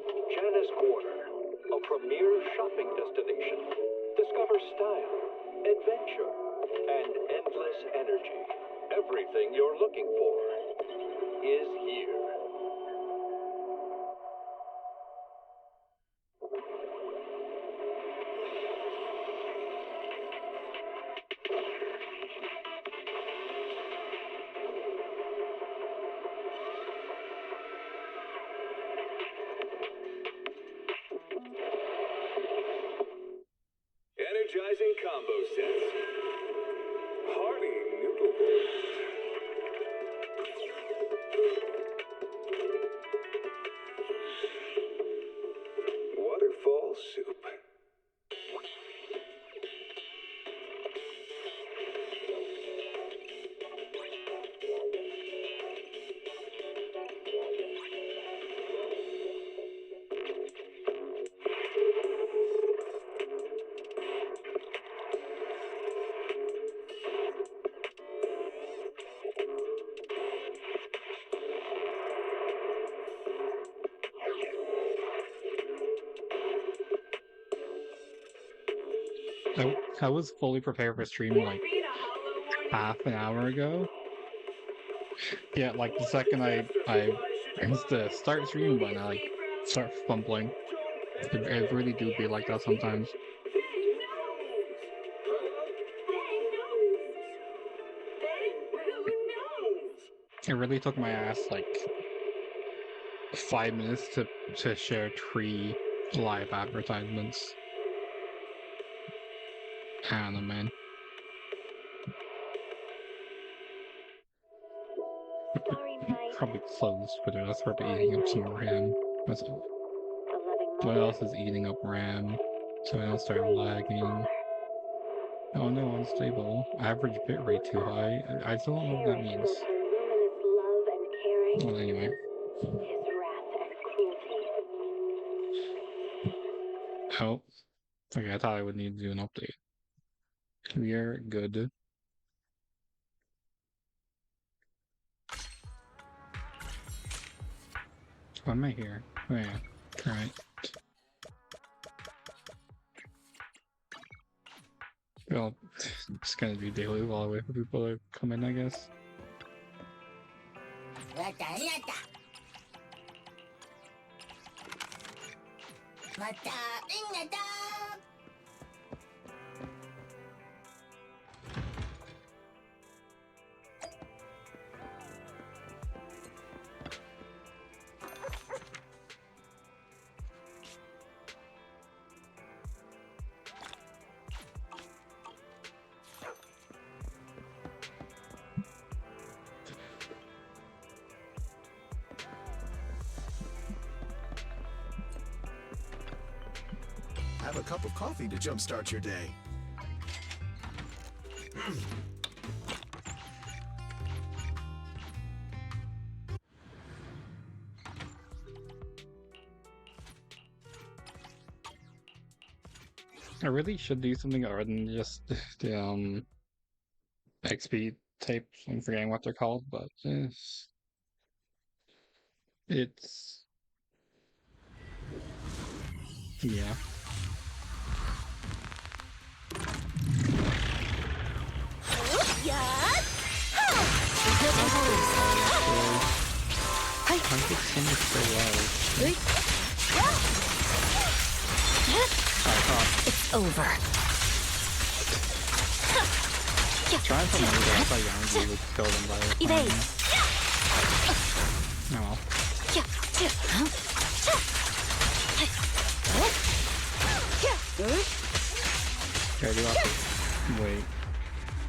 Janice Quarter, a premier shopping destination. Discover style, adventure, and endless energy. Everything you're looking for is here. Energizing combo sets. Hearty noodle bowls. Waterfall soup. I was fully prepared for stream like half an hour ago. Yeah, like the second I pressed the start stream button, I like start fumbling. It really do be like that sometimes. It really took my ass like 5 minutes to share 3 live advertisements. I don't know, man. Probably closed, but that's probably eating up some RAM. What else is eating up RAM? So I don't start lagging. Oh no, unstable. Average bitrate too high. I still don't know what that means. Well, anyway. Oh. Okay, I thought I would need to do an update. We are good. Why am I here? Oh yeah. Alright. Well, it's gonna be daily while I wait for people to come in, I guess. Have a cup of coffee to jumpstart your day. I really should do something other than just the XP tapes. I'm forgetting what they're called, but it's yeah. I did so much so well. It's over. Trying to remember that I thought Yamaji would kill them by the Evade. Oh well. Okay, I do have to wait.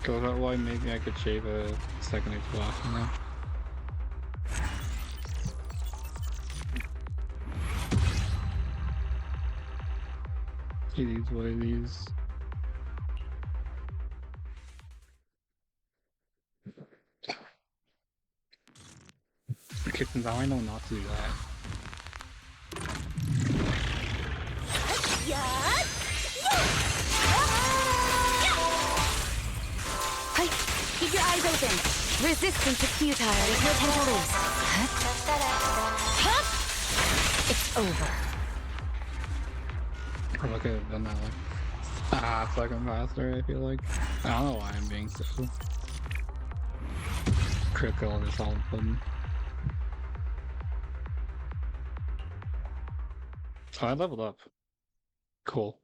Go that way, maybe I could shave a second exhaustion now. It is what it is. Okay, so now I know not to do that. Keep your eyes open. Resistance is futile. There's no time to lose. It's over. I could have done that like a half second faster, I feel like. I don't know why I'm being so critical of this all of a sudden. Oh, I leveled up. Cool.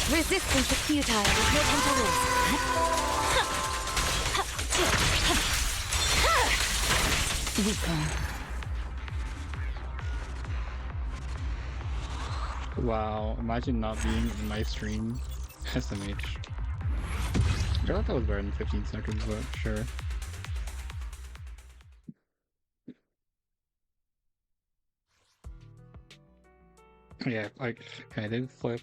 Resistance is futile. There's no time to lose. Wow, imagine not being in my stream. SMH. I thought that was better than 15 seconds, but sure. Yeah, like, I did flip.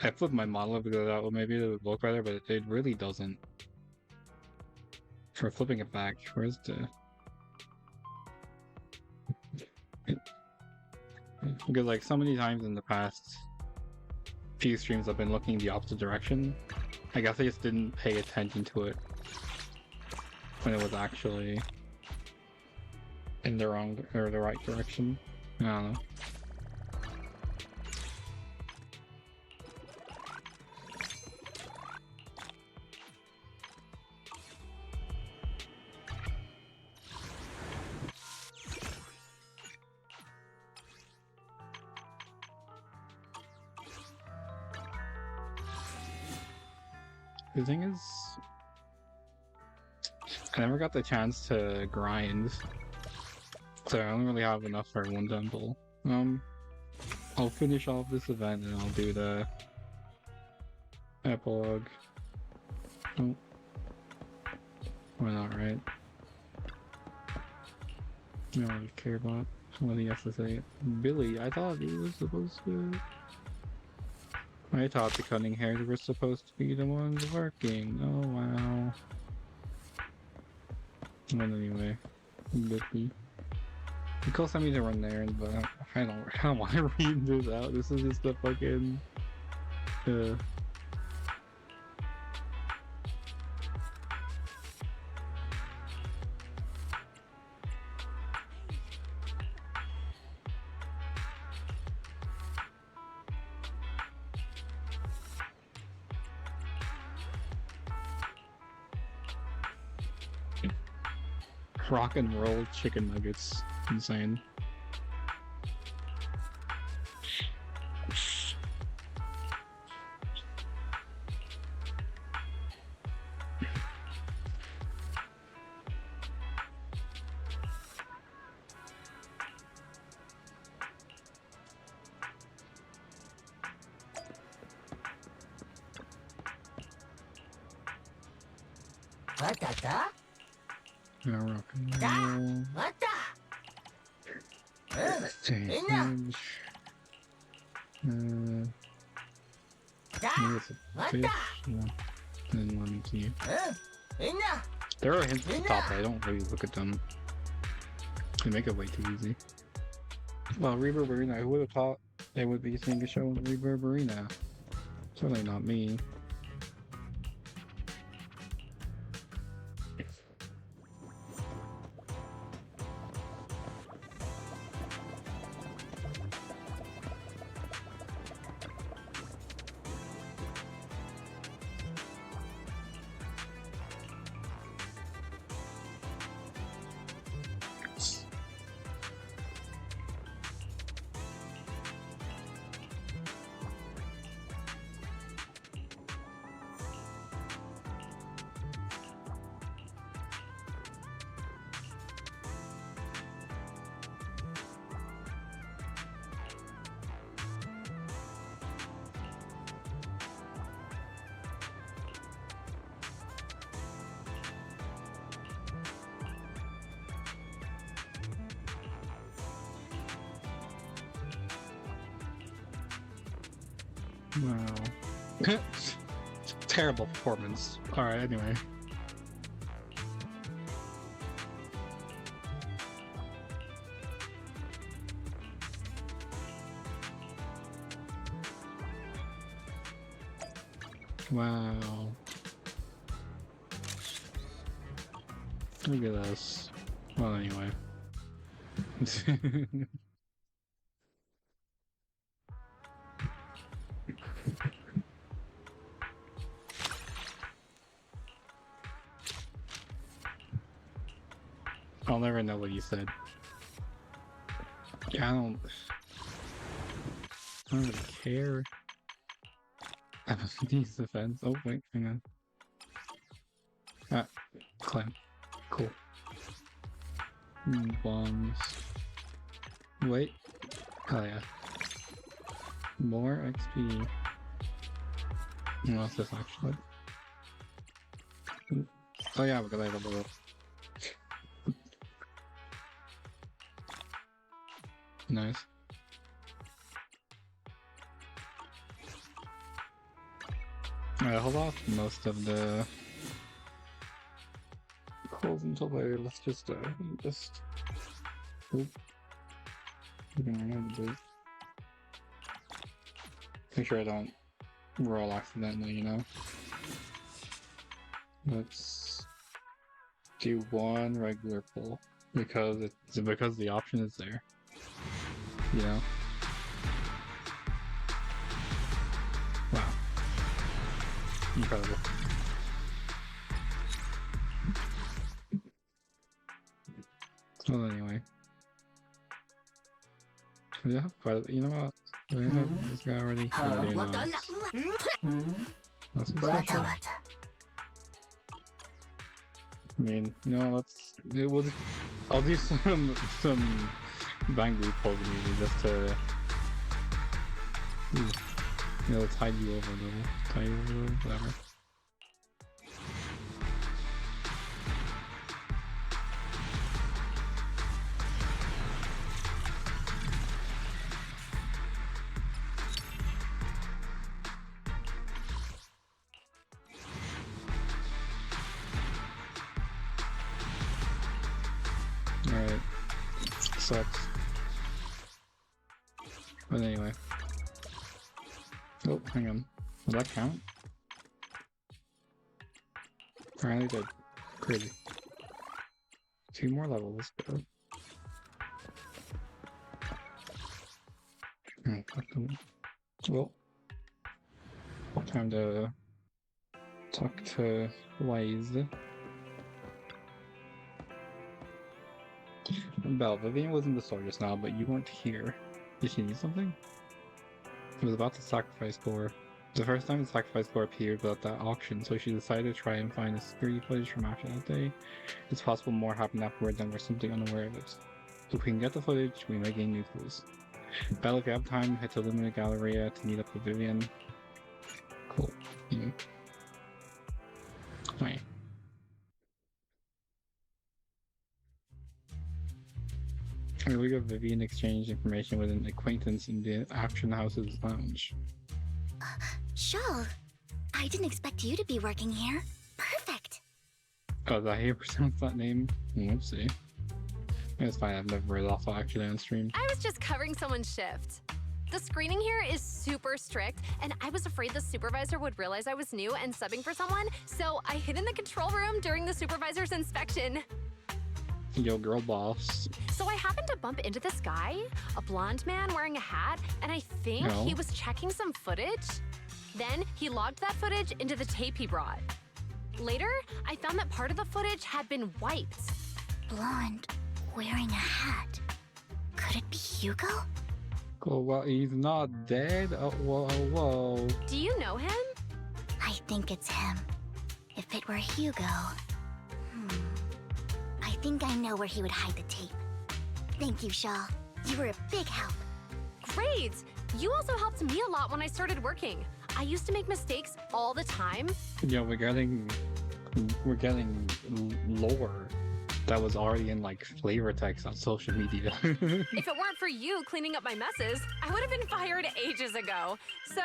I flipped my model because that maybe it would look better, but it really doesn't. For flipping it back, where's the... Because like so many times in the past few streams I've been looking the opposite direction. I guess I just didn't pay attention to it when it was actually in the wrong or the right direction. I don't know. The thing is, I never got the chance to grind, so I only really have enough for one temple. I'll finish off this event and I'll do the epilogue. Oh, why not, right? I don't really care about what he has to say. Billy, I thought he was supposed to... I thought the cutting hairs were supposed to be the ones working. Oh wow. But anyway, good be. He calls me to run there, but I don't want to read this out. This is just the fucking rock and roll chicken nuggets. Insane. Yeah, rock and roll. Stage. Maybe it's a fish. Yeah. And let me see. There are hints at the top, but I don't really look at them. They make it way too easy. Well, Reverb Arena, who would have thought they would be seeing a show in Reverb Arena? Certainly not me. Wow. Terrible performance. Alright, anyway. Wow. Look at this. Well, anyway. I'll never know what you said. Yeah, I don't really care. I don't need defense. Oh, wait, hang on. Ah, climb. Cool. Bombs. Wait. Oh, yeah. More XP. What's this actually? Oh, yeah, because I leveled up. Nice. Alright, hold off most of the calls until later. Let's just oop. Make sure I don't roll accidentally, you know? Let's do one regular pull because the option is there. You know? Wow. Incredible. Well, anyway. Yeah, but you know what? We have this guy already. That's special. I mean, you know, I'll do some Bangry pulls maybe just to, you know, tide you over a little, whatever. Alright. Sucks. But anyway. Oh, hang on. Does that count? Apparently did. Crazy. 2 more levels, go. Well, time to talk to Wise. Belle, Vivian was in the store just now, but you weren't here. Did she need something? It was about to sacrifice Gore. The first time the sacrifice Gore appeared was at that auction, so she decided to try and find the security footage from after that day. It's possible more happened afterwards and we're simply unaware of it. If we can get the footage, we may gain new clues. Belle, if you have time, head to Lumina Galleria to meet up with Vivian. Cool. Yeah. Alright. We got Vivian exchange information with an acquaintance in the Action House's lounge. Shawl, I didn't expect you to be working here. Perfect. Oh, did I hear pronounce that name? Whoopsie. It's fine, I've never read off actually on stream. I was just covering someone's shift. The screening here is super strict, and I was afraid the supervisor would realize I was new and subbing for someone, so I hid in the control room during the supervisor's inspection. Yo, girl boss. So I happened to bump into this guy, a blonde man wearing a hat, and I think he was checking some footage. Then he logged that footage into the tape he brought. Later, I found that part of the footage had been wiped. Blonde, wearing a hat. Could it be Hugo? Oh, well, he's not dead? Oh, whoa, whoa. Do you know him? I think it's him. If it were Hugo... I think I know where he would hide the tape. Thank you, Shaw. You were a big help. Great! You also helped me a lot when I started working. I used to make mistakes all the time. Yeah, we're getting lore that was already in like flavor text on social media. If it weren't for you cleaning up my messes, I would have been fired ages ago. So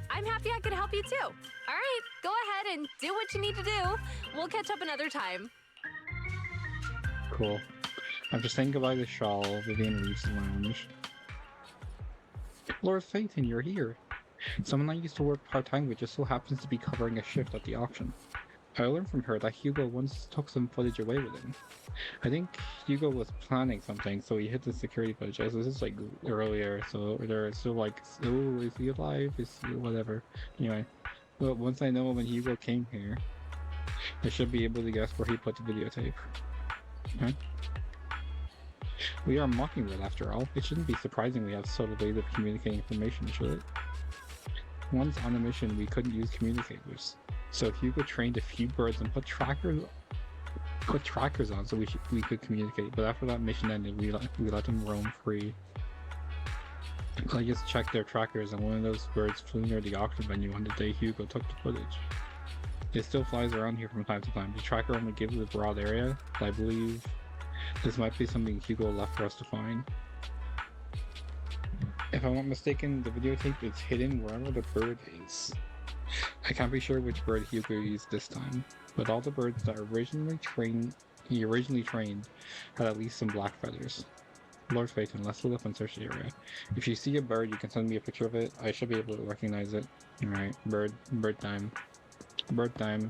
I'm happy I could help you too. All right, go ahead and do what you need to do. We'll catch up another time. Cool. I'm just saying goodbye to Shawl. Vivian leaves the lounge. Lord Phaeton, you're here. Someone I used to work part-time with just so happens to be covering a shift at the auction. I learned from her that Hugo once took some footage away with him. I think Hugo was planning something, so he hid the security footage. This is like earlier, so they're still like, oh, is he alive? Is he whatever? Anyway, but once I know when Hugo came here, I should be able to guess where he put the videotape. Okay. We are Mockingbird after all. It shouldn't be surprising we have subtle ways of communicating information, should it? Once on a mission, we couldn't use communicators. So Hugo trained a few birds and put trackers on so we could communicate. But after that mission ended, we let them roam free. I just checked their trackers, and one of those birds flew near the auction venue on the day Hugo took the footage. It still flies around here from time to time. The tracker only gives a broad area, but I believe this might be something Hugo left for us to find. If I'm not mistaken, the videotape is hidden wherever the bird is. I can't be sure which bird Hugo used this time, but all the birds that he originally trained had at least some black feathers. Lord Phaeton, let's look up and search the area. If you see a bird, you can send me a picture of it. I should be able to recognize it. Alright, bird time. Bird time.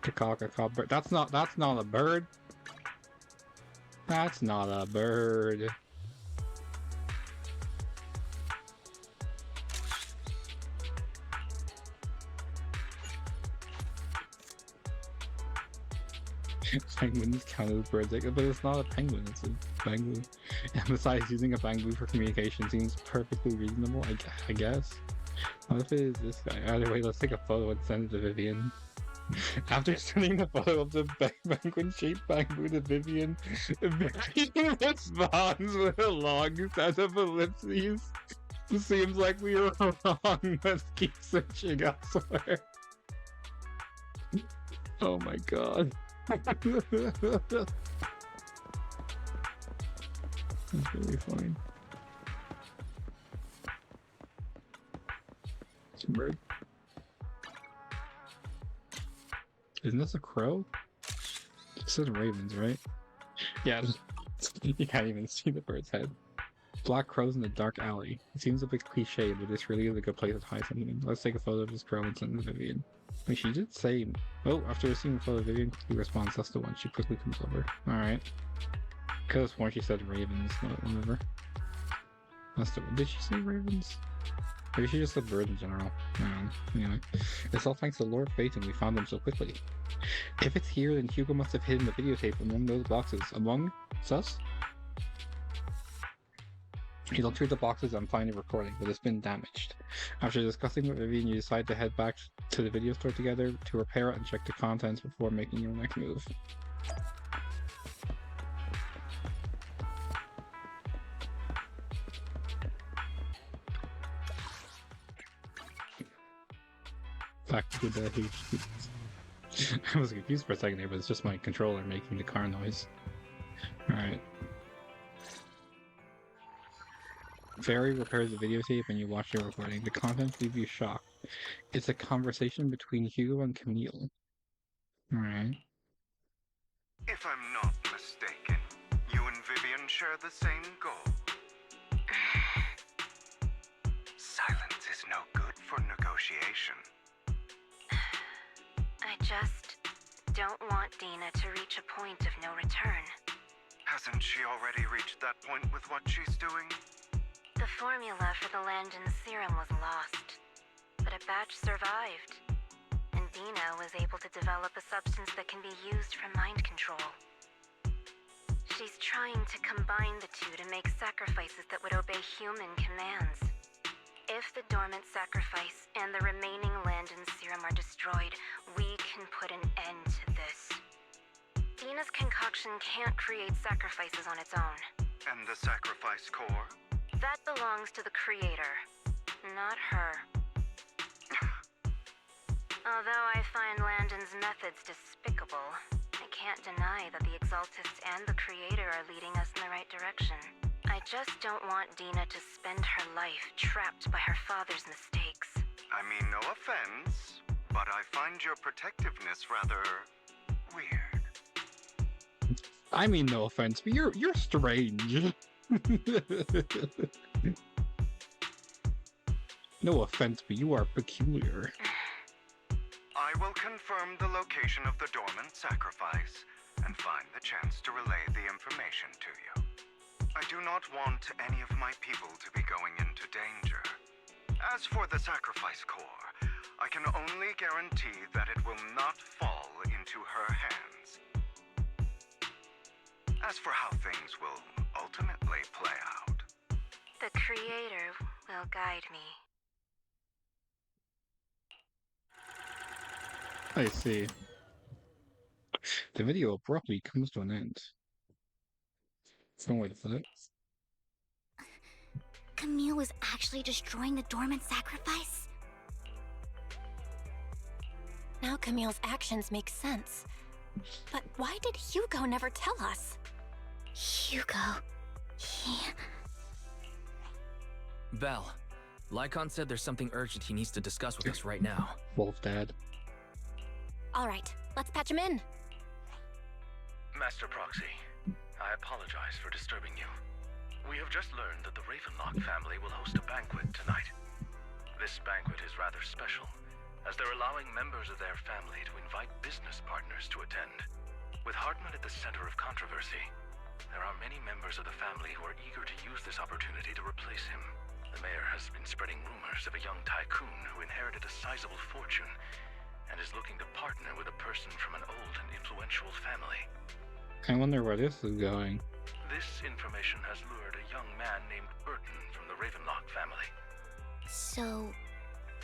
Caw, bird. That's not a bird. That's not a bird. Penguins count as birds, but it's not a penguin, it's a bangoo. And besides, using a bangoo for communication seems perfectly reasonable, I guess. What if it is this guy? Either way, let's take a photo and send it to Vivian. After sending the photo of the penguin-shaped bangoo to Vivian, Vivian responds with a long set of ellipses. Seems like we were wrong. Let's keep searching elsewhere. Oh my god. That's really fine. It's a bird. Isn't this a crow? It says ravens, right? Yeah, you can't even see the bird's head. Black crows in a dark alley. It seems a bit cliche, but this really is a good place to hide something. Let's take a photo of this crow and send it to Vivian. Wait, she did say... Oh, after receiving a photo of Vivian quickly responds, that's the one. She quickly comes over. Alright. Because when she said ravens, whatever. That's the one. Did she say ravens? Maybe she just said birds in general. Anyway. It's all thanks to Lord Phaeton we found them so quickly. If it's here, then Hugo must have hidden the videotape among those boxes. Among us? He looked through the boxes and find a recording, but it's been damaged. After discussing with Vivian, you decide to head back to the video store together to repair it and check the contents before making your next move. Back to the HD. I was confused for a second there, but it's just my controller making the car noise. Alright. Fairy repairs the videotape and you watch the recording. The contents leave you shocked. It's a conversation between Hugo and Camille. Alright. If I'm not mistaken, you and Vivian share the same goal. Silence is no good for negotiation. I just don't want Dina to reach a point of no return. Hasn't she already reached that point with what she's doing? The formula for the Landon serum was lost, but a batch survived, and Dina was able to develop a substance that can be used for mind control. She's trying to combine the two to make sacrifices that would obey human commands. If the dormant sacrifice and the remaining Landon serum are destroyed, we can put an end to this. Dina's concoction can't create sacrifices on its own. And the sacrifice core? That belongs to the creator, not her. Although I find Landon's methods despicable, I can't deny that the Exaltists and the creator are leading us in the right direction. I just don't want Dina to spend her life trapped by her father's mistakes. I mean, no offense, but I find your protectiveness rather weird. I mean, no offense, but you're strange. No offense, but you are peculiar. I will confirm the location of the dormant sacrifice and find the chance to relay the information to you. I do not want any of my people to be going into danger. As for the sacrifice core, I can only guarantee that it will not fall into her hands. As for how things will ultimately play out, The Creator will guide me. I see. The video abruptly comes to an end. Don't wait for it. Camille was actually destroying the dormant sacrifice? Now Camille's actions make sense. But why did Hugo never tell us? Hugo... he... Val, Lycon said there's something urgent he needs to discuss with us right now. Wolf Dad. All right, let's patch him in. Master Proxy, I apologize for disturbing you. We have just learned that the Ravenlock family will host a banquet tonight. This banquet is rather special, as they're allowing members of their family to invite business partners to attend. With Hartman at the center of controversy, there are many members of the family who are eager to use this opportunity to replace him. The mayor has been spreading rumors of a young tycoon who inherited a sizable fortune and is looking to partner with a person from an old and influential family. I wonder where this is going. This information has lured a young man named Burton from the Ravenlock family. So,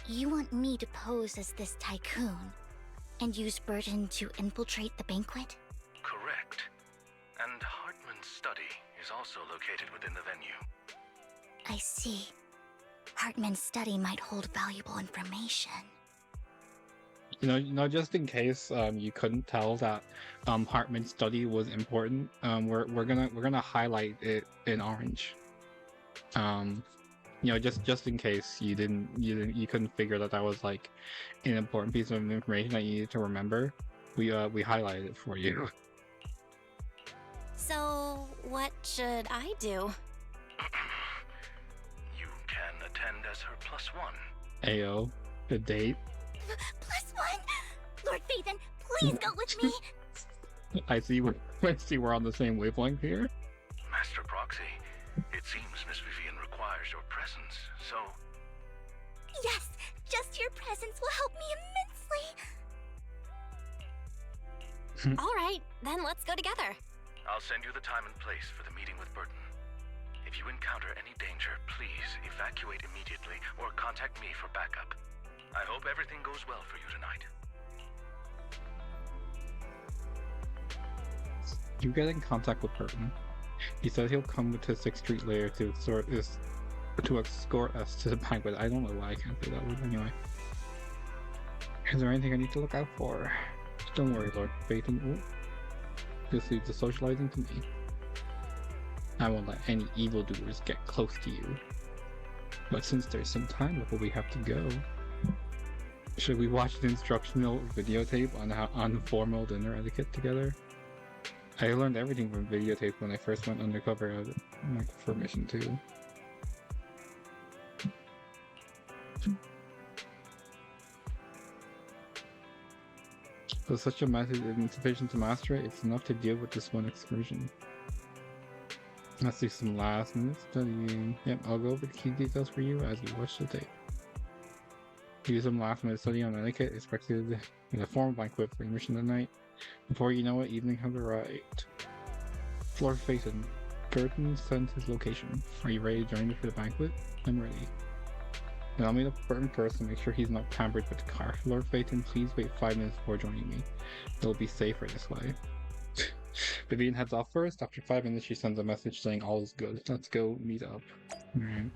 you want me to pose as this tycoon and use Burton to infiltrate the banquet? Correct. And Hartman's study is also located within the venue. I see. Hartman's study might hold valuable information. You know, just in case you couldn't tell that Hartman's study was important, we're gonna highlight it in orange. You know, just in case you couldn't figure that was like an important piece of information that you needed to remember, we highlighted it for you. So, what should I do? You can attend as her +1. Ayo, the date. +1! Lord Phaethon, please go with me! I see we're on the same wavelength here. Master Proxy, it seems Miss Vivian requires your presence, so... Yes! Just your presence will help me immensely! All right, then let's go together. I'll send you the time and place for the meeting with Burton. If you encounter any danger, please evacuate immediately or contact me for backup. I hope everything goes well for you tonight. You get in contact with Burton. He said he'll come with his 6th Street layer to escort us to the banquet. I don't know why I can't say that word anyway. Is there anything I need to look out for? Don't worry, Lord Phaethon. Just leave the socializing to me. I won't let any evildoers get close to you. But since there's some time before we have to go, should we watch the instructional videotape on formal dinner etiquette together? I learned everything from videotape when I first went undercover for mission 2. Though such a method isn't sufficient to master it, it's enough to deal with this one excursion. Let's do some last minute studying. Yep, I'll go over the key details for you as we watch the tape. Do some last minute study on etiquette expected in the formal banquet for your mission tonight. Before you know it, evening has arrived. Lord Phaethon, Burton sent his location. Are you ready to join me for the banquet? I'm ready. Then I'll meet up with Burton first and make sure he's not tampered with the car. Lord Phaethon, please wait 5 minutes before joining me. It'll be safer this way. Vivian heads off first. After 5 minutes, she sends a message saying all is good. Let's go meet up. Alright.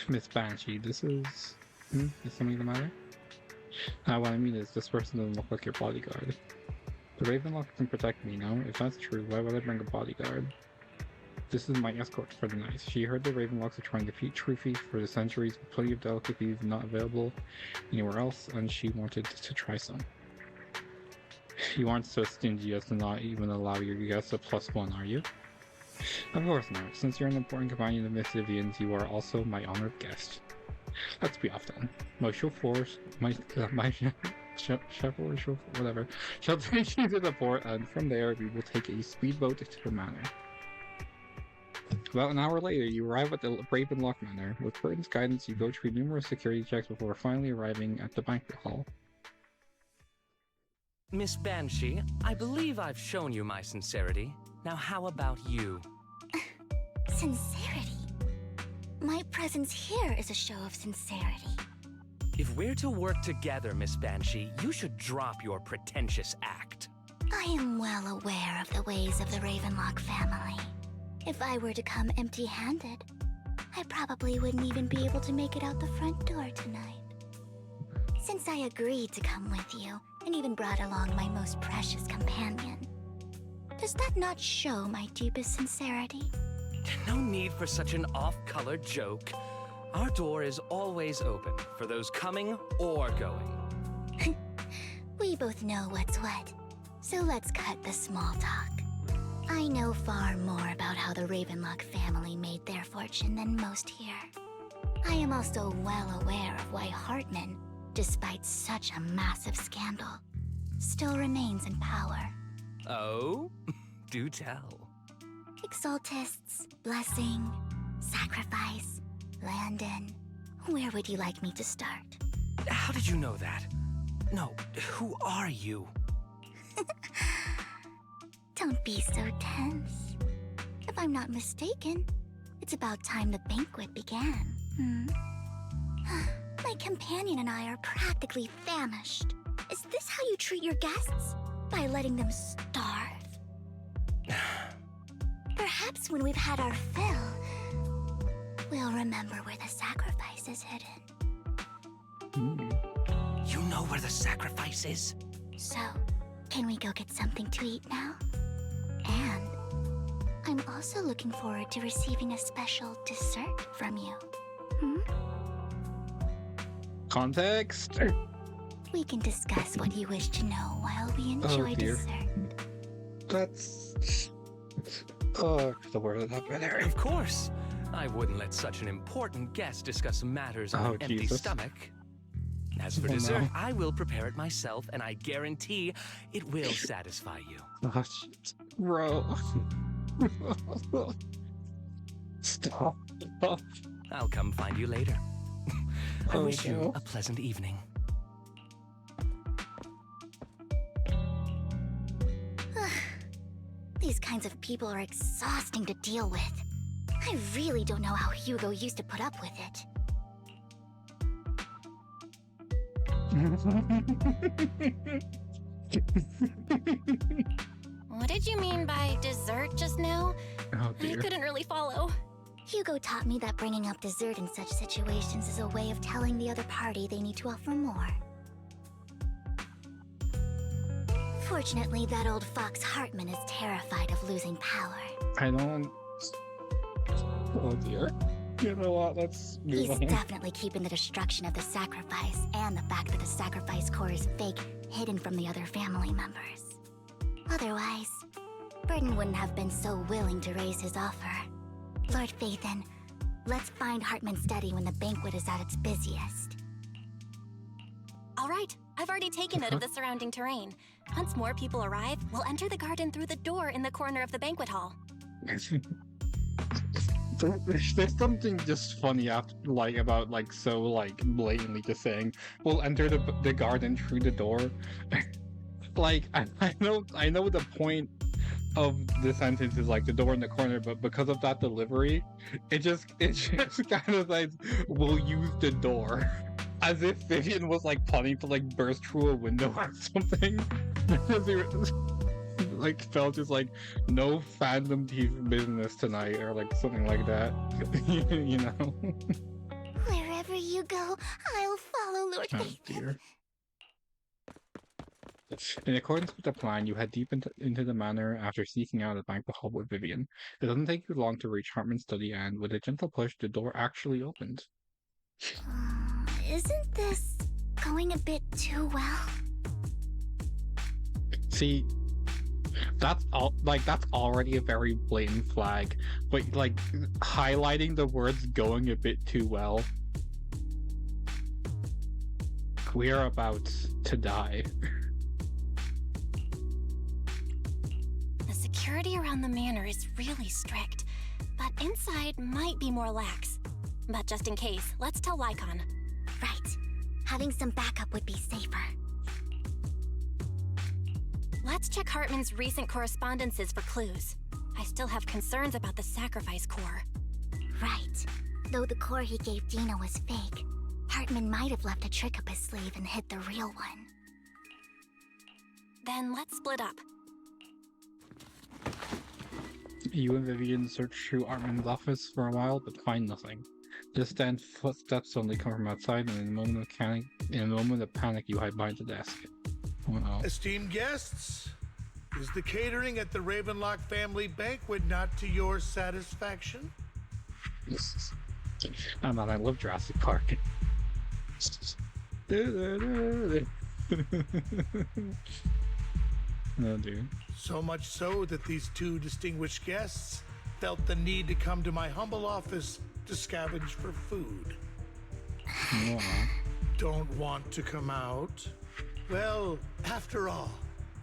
Miss Banshee, this is... Is something the matter? What I mean is, this person doesn't look like your bodyguard. The Ravenlock can protect me, no? If that's true, why would I bring a bodyguard? This is my escort for the night. She heard the Ravenlocks are trying to feed trophies for the centuries, with plenty of delicacies not available anywhere else, and she wanted to try some. You aren't so stingy as to not even allow your guests a +1, are you? Of course not. Since you're an important companion of Miss Vivian's, you are also my honored guest. Let's be off then. My chauffeur, whatever, shall take you to the port, and from there we will take a speedboat to the manor. About an hour later, you arrive at the Ravenlock Manor. With Burton's guidance, you go through numerous security checks before finally arriving at the banquet hall. Miss Banshee, I believe I've shown you my sincerity. Now how about you? Sincerity? My presence here is a show of sincerity. If we're to work together, Miss Banshee, you should drop your pretentious act. I am well aware of the ways of the Ravenlock family. If I were to come empty-handed, I probably wouldn't even be able to make it out the front door tonight. Since I agreed to come with you, and even brought along my most precious companion, does that not show my deepest sincerity? No need for such an off-color joke. Our door is always open for those coming or going. We both know what's what, so let's cut the small talk. I know far more about how the Ravenlock family made their fortune than most here. I am also well aware of why Hartman, despite such a massive scandal, still remains in power. Oh? Do tell. Exaltists, blessing, sacrifice, Landon. Where would you like me to start? How did you know that? No, who are you? Don't be so tense. If I'm not mistaken, it's about time the banquet began. My companion and I are practically famished. Is this how you treat your guests? By letting them starve? Perhaps when we've had our fill, we'll remember where the sacrifice is hidden. You know where the sacrifice is? So, can we go get something to eat now? And I'm also looking forward to receiving a special dessert from you. Context? We can discuss what you wish to know while we enjoy dessert. That's... Oh, the word of that better. Of course. I wouldn't let such an important guest discuss matters on an empty stomach. As for dessert, I will prepare it myself, and I guarantee it will satisfy you. Oh, shit. Bro. Stop. I'll come find you later. I wish you a pleasant evening. These kinds of people are exhausting to deal with. I really don't know how Hugo used to put up with it. What did you mean by dessert just now? Oh, dear. I couldn't really follow. Hugo taught me that bringing up dessert in such situations is a way of telling the other party they need to offer more. Fortunately, that old fox Hartman is terrified of losing power. I don't... Oh dear. You know what, let's move He's on. definitely keeping the destruction of the sacrifice and the fact that the sacrifice core is fake hidden from the other family members. Otherwise, Burton wouldn't have been so willing to raise his offer. Lord Phaethon, let's find Hartman's study when the banquet is at its busiest. All right, I've already taken note of the surrounding terrain. Once more people arrive, we'll enter the garden through the door in the corner of the banquet hall. There's something just funny about blatantly just saying we'll enter the garden through the door. Like I know the point of the sentence is like the door in the corner, but because of that delivery, it just kind of like we'll use the door. As if Vivian was like planning to like burst through a window or something. Like felt just like no Phantom Thief business tonight or like something like that. You know? Wherever you go, I'll follow, Lord Phaethon. Dear. In accordance with the plan, you head deep into the manor after sneaking out of the banquet hall with Vivian. It doesn't take you long to reach Hartman's study, and with a gentle push, the door actually opens. Isn't this going a bit too well? See, that's already a very blatant flag, but like highlighting the words "going a bit too well." We are about to die. The security around the manor is really strict, but inside might be more lax. But just in case, let's tell Lycon. Right. Having some backup would be safer. Let's check Hartman's recent correspondences for clues. I still have concerns about the sacrifice core. Right. Though the core he gave Dina was fake, Hartman might have left a trick up his sleeve and hid the real one. Then let's split up. You and Vivian search through Hartman's office for a while, but find nothing. Just then, footsteps suddenly come from outside, and in a moment of panic, you hide behind the desk. Oh no. Esteemed guests, is the catering at the Ravenlock family banquet not to your satisfaction? Oh man, I love Jurassic Park. Oh dude. So much so that these two distinguished guests felt the need to come to my humble office to scavenge for food. Yeah. Don't want to come out? Well, after all,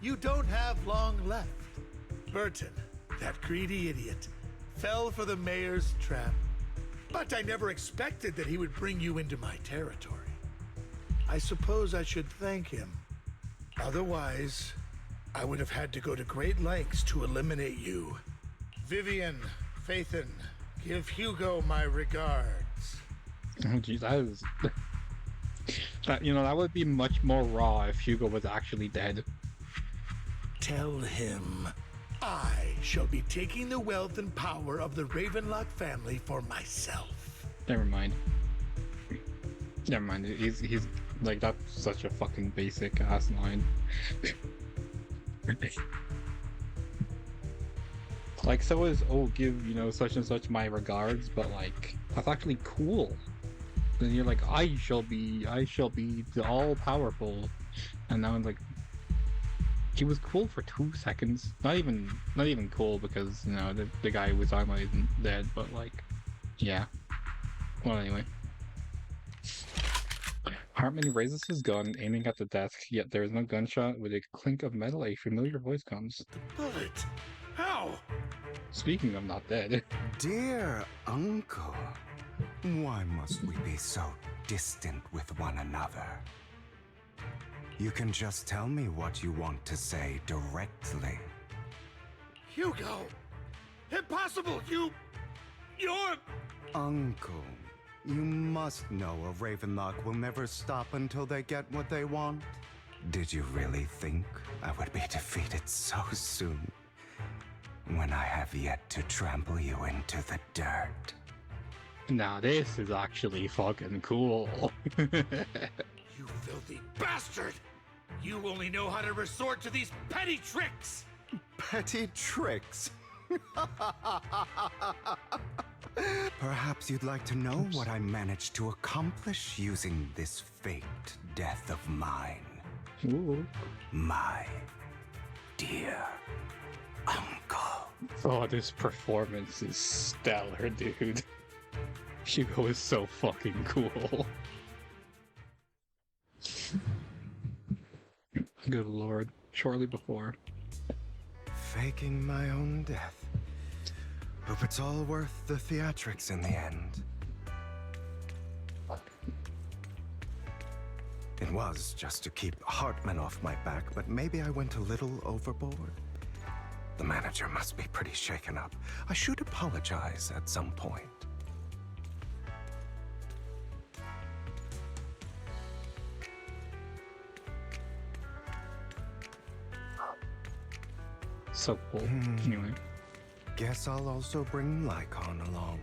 you don't have long left. Burton, that greedy idiot, fell for the mayor's trap. But I never expected that he would bring you into my territory. I suppose I should thank him. Otherwise, I would have had to go to great lengths to eliminate you. Vivian, Phaethon, give Hugo my regards. Oh geez, that is... that would be much more raw if Hugo was actually dead. Tell him I shall be taking the wealth and power of the Ravenlock family for myself. Never mind. Never mind. He's like, that's such a fucking basic ass line. Like, so is, oh, give, such and such my regards, but like, that's actually cool. Then you're like, I shall be the all-powerful. And now I'm like, he was cool for 2 seconds. Not even cool because, the guy who was talking about isn't dead, but like, yeah. Well, anyway. Hartman raises his gun, aiming at the desk, yet there is no gunshot. With a clink of metal, a familiar voice comes. The bullet! How? Speaking of not dead. Dear Uncle, why must we be so distant with one another? You can just tell me what you want to say directly. Hugo! Impossible! You're... Uncle, you must know a Ravenlock will never stop until they get what they want. Did you really think I would be defeated so soon? When I have yet to trample you into the dirt. Now this is actually fucking cool. You filthy bastard! You only know how to resort to these petty tricks! Petty tricks? Perhaps you'd like to know what I managed to accomplish using this faked death of mine. Ooh. My dear uncle. Oh, this performance is stellar, dude. Hugo is so fucking cool. Good lord. Shortly before. Faking my own death. Hope it's all worth the theatrics in the end. It was just to keep Hartman off my back, but maybe I went a little overboard. The manager must be pretty shaken up. I should apologize at some point. So cool. Anyway. Guess I'll also bring Lycon along.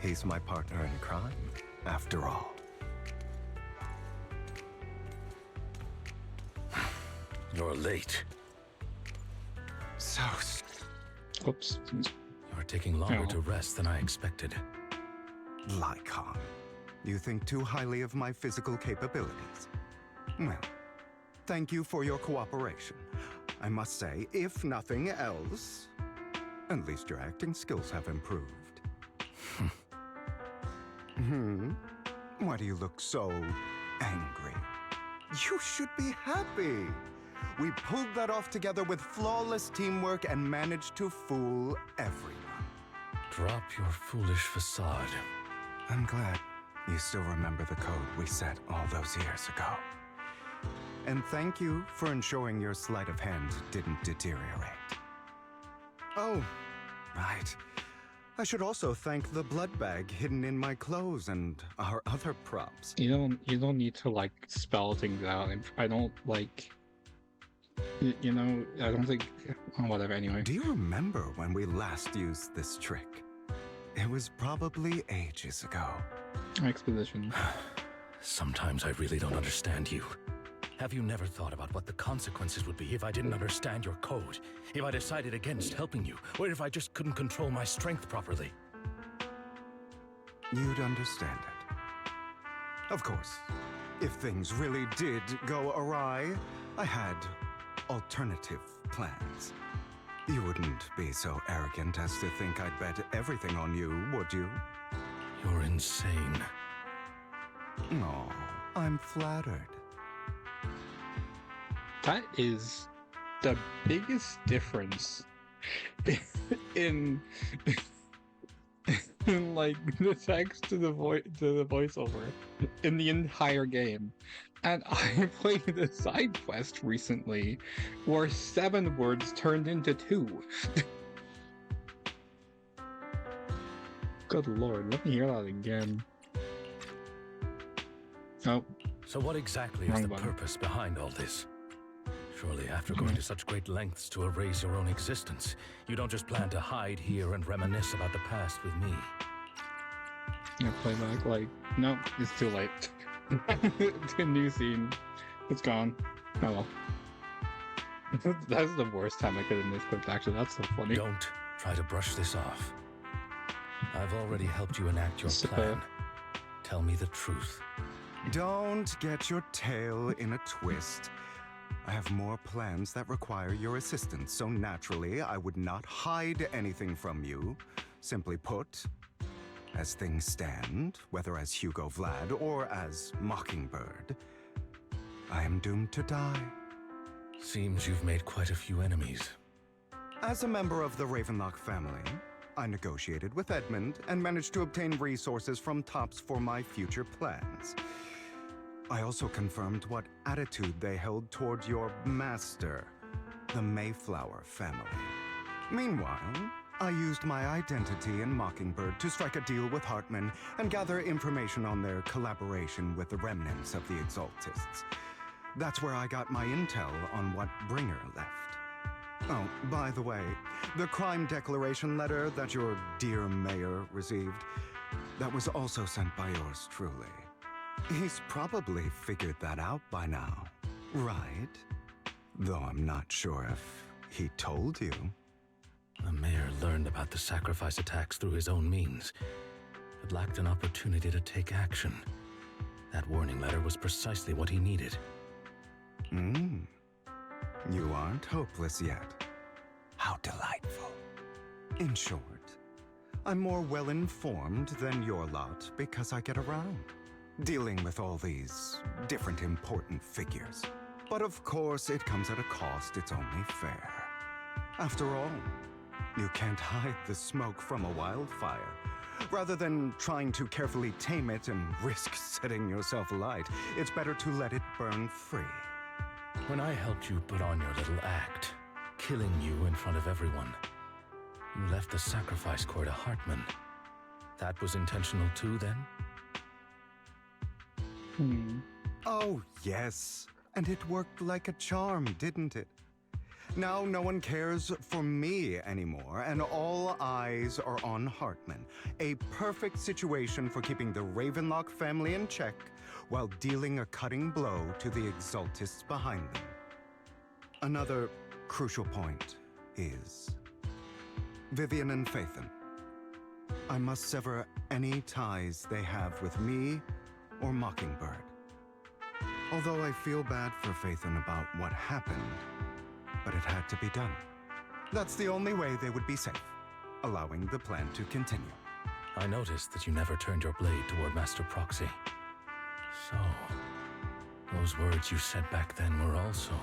He's my partner in crime, after all. You're late. So... Oops. You're taking longer to rest than I expected. Lycon, you think too highly of my physical capabilities. Well, thank you for your cooperation. I must say, if nothing else, at least your acting skills have improved. Why do you look so angry? You should be happy. We pulled that off together with flawless teamwork and managed to fool everyone. Drop your foolish facade. I'm glad you still remember the code we set all those years ago. And thank you for ensuring your sleight of hand didn't deteriorate. Oh, right. I should also thank the blood bag hidden in my clothes and our other props. You don't need to like spell things out. And I don't like. You know, I don't think. Oh, whatever. Anyway. Do you remember when we last used this trick? It was probably ages ago. Exposition. Sometimes I really don't understand you. Have you never thought about what the consequences would be if I didn't understand your code? If I decided against helping you? Or if I just couldn't control my strength properly? You'd understand it. Of course, if things really did go awry, I had alternative plans. You wouldn't be so arrogant as to think I'd bet everything on you, would you? You're insane. No, I'm flattered. That is the biggest difference in like the text to the voiceover in the entire game. And I played a side quest recently where 7 words turned into 2. Good lord, let me hear that again. Oh. So what exactly is the purpose behind all this? Surely after going to such great lengths to erase your own existence, you don't just plan to hide here and reminisce about the past with me. Yeah, playback, like, no, it's too late. The new scene, it's gone. Oh well. That's the worst time I could have misclicked, actually. That's so funny. Don't try to brush this off. I've already helped you enact your plan. Tell me the truth. Don't get your tail in a twist. I have more plans that require your assistance, so naturally I would not hide anything from you. Simply put, as things stand, whether as Hugo Vlad or as Mockingbird, I am doomed to die. Seems you've made quite a few enemies. As a member of the Ravenlock family, I negotiated with Edmund and managed to obtain resources from Tops for my future plans. I also confirmed what attitude they held toward your master, the Mayflower family. Meanwhile, I used my identity in Mockingbird to strike a deal with Hartman and gather information on their collaboration with the remnants of the Exaltists. That's where I got my intel on what Bringer left. Oh, by the way, the crime declaration letter that your dear mayor received, that was also sent by yours truly. He's probably figured that out by now, right? Though I'm not sure if he told you. The mayor learned about the sacrifice attacks through his own means, but lacked an opportunity to take action. That warning letter was precisely what he needed. You aren't hopeless yet. How delightful. In short, I'm more well-informed than your lot because I get around, dealing with all these different important figures. But of course, it comes at a cost. It's only fair. After all, you can't hide the smoke from a wildfire. Rather than trying to carefully tame it and risk setting yourself alight, it's better to let it burn free. When I helped you put on your little act, killing you in front of everyone, you left the sacrifice core to Hartman. That was intentional too, then? Oh, yes. And it worked like a charm, didn't it? Now no one cares for me anymore, and all eyes are on Hartman. A perfect situation for keeping the Ravenlock family in check while dealing a cutting blow to the Exaltists behind them. Another crucial point is Vivian and Phaethon. I must sever any ties they have with me or Mockingbird. Although I feel bad for Phaethon about what happened, but it had to be done. That's the only way they would be safe, allowing the plan to continue. I noticed that you never turned your blade toward Master Proxy. So, those words you said back then were also...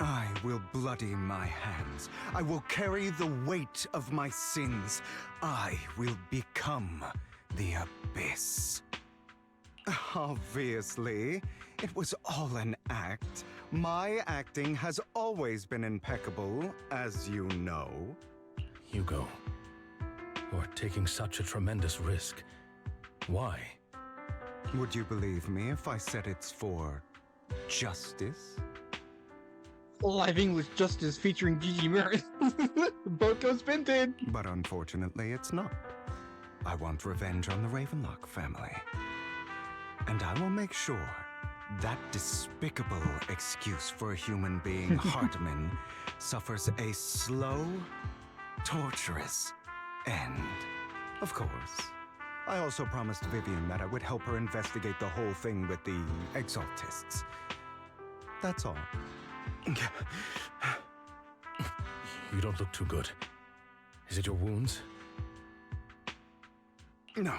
I will bloody my hands. I will carry the weight of my sins. I will become the Abyss. Obviously, it was all an act. My acting has always been impeccable, as you know. Hugo, you're taking such a tremendous risk. Why? Would you believe me if I said it's for justice? Live English Justice featuring Gigi Merritt. Both goes vintage. But unfortunately, it's not. I want revenge on the Ravenlock family. And I will make sure that despicable excuse for a human being, Hartman, suffers a slow, torturous end. Of course. I also promised Vivian that I would help her investigate the whole thing with the Exaltists. That's all. You don't look too good. Is it your wounds? No.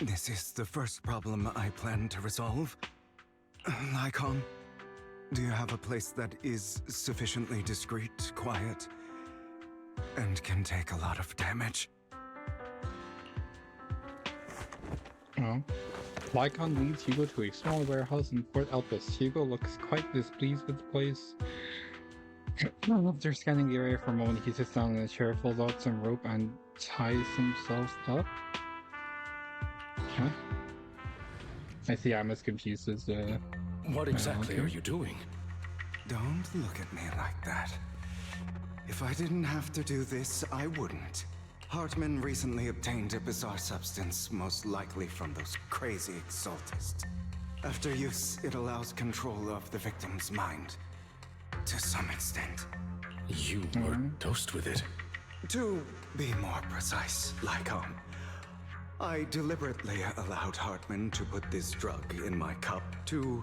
This is the first problem I plan to resolve. Lycon, do you have a place that is sufficiently discreet, quiet, and can take a lot of damage? Oh. Lycon leads Hugo to a small warehouse in Port Elpis. Hugo looks quite displeased with the place. After scanning the area for a moment, he sits down in a chair, pulls out some rope, and ties himself up. Huh? I see, I'm as confused as what exactly are you doing? Don't look at me like that. If I didn't have to do this, I wouldn't. Hartman recently obtained a bizarre substance, most likely from those crazy Exaltists. After use, it allows control of the victim's mind. To some extent. You were dosed with it? To be more precise, Lycon, I deliberately allowed Hartman to put this drug in my cup to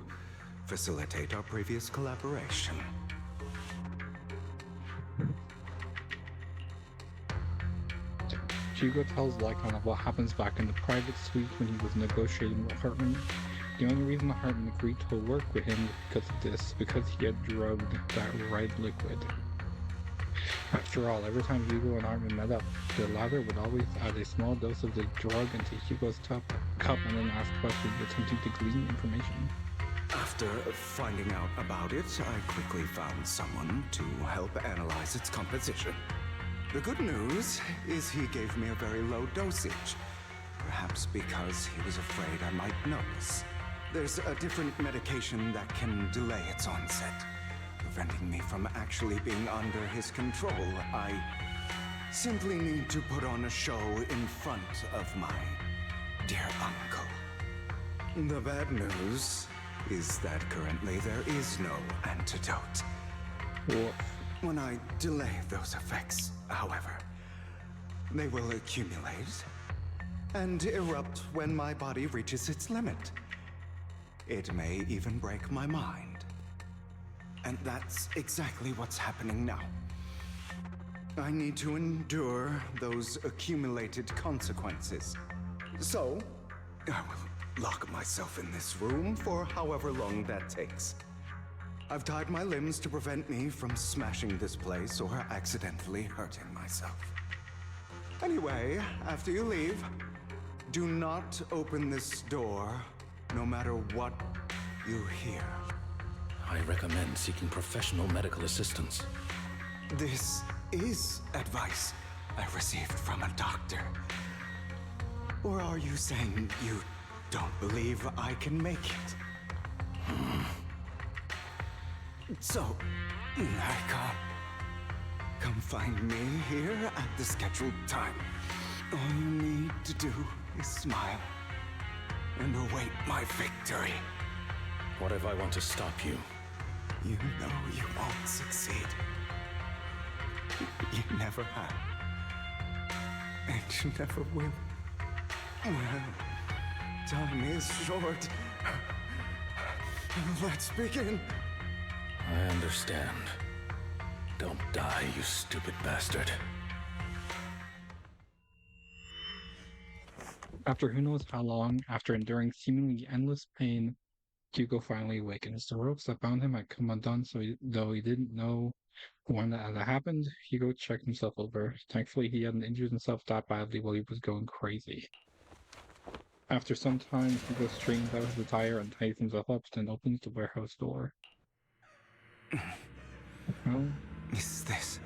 facilitate our previous collaboration. Hugo tells Lycon of what happens back in the private suite when he was negotiating with Hartman. The only reason Hartman agreed to work with him was because of this, because he had drugged that red liquid. After all, every time Hugo and Hartman met up, the latter would always add a small dose of the drug into Hugo's cup and then ask questions, attempting to glean information. After finding out about it, I quickly found someone to help analyze its composition. The good news is he gave me a very low dosage, perhaps because he was afraid I might notice. There's a different medication that can delay its onset, preventing me from actually being under his control. I simply need to put on a show in front of my dear uncle. The bad news is that currently there is no antidote. When I delay those effects, however, they will accumulate and erupt when my body reaches its limit. It may even break my mind. And that's exactly what's happening now. I need to endure those accumulated consequences. So, I will lock myself in this room for however long that takes. I've tied my limbs to prevent me from smashing this place or accidentally hurting myself. Anyway, after you leave, do not open this door, no matter what you hear. I recommend seeking professional medical assistance. This is advice I received from a doctor. Or are you saying you don't believe I can make it? So, Lycon, come find me here at the scheduled time. All you need to do is smile and await my victory. What if I want to stop you? You know you won't succeed. You never have. And you never will. Well, time is short. Let's begin. I understand. Don't die, you stupid bastard. After who knows how long, after enduring seemingly endless pain, Hugo finally awakens. The ropes that bound him had come undone, so though he didn't know when that happened, Hugo checked himself over. Thankfully, he hadn't injured himself that badly while he was going crazy. After some time, Hugo straightens out his attire and ties himself up, then opens the warehouse door. Well, is this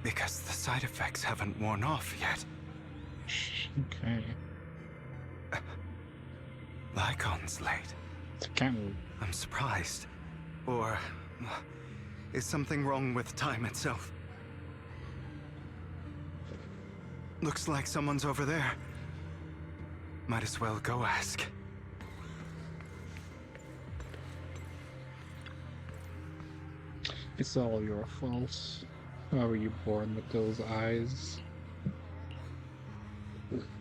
because the side effects haven't worn off yet? Okay. Lycon's late. Can't move. I'm surprised. Or is something wrong with time itself? Looks like someone's over there. Might as well go ask. It's all your fault. How were you born with those eyes?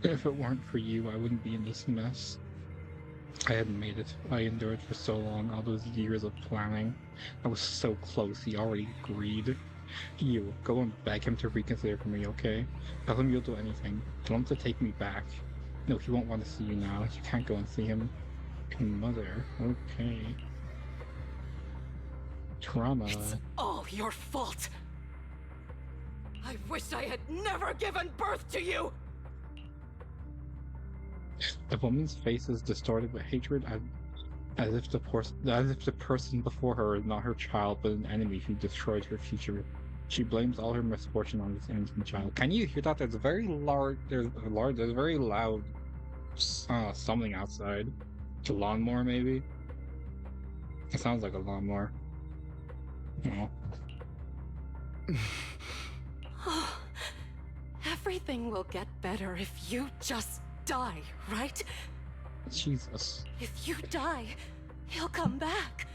If it weren't for you, I wouldn't be in this mess. I hadn't made it. I endured for so long, all those years of planning. I was so close, he already agreed. You, go and beg him to reconsider for me, okay? Tell him you'll do anything. Tell him to take me back. No, he won't want to see you now. You can't go and see him. Your mother, okay. Trauma. It's all your fault! I wish I had never given birth to you! The woman's face is distorted with hatred, as if the person before her is not her child, but an enemy who destroyed her future. She blames all her misfortune on this innocent child. Can you hear that? There's a very large. There's very loud something outside. It's a lawnmower, maybe. It sounds like a lawnmower. Oh. Everything will get better if you just die, right? Jesus. If you die, he'll come back.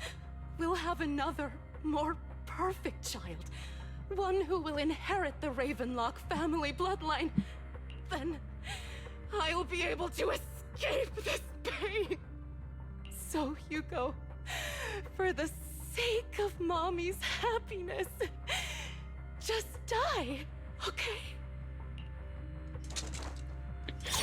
We'll have another, more perfect child. One who will inherit the Ravenlock family bloodline. Then I'll be able to escape this pain. So, Hugo, for the sake of Mommy's happiness, just die, okay?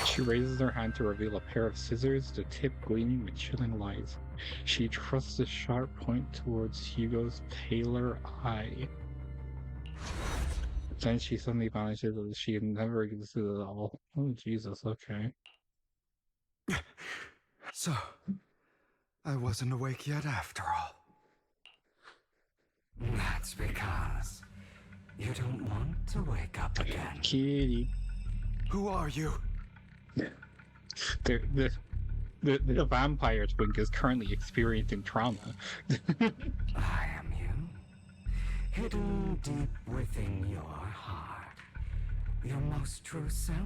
She raises her hand to reveal a pair of scissors, the tip gleaming with chilling light. She thrusts the sharp point towards Hugo's paler eye. Then she suddenly vanishes as she had never existed at all. Oh, Jesus, okay. So, I wasn't awake yet after all. That's because you don't want to wake up again. Kitty. Who are you? The vampire twink is currently experiencing trauma. I am you. Hidden deep within your heart. Your most true self.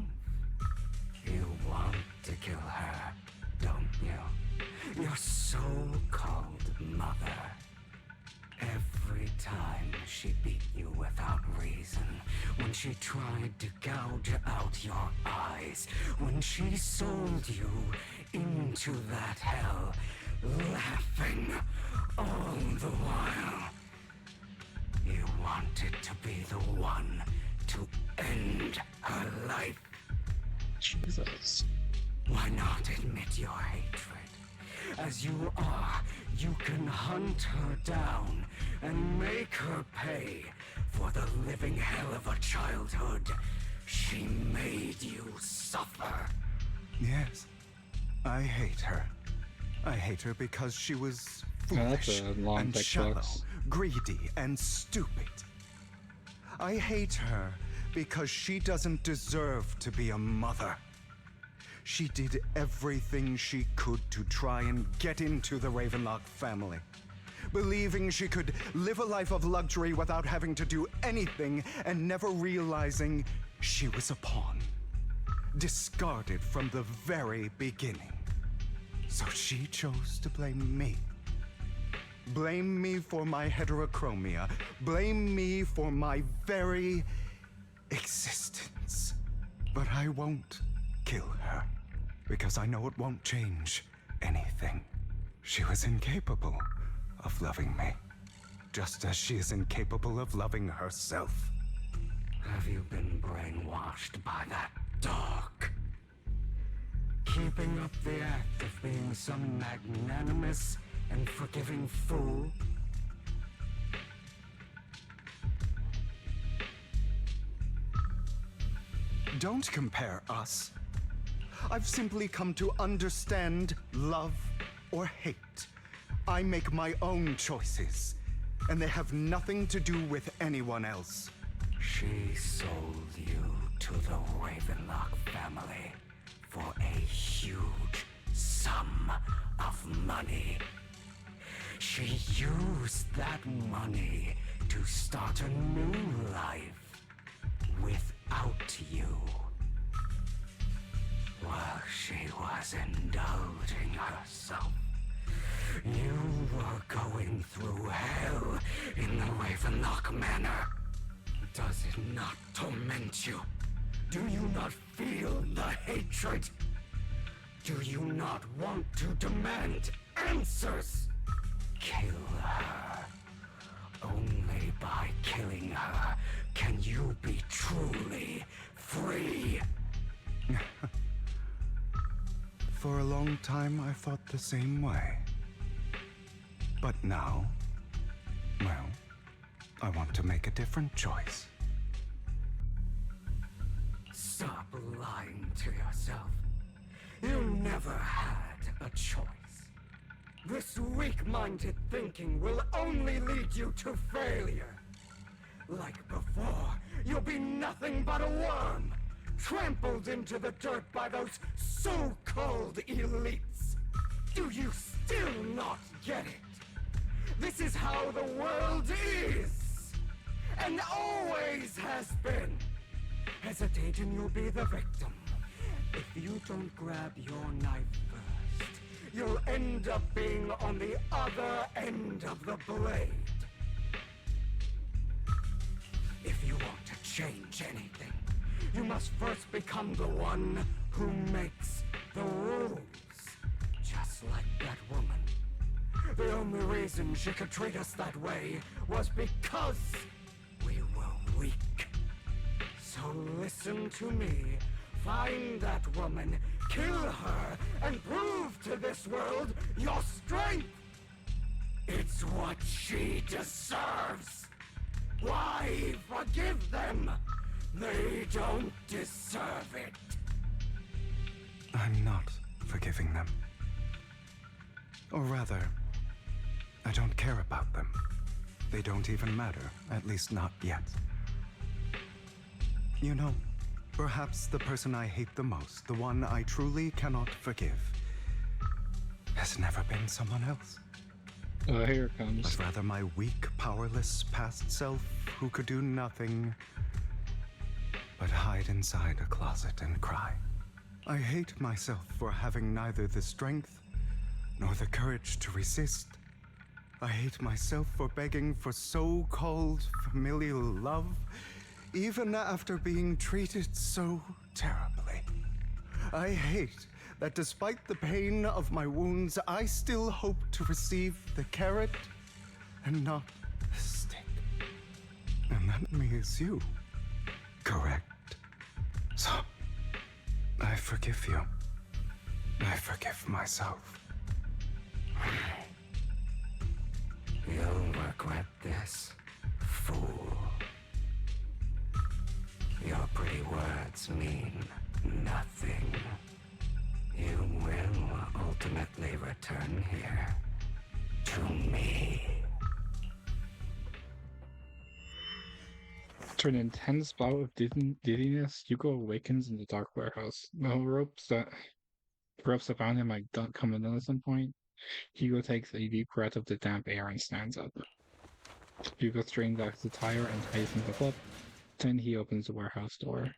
You want to kill her, don't you? Your so-called mother. Every time she beat you without reason, when she tried to gouge out your eyes, when she sold you into that hell, laughing all the while. You wanted to be the one to end her life. Jesus. Why not admit your hatred? As you are, you can hunt her down and make her pay for the living hell of a childhood she made you suffer. Yes, I hate her. I hate her because she was foolish and shallow, greedy and stupid. I hate her because she doesn't deserve to be a mother. She did everything she could to try and get into the Ravenlock family, believing she could live a life of luxury without having to do anything and never realizing she was a pawn, discarded from the very beginning. So she chose to blame me. Blame me for my heterochromia. Blame me for my very existence. But I won't kill her, because I know it won't change anything. She was incapable of loving me, just as she is incapable of loving herself. Have you been brainwashed by that dog? Keeping up the act of being some magnanimous and forgiving fool? Don't compare us. I've simply come to understand love or hate. I make my own choices, and they have nothing to do with anyone else. She sold you to the Ravenlock family for a huge sum of money. She used that money to start a new life without you. While she was indulging herself, you were going through hell in the Ravenlock Manor. Does it not torment you? Do you not feel the hatred? Do you not want to demand answers? Kill her. Only by killing her can you be truly free. For a long time, I thought the same way. But now, well, I want to make a different choice. Stop lying to yourself. You never had a choice. This weak-minded thinking will only lead you to failure. Like before, you'll be nothing but a worm, trampled into the dirt by those so-called elites. Do you still not get it? This is how the world is, and always has been. Hesitate and you'll be the victim. If you don't grab your knife first, you'll end up being on the other end of the blade. If you want to change anything, you must first become the one who makes the rules. Just like that woman. The only reason she could treat us that way was because we were weak. So listen to me. Find that woman, kill her, and prove to this world your strength. It's what she deserves. Why forgive them? They don't deserve it. I'm not forgiving them. Or rather, I don't care about them. They don't even matter, at least not yet. You know, perhaps the person I hate the most, the one I truly cannot forgive, has never been someone else. Here it comes. But rather my weak, powerless past self who could do nothing but hide inside a closet and cry. I hate myself for having neither the strength nor the courage to resist. I hate myself for begging for so-called familial love, even after being treated so terribly. I hate that despite the pain of my wounds, I still hope to receive the carrot and not the stick. And that means you, correct? So, I forgive you. I forgive myself. You'll regret this, fool. Your pretty words mean nothing. You will ultimately return here to me. After an intense bout of dizziness, Hugo awakens in the dark warehouse. The ropes that found him might come undone at some point. Hugo takes a deep breath of the damp air and stands up. Hugo straightens out his attire and ties himself up. Then he opens the warehouse door.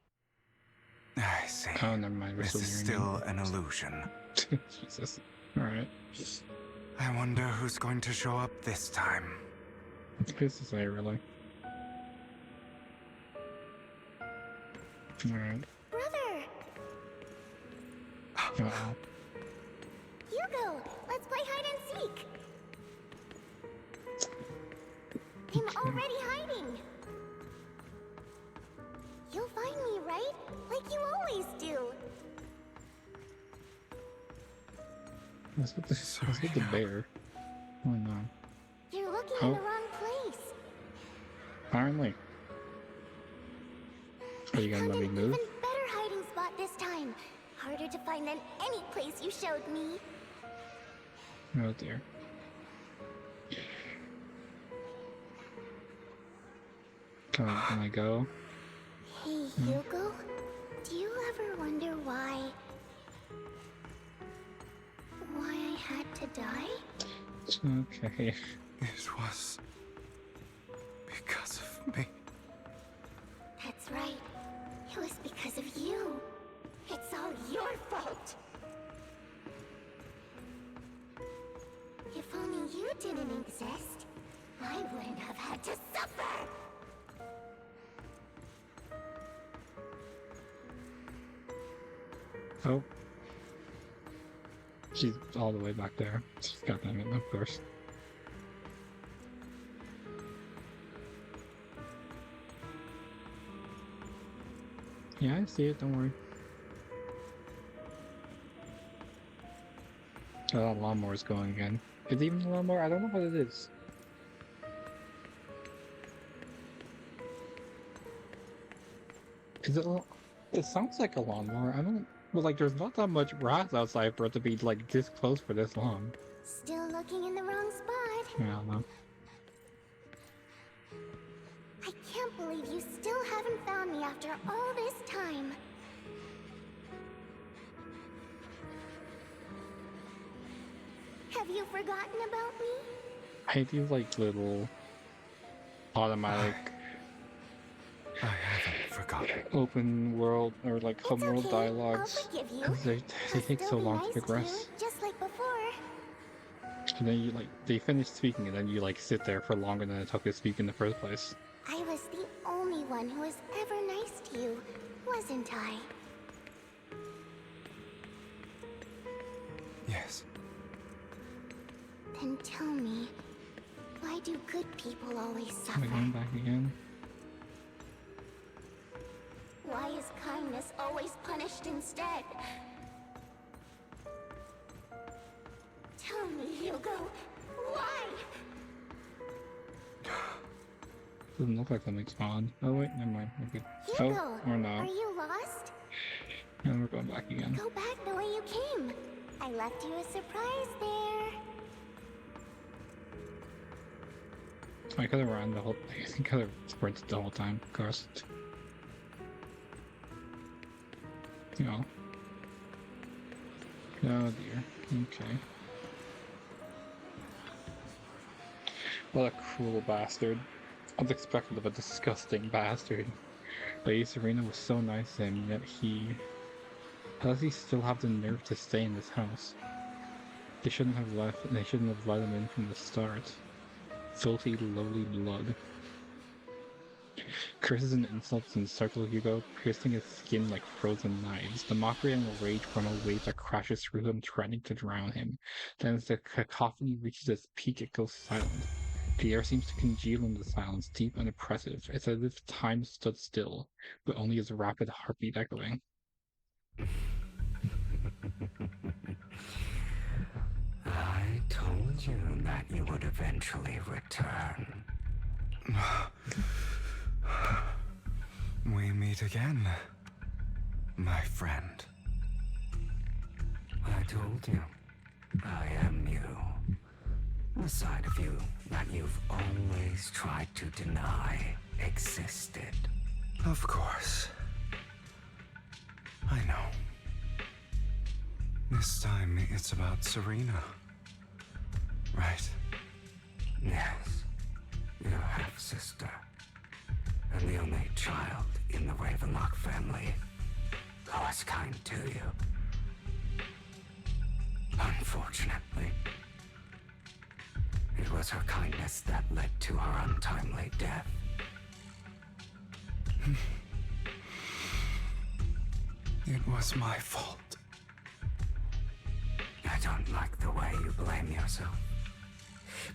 I see. Oh, never mind. This is still an illusion. Jesus. Alright. I wonder who's going to show up this time. Who's to say, really? Alright. Brother! Uh-oh. Hugo, let's play hide and seek. I'm already hiding. You'll find me, right? Like you always do. What's with the bear? Oh no. You're looking in the wrong place. Apparently. Are you gonna let me move? Even better hiding spot this time. Harder to find than any place you showed me. Oh dear. Can I go? Hey, Hugo. Do you ever wonder why I had to die? Okay. It was because of me. That's right. It was because of you. It's all your fault. If only you didn't exist, I wouldn't have had to suffer. Oh. She's all the way back there. She's got them in, of course. Yeah, I see it, don't worry. Oh, that lawnmower's going again. Is it even a lawnmower? I don't know what it is. Is it it sounds like a lawnmower. I don't... Well, like, there's not that much grass outside for it to be, like, this close for this long. Still looking in the wrong spot. Yeah, I don't know. I can't believe you still haven't found me after all this time. Have you forgotten about me? I do like little automatic I haven't forgotten. open world or like hub world Okay, dialogues. I'll forgive you. 'Cause they take so long to progress. You, just like before. And then you like they finish speaking and then you like sit there for longer than it took to speak in the first place. I was the only one who was ever nice to you, wasn't I? Yes. Then tell me, why do good people always Am suffer? I going back again? Why is kindness always punished instead? Tell me, Hugo, why? Doesn't look like something spawned. Oh wait, never mind. We're good. Hugo, Oh, or not. are you lost? And we're going back again. Go back the way you came. I left you a surprise there. I could have ran the whole. I think I could have sprinted the whole time. Of course. You know. Oh dear. Okay. What a cruel bastard. Unexpected of a disgusting bastard. Lady Serena was so nice to him, yet how does he still have the nerve to stay in this house? They shouldn't have left, and they shouldn't have let him in from the start. Filthy, lowly blood. Curses and insults encircle Hugo, piercing his skin like frozen knives. The mockery and the rage from a wave that crashes through him, threatening to drown him. Then as the cacophony reaches its peak, it goes silent. The air seems to congeal in the silence, deep and oppressive. It's as if time stood still, with only his rapid heartbeat echoing. I told you that you would eventually return. We meet again, my friend. I told you, I am you. The side of you that you've always tried to deny existed. Of course. I know. This time it's about Serena. Right? Yes. Your half-sister. And the only child in the Ravenlock family who was kind to you. Unfortunately, was her kindness that led to her untimely death. It was my fault. I don't like the way you blame yourself,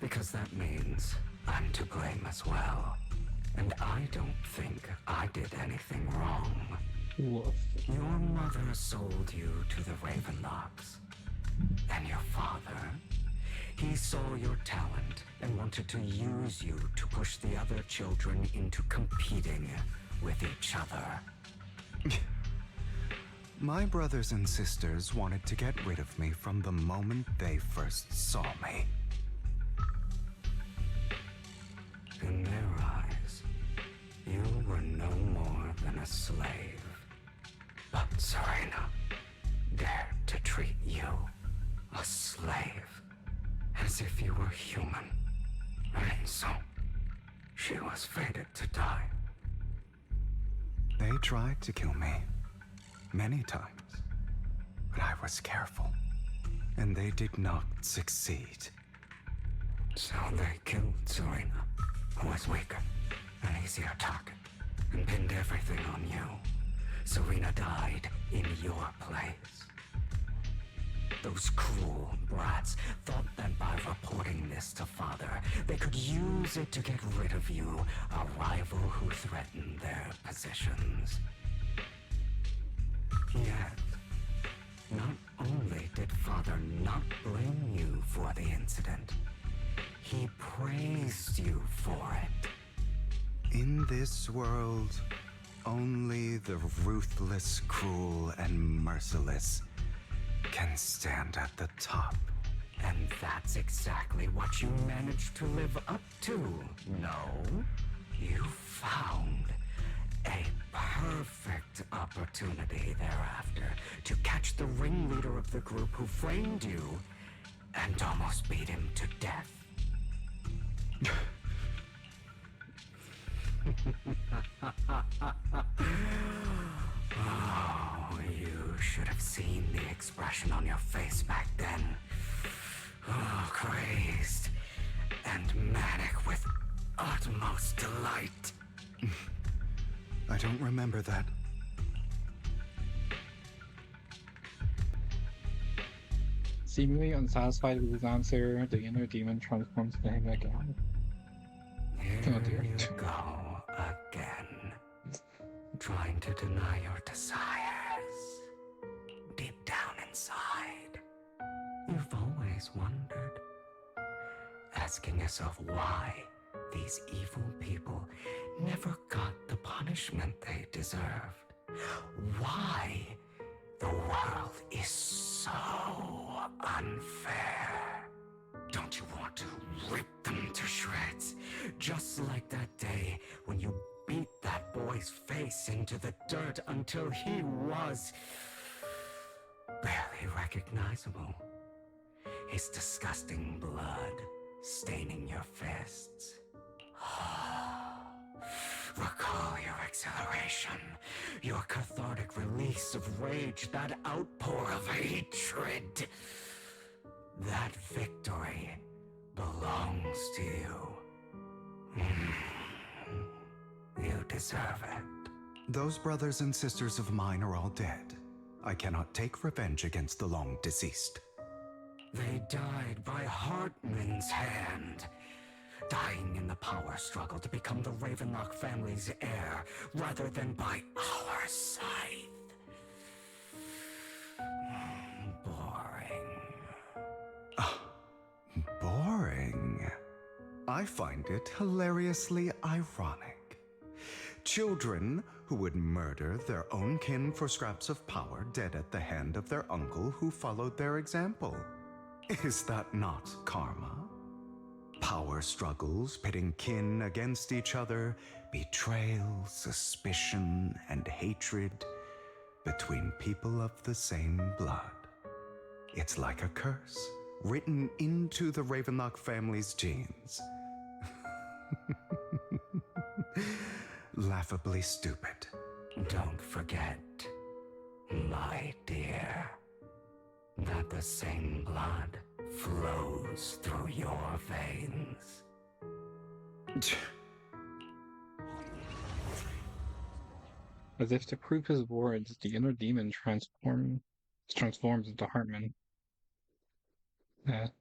because that means I'm to blame as well. And I don't think I did anything wrong. Woof. Your mother sold you to the Ravenlocks. And your father, he saw your talent and wanted to use you to push the other children into competing with each other. My brothers and sisters wanted to get rid of me from the moment they first saw me. In their eyes, you were no more than a slave. But Serena dared to treat you, a slave, as if you were human. And so, she was fated to die. They tried to kill me. Many times. But I was careful. And they did not succeed. So they killed Serena, who was weaker, an easier target, and pinned everything on you. Serena died in your place. Those cruel brats thought that by reporting this to Father, they could use it to get rid of you, a rival who threatened their positions. Yet, not only did Father not blame you for the incident, he praised you for it. In this world, only the ruthless, cruel, and merciless can stand at the top. And that's exactly what you managed to live up to, no? You found a perfect opportunity thereafter to catch the ringleader of the group who framed you and almost beat him to death. Oh, you should have seen the expression on your face back then. Oh, crazed and manic with utmost delight. I don't remember that. Seemingly unsatisfied with his answer, the inner demon transforms into him again. Here you go again, trying to deny your desires. Deep down inside, you've always wondered, asking yourself why these evil people never got the punishment they deserved. Why the world is so unfair. Don't you want to rip them to shreds? Just like that day when you beat that boy's face into the dirt until he was barely recognizable. His disgusting blood staining your fists. Recall your exhilaration, your cathartic release of rage, that outpour of hatred. That victory belongs to you. You deserve it. Those brothers and sisters of mine are all dead. I cannot take revenge against the long deceased. They died by Hartman's hand. Dying in the power struggle to become the Ravenlock family's heir, rather than by our scythe. Boring. Boring? I find it hilariously ironic. Children who would murder their own kin for scraps of power dead at the hand of their uncle who followed their example. Is that not karma? Power struggles pitting kin against each other, betrayal, suspicion, and hatred between people of the same blood. It's like a curse written into the Ravenlock family's genes. Laughably stupid. Don't forget, my dear, that the same blood flows through your veins. As if to prove his words, the inner demon transforms into Hartman. That's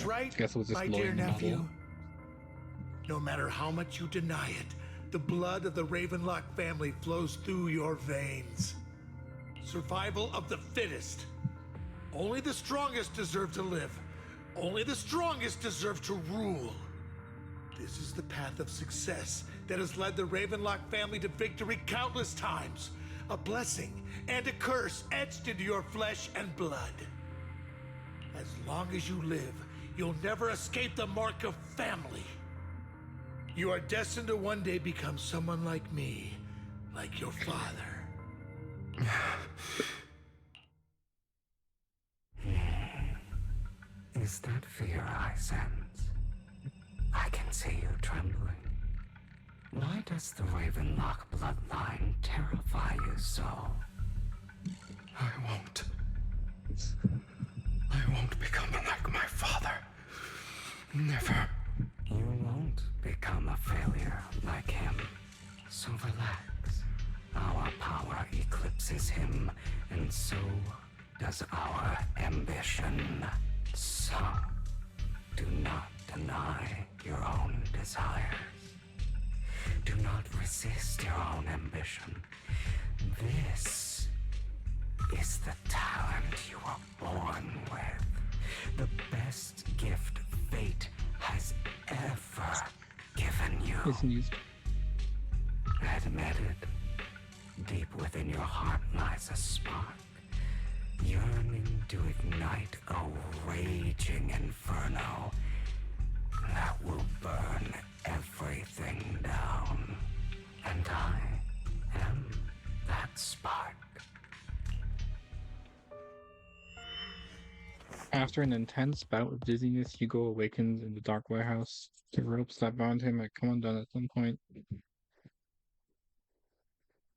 okay. right, I guess it was just my dear nephew. No matter how much you deny it, the blood of the Ravenlock family flows through your veins. Survival of the fittest. Only the strongest deserve to live. Only the strongest deserve to rule. This is the path of success that has led the Ravenlock family to victory countless times. A blessing and a curse etched into your flesh and blood. As long as you live, you'll never escape the mark of family. You are destined to one day become someone like me, like your father. Is that fear I sense? I can see you trembling. Why does the Ravenlock bloodline terrify you so? I won't become like my father. Never. You won't become a failure like him. So relax. Our power eclipses him, and so does our ambition. So, do not deny your own desires. Do not resist your own ambition. This is the talent you were born with. The best gift fate has ever given you. Admit it. Deep within your heart lies a spark, yearning to ignite a raging inferno that will burn everything down. And I am that spark. After an intense bout of dizziness, Hugo awakens in the dark warehouse. The ropes that bound him had come undone at some point.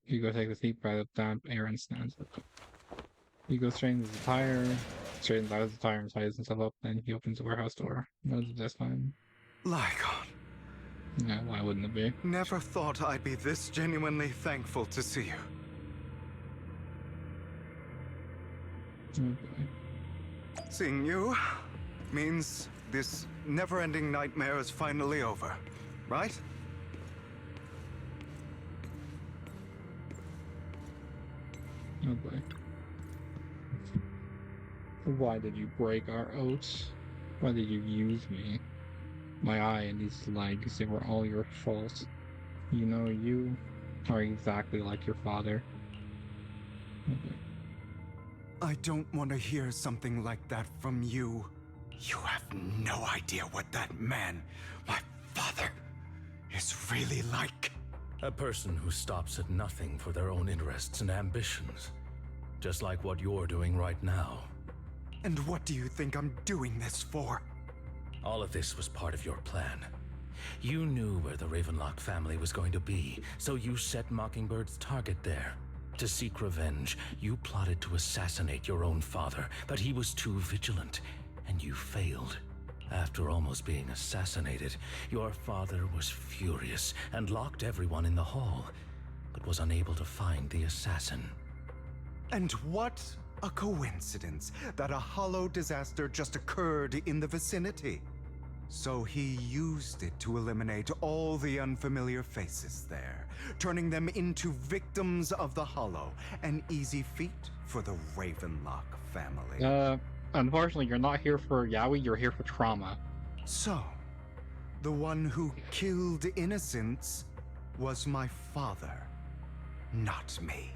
Hugo takes a deep breath of damp air and stands up. Hugo straightens the tire, straightens out his tire and ties himself up, then he opens the warehouse door. Knows it this time. Lycon. Yeah, why wouldn't it be? Never thought I'd be this genuinely thankful to see you. Okay. Seeing you means this never-ending nightmare is finally over, right? Oh boy. Why did you break our oaths? Why did you use me? My eye and these legs, they were all your fault. You know, you are exactly like your father. Okay. I don't want to hear something like that from you. You have no idea what that man, my father, is really like. A person who stops at nothing for their own interests and ambitions. Just like what you're doing right now. And what do you think I'm doing this for? All of this was part of your plan. You knew where the Ravenlock family was going to be, so you set Mockingbird's target there. To seek revenge, you plotted to assassinate your own father, but he was too vigilant, and you failed. After almost being assassinated, your father was furious and locked everyone in the hall, but was unable to find the assassin. And what a coincidence that a hollow disaster just occurred in the vicinity. So he used it to eliminate all the unfamiliar faces there, turning them into victims of the hollow. An easy feat for the Ravenlock family. Unfortunately, you're not here for yaoi, you're here for trauma. So, the one who killed innocents was my father, not me.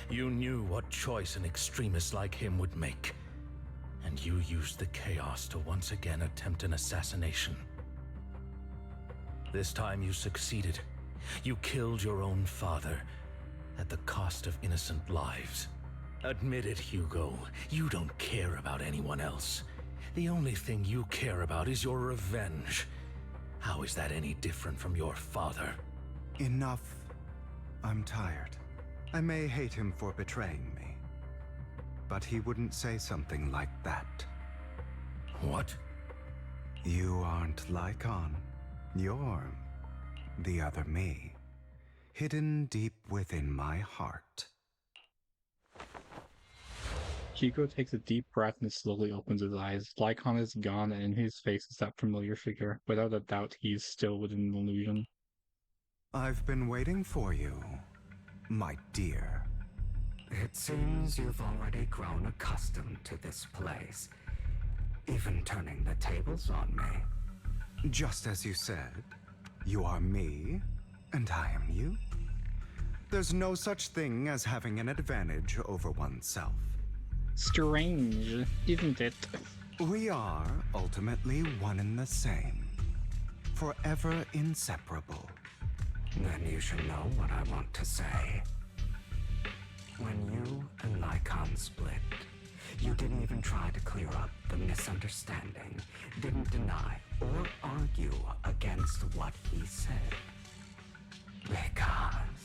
You knew what choice an extremist like him would make. And you used the chaos to once again attempt an assassination. This time you succeeded. You killed your own father at the cost of innocent lives. Admit it, Hugo. You don't care about anyone else. The only thing you care about is your revenge. How is that any different from your father? Enough. I'm tired. I may hate him for betraying me, but thought he wouldn't say something like that. What? You aren't Lycon. You're the other me, hidden deep within my heart. Chico takes a deep breath and slowly opens his eyes. Lycon is gone, and in his face is that familiar figure. Without a doubt, he's still within an illusion. I've been waiting for you, my dear. It seems you've already grown accustomed to this place, even turning the tables on me. Just as you said, you are me, and I am you. There's no such thing as having an advantage over oneself. Strange, isn't it? We are ultimately one and the same, forever inseparable. Then you should know what I want to say. When you and Lycon split, you didn't even try to clear up the misunderstanding, didn't deny or argue against what he said. Because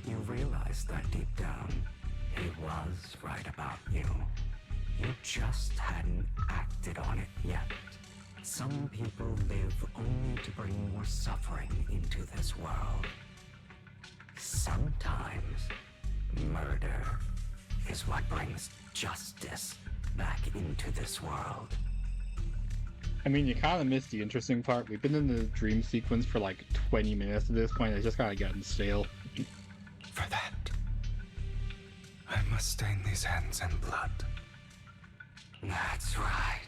you realized that deep down, he was right about you. You just hadn't acted on it yet. Some people live only to bring more suffering into this world. Sometimes, murder is what brings justice back into this world. I mean, you kind of missed the interesting part. We've been in the dream sequence for like 20 minutes at this point. I just kind of gotten stale. For that, I must stain these hands in blood. That's right.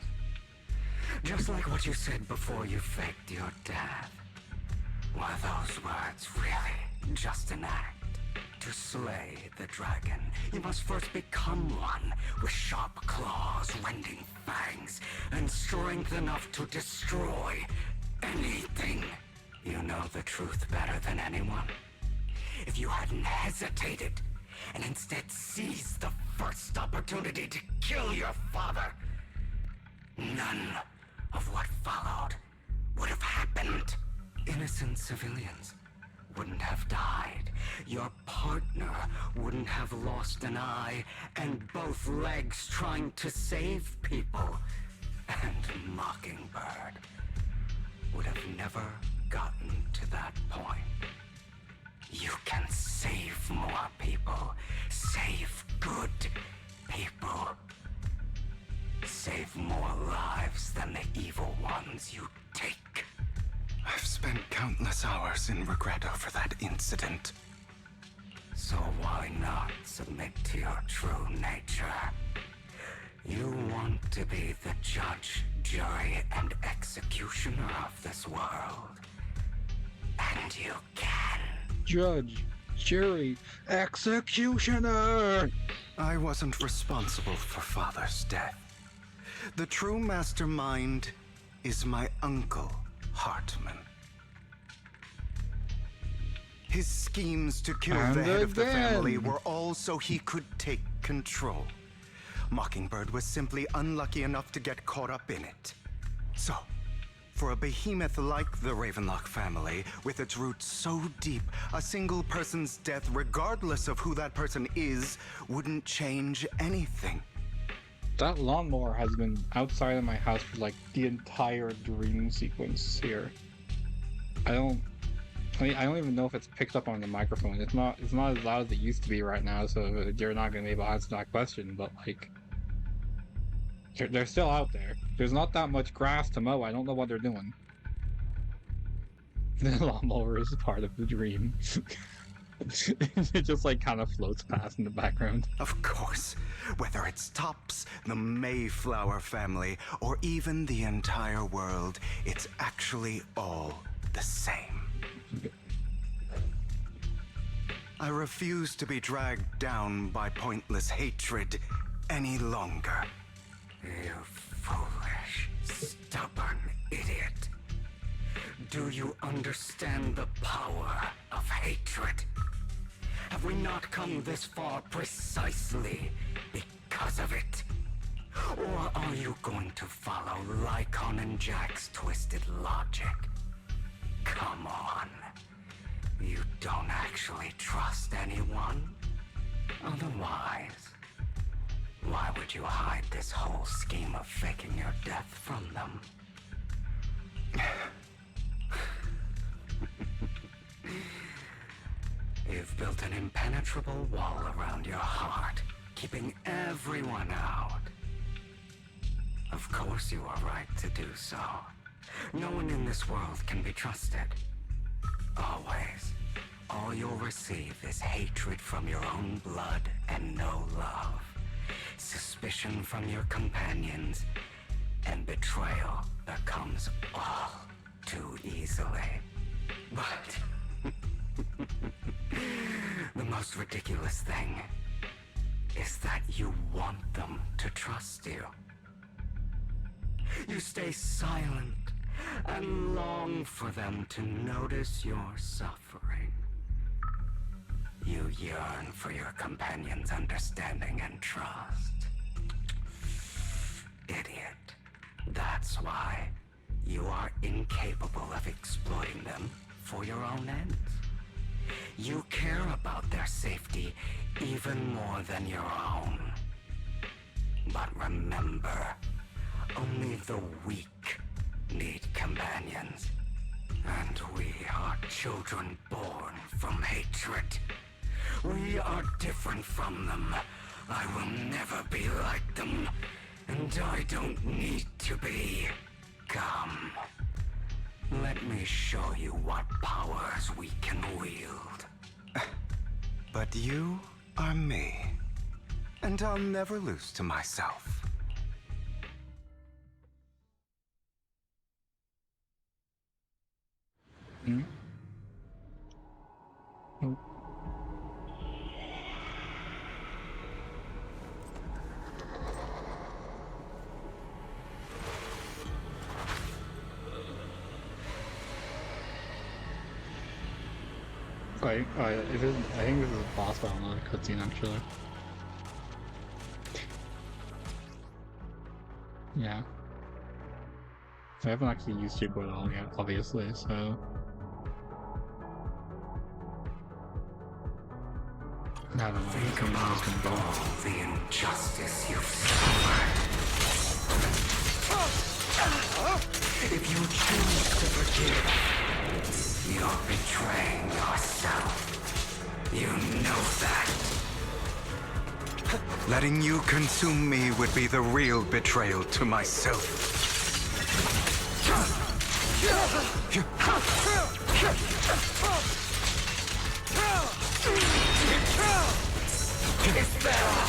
Just like what you said before you faked your death. Were those words really just an act? To slay the dragon, you must first become one with sharp claws, rending fangs, and strength enough to destroy anything. You know the truth better than anyone. If you hadn't hesitated and instead seized the first opportunity to kill your father, none of what followed would have happened. Innocent civilians wouldn't have died. Your partner wouldn't have lost an eye and both legs trying to save people. And Mockingbird would have never gotten to that point. You can save more people. Save good people. Save more lives than the evil ones you take. I've spent countless hours in regret over that incident. So why not submit to your true nature? You want to be the judge, jury, and executioner of this world. And you can. Judge, jury, executioner! I wasn't responsible for Father's death. The true mastermind is my uncle, Hartman. His schemes to kill the head of the family were all so he could take control. Mockingbird was simply unlucky enough to get caught up in it. So, for a behemoth like the Ravenlock family, with its roots so deep, a single person's death, regardless of who that person is, wouldn't change anything. That lawnmower has been outside of my house for like the entire dream sequence here. I don't even know if it's picked up on the microphone. It's not as loud as it used to be right now, so you're not gonna be able to answer that question, but like they're still out there. There's not that much grass to mow. I don't know what they're doing. The lawnmower is part of the dream. It just like kind of floats past in the background. Of course, whether it's Tops, the Mayflower family, or even the entire world, it's actually all the same. I refuse to be dragged down by pointless hatred any longer. You foolish, stubborn idiot. Do you understand the power of hatred? Have we not come this far precisely because of it? Or are you going to follow Lycon and Jack's twisted logic? Come on. You don't actually trust anyone? Otherwise, why would would you hide this whole scheme of faking your death from them? You've built an impenetrable wall around your heart, keeping everyone out. Of course you are right to do so. No one in this world can be trusted. Always. All you'll receive is hatred from your own blood and no love. Suspicion from your companions, and betrayal that comes all too easily. But the most ridiculous thing is that you want them to trust you. You stay silent and long for them to notice your suffering. You yearn for your companion's understanding and trust. Idiot. That's why you are incapable of exploiting them for your own ends. You care about their safety even more than your own. But remember, only the weak need companions. And we are children born from hatred. We are different from them. I will never be like them. And I don't need to be. Come. Let me show you what powers we can wield. But you are me. And I'll never lose to myself. Hmm? Oh. I think this is a boss battle, not a cutscene, actually. Yeah. I haven't actually used Chico at all yet, obviously, so... I don't know. Think about all the injustice you've suffered. If you choose to forgive, you're betraying yourself. You know that. Letting you consume me would be the real betrayal to myself. It's better.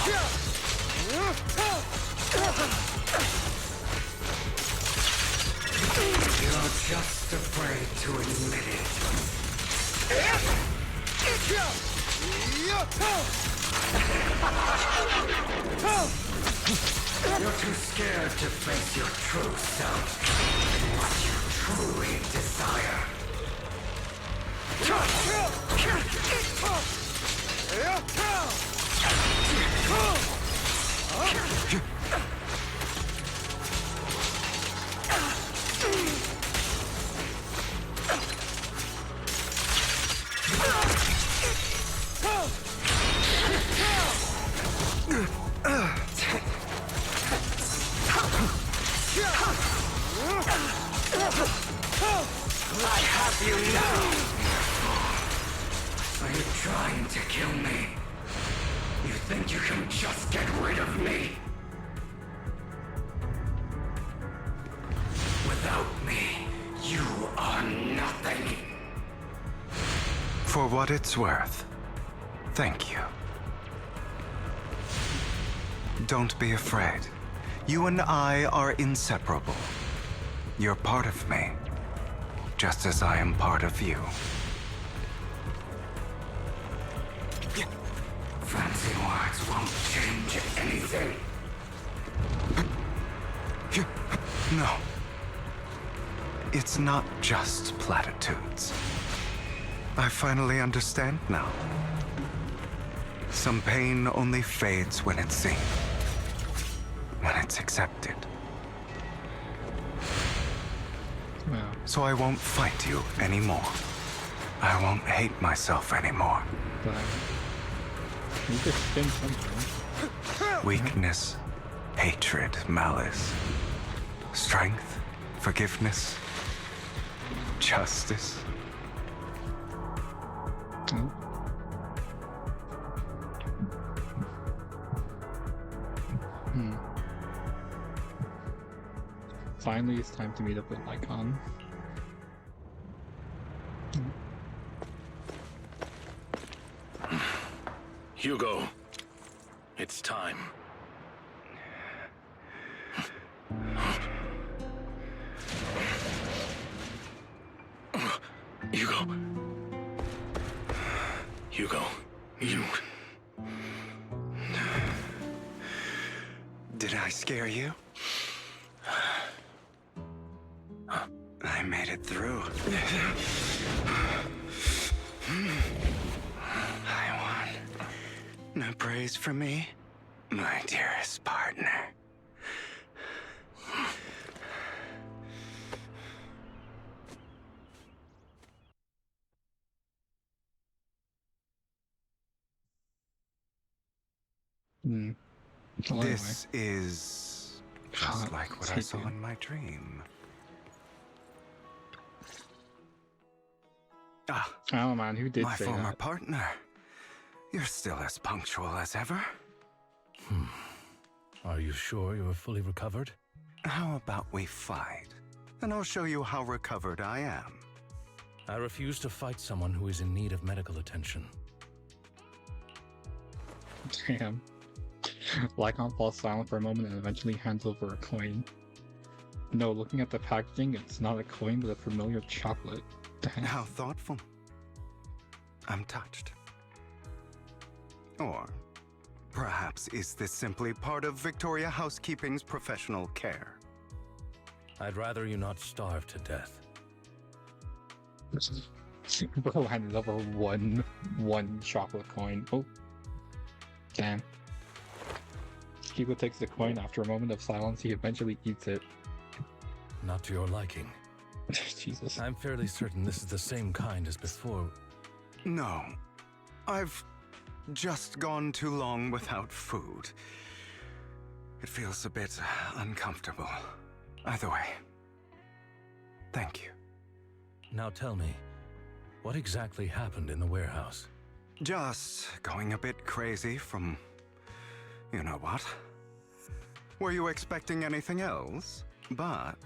You're just afraid to admit it. You're too scared to face your true self and what you truly desire. I have you now! Are you trying to kill me? You think you can just get rid of me? Without me, you are nothing. For what it's worth, thank you. Don't be afraid. You and I are inseparable. You're part of me, just as I am part of you. Fancy words won't change anything. No. It's not just platitudes. I finally understand now. Some pain only fades when it's seen. When it's accepted. Well. So I won't fight you anymore. I won't hate myself anymore. But you could spin something. Weakness hatred, malice, strength, forgiveness, justice. Finally, it's time to meet up with Lycon. Hugo, it's time. Hugo, you... Did I scare you? I made it through. I won. No praise for me, my dearest partner. Well, this is just like what I saw in my dream. Oh man, who did my say former that? partner. You're still as punctual as ever. Are you sure you're fully recovered? How about we fight? And I'll show you how recovered I am. I refuse to fight someone who is in need of medical attention. Damn. Lycon falls silent for a moment and eventually hands over a coin. No, looking at the packaging, it's not a coin but a familiar chocolate. Damn. How thoughtful. I'm touched. Or perhaps is this simply part of Victoria Housekeeping's professional care? I'd rather you not starve to death. Bro handed over one chocolate coin. Oh. Damn. Hugo takes the coin. After a moment of silence, he eventually eats it. Not to your liking. Jesus. I'm fairly certain this is the same kind as before. No. I've just gone too long without food. It feels a bit uncomfortable. Either way, thank you. Now tell me, what exactly happened in the warehouse? Just going a bit crazy from... you know what? Were you expecting anything else? But...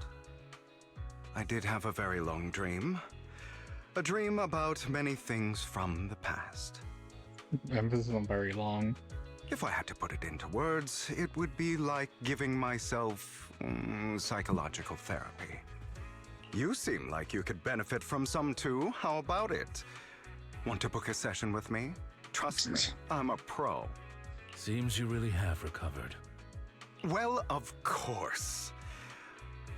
I did have a very long dream. A dream about many things from the past. Emphasis on very long. If I had to put it into words, it would be like giving myself psychological therapy. You seem like you could benefit from some too. How about it? Want to book a session with me? Trust me, I'm a pro. Seems you really have recovered. Well, of course.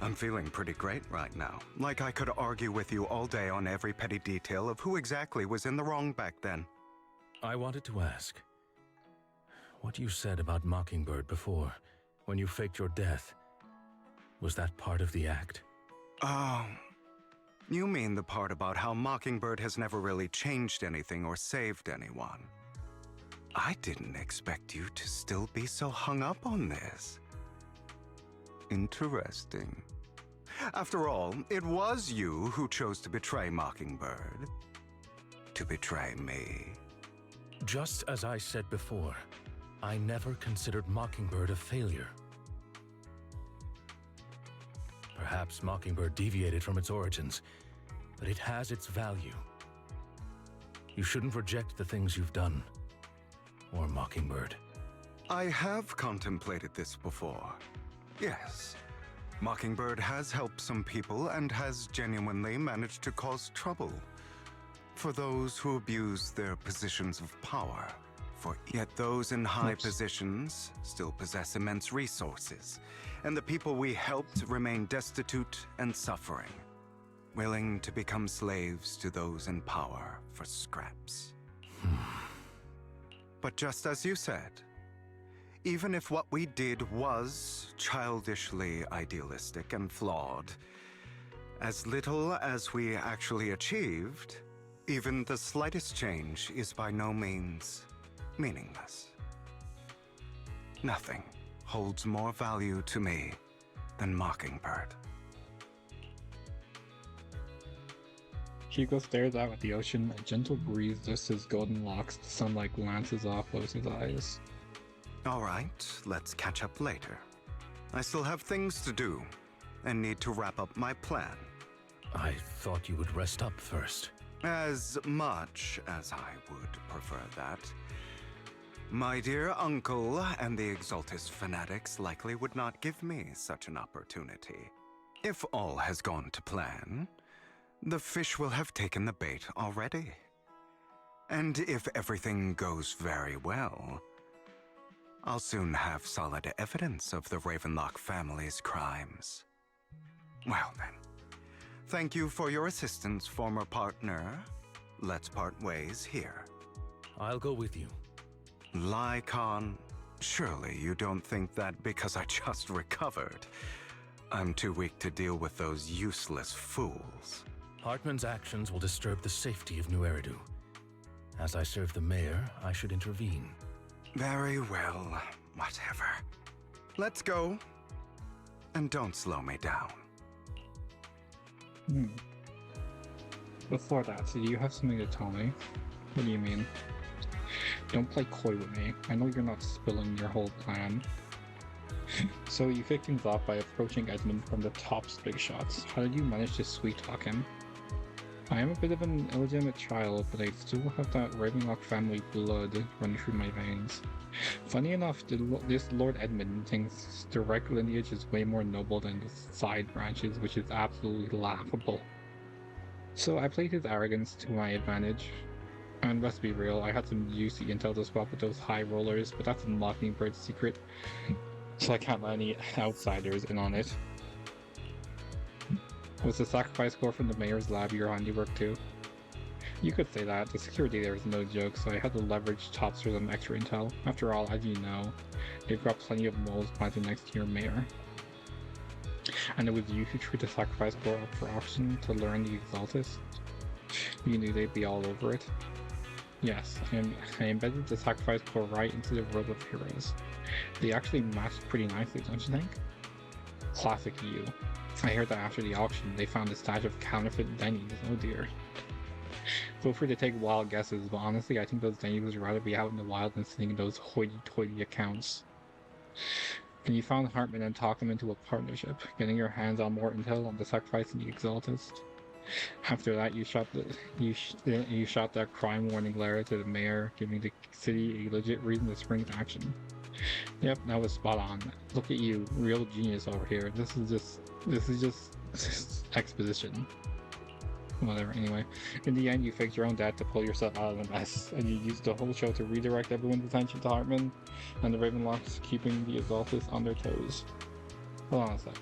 I'm feeling pretty great right now. Like I could argue with you all day on every petty detail of who exactly was in the wrong back then. I wanted to ask, what you said about Mockingbird before, when you faked your death, was that part of the act? Oh, you mean the part about how Mockingbird has never really changed anything or saved anyone. I didn't expect you to still be so hung up on this. Interesting. After all, it was you who chose to betray Mockingbird. To betray me. Just as I said before, I never considered Mockingbird a failure. Perhaps Mockingbird deviated from its origins, but it has its value. You shouldn't reject the things you've done, or Mockingbird. I have contemplated this before. Yes. Mockingbird has helped some people and has genuinely managed to cause trouble for those who abuse their positions of power. For yet those in high positions still possess immense resources, and the people we helped remain destitute and suffering, willing to become slaves to those in power for scraps. But just as you said, even if what we did was childishly idealistic and flawed, as little as we actually achieved, even the slightest change is by no means meaningless. Nothing holds more value to me than Mockingbird. Hugo stares out at the ocean. A gentle breeze lifts his golden locks. The sunlight glances off close his eyes. All right, let's catch up later. I still have things to do and need to wrap up my plan. I thought you would rest up first. As much as I would prefer that. My dear uncle and the Exaltus fanatics likely would not give me such an opportunity. If all has gone to plan, the fish will have taken the bait already. And if everything goes very well, I'll soon have solid evidence of the Ravenlock family's crimes. Well then, thank you for your assistance, former partner. Let's part ways here. I'll go with you. Lycon, surely you don't think that because I just recovered, I'm too weak to deal with those useless fools. Hartman's actions will disturb the safety of New Eridu. As I serve the mayor, I should intervene. Very well, whatever. Let's go. And don't slow me down. Before that, do you have something to tell me? What do you mean? Don't play coy with me. I know you're not spilling your whole plan. So you kick things off by approaching Edmund from the top's big shots. How did you manage to sweet-talk him? I am a bit of an illegitimate child, but I still have that Ravenlock family blood running through my veins. Funny enough, this Lord Edmund thinks direct lineage is way more noble than the side branches, which is absolutely laughable. So I played his arrogance to my advantage. And let's be real, I had some juicy intel to swap with those high rollers, but that's a Mockingbird's secret, so I can't let any outsiders in on it. Was the sacrifice core from the mayor's lab your handiwork too? You could say that. The security there is no joke, so I had to leverage tops for some extra intel. After all, as you know, they've got plenty of moles planted next to your mayor. And it was you who threw the sacrifice core up for auction to learn the Exaltus? You knew they'd be all over it? Yes, I embedded the sacrifice core right into the world of heroes. They actually matched pretty nicely, don't you think? Classic you. I heard that after the auction, they found a stash of counterfeit Dailies. Oh dear. Feel free to take wild guesses, but honestly, I think those Dailies would rather be out in the wild than sitting in those hoity-toity accounts. Then you found Hartman and talked them into a partnership, getting your hands on more intel on the sacrifice and the Exaltus. After that, you shot that crime warning letter to the mayor, giving the city a legit reason to spring into action. Yep, that was spot on. Look at you, real genius over here. This is just exposition. Whatever, anyway. In the end, you faked your own death to pull yourself out of the mess, and you used the whole show to redirect everyone's attention to Hartman and the Ravenlocks, keeping the Exaltus on their toes. Hold on a sec.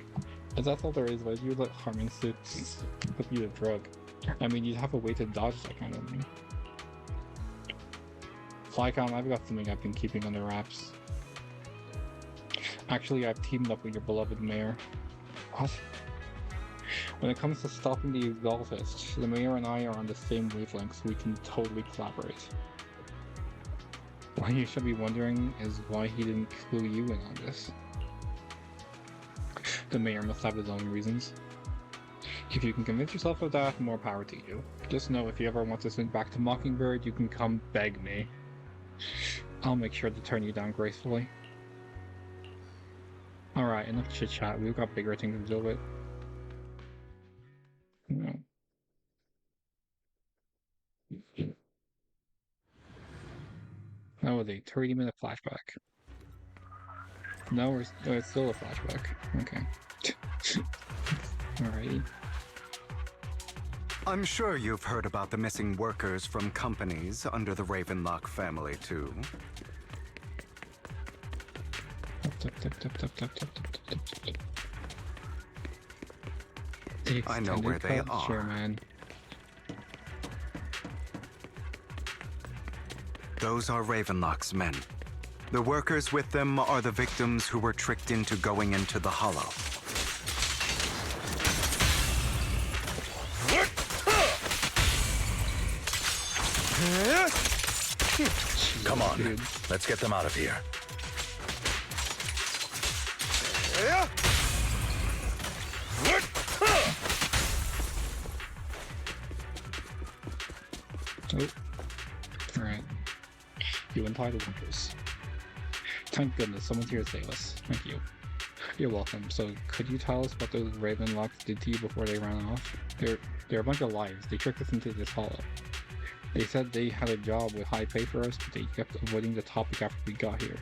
If that's all there is, why did you let Hartman put you to drug? I mean, you'd have a way to dodge that kind of thing. Flycom, I've got something I've been keeping under wraps. Actually, I've teamed up with your beloved mayor. What? When it comes to stopping the Exaltus, the mayor and I are on the same wavelength, so we can totally collaborate. What you should be wondering is why he didn't clue you in on this. The mayor must have his own reasons. If you can convince yourself of that, more power to you. Just know if you ever want to swing back to Mockingbird, you can come beg me. I'll make sure to turn you down gracefully. Alright, enough chit chat, we've got bigger things to deal with. No. That was a 30-minute flashback. No, it's still a flashback. Okay. Alrighty. I'm sure you've heard about the missing workers from companies under the Ravenlock family, too. I know where they are. Sure, man. Those are Ravenlock's men. The workers with them are the victims who were tricked into going into the Hollow. Come on, let's get them out of here. title hunters. Thank goodness, someone's here to save us. Thank you. You're welcome. So, could you tell us what those Raven Locks did to you before they ran off? They're a bunch of liars. They tricked us into this hollow. They said they had a job with high pay for us, but they kept avoiding the topic after we got here.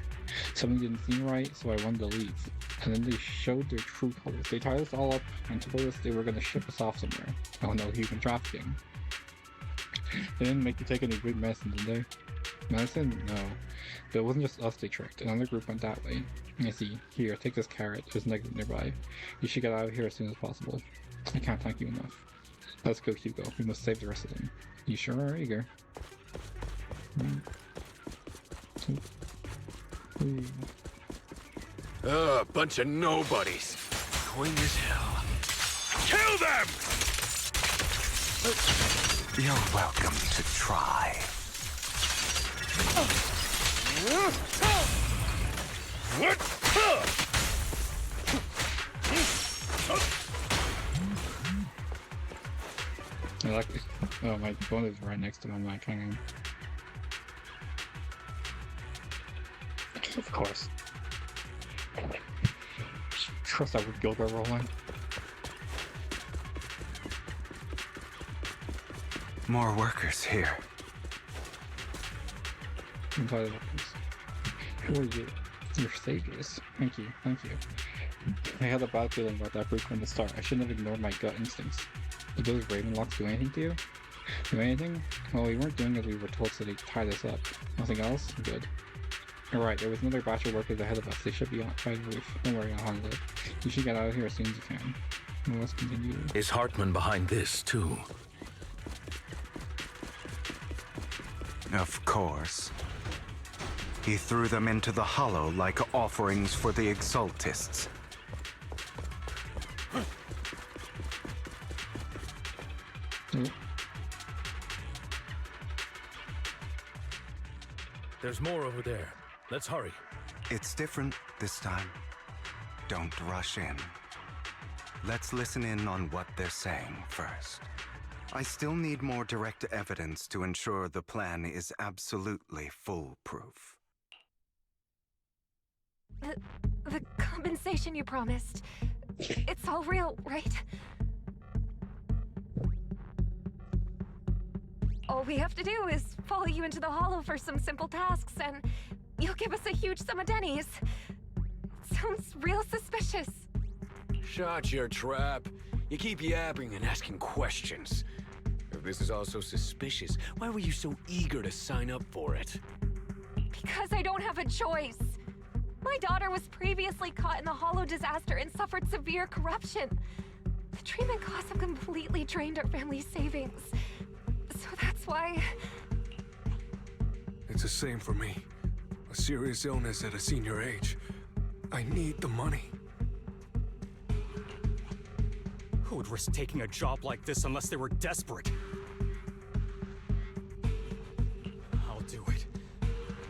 Something didn't seem right, so I wanted to leave. And then they showed their true colors. They tied us all up and told us they were going to ship us off somewhere. Oh no, human trafficking. They didn't make you take any big medicine, did they? Medicine? No. But it wasn't just us they tricked. Another group went that way. I see. Here, take this carrot. There's an exit nearby. You should get out of here as soon as possible. I can't thank you enough. Let's go, Hugo. We must save the rest of them. You sure are eager. Bunch of nobodies. Annoying as hell. Kill them! You're welcome to try. What? I like it. Oh, my phone is right next to my mic. Hang on. Of course. Trust that would go by rolling. More workers here. Who are you? You're saviors. Thank you, thank you. I had a bad feeling about that group from the start. I shouldn't have ignored my gut instincts. Did those Raven Locks do anything to you? Do anything? Well, we weren't doing as we were told, so they tied us up. Nothing else? Good. Alright, there was another batch of workers ahead of us. They should be on by the roof. Don't worry, I'll handle it. You should get out of here as soon as you can. Well, let's continue. Is Hartman behind this, too? Of course. He threw them into the hollow like offerings for the Exaltists. There's more over there. Let's hurry. It's different this time. Don't rush in. Let's listen in on what they're saying first. I still need more direct evidence to ensure the plan is absolutely foolproof. The compensation you promised. It's all real, right? All we have to do is follow you into the hollow for some simple tasks, and you'll give us a huge sum of dennies. Sounds real suspicious. Shut your trap. You keep yapping and asking questions. If this is all so suspicious, why were you so eager to sign up for it? Because I don't have a choice. My daughter was previously caught in the hollow disaster and suffered severe corruption. The treatment costs have completely drained our family's savings. So that's why... It's the same for me. A serious illness at a senior age. I need the money. Who would risk taking a job like this unless they were desperate? I'll do it.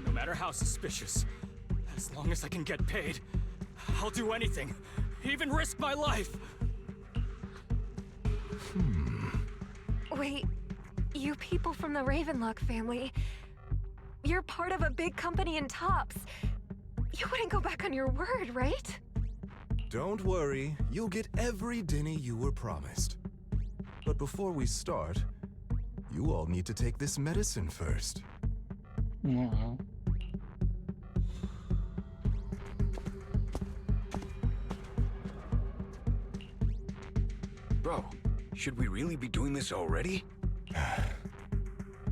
No matter how suspicious. As long as I can get paid, I'll do anything. Even risk my life. Wait, you people from the Ravenlock family, you're part of a big company in Tops. You wouldn't go back on your word, right? Don't worry, you'll get every denny you were promised. But before we start, you all need to take this medicine first. Wow. Bro, should we really be doing this already?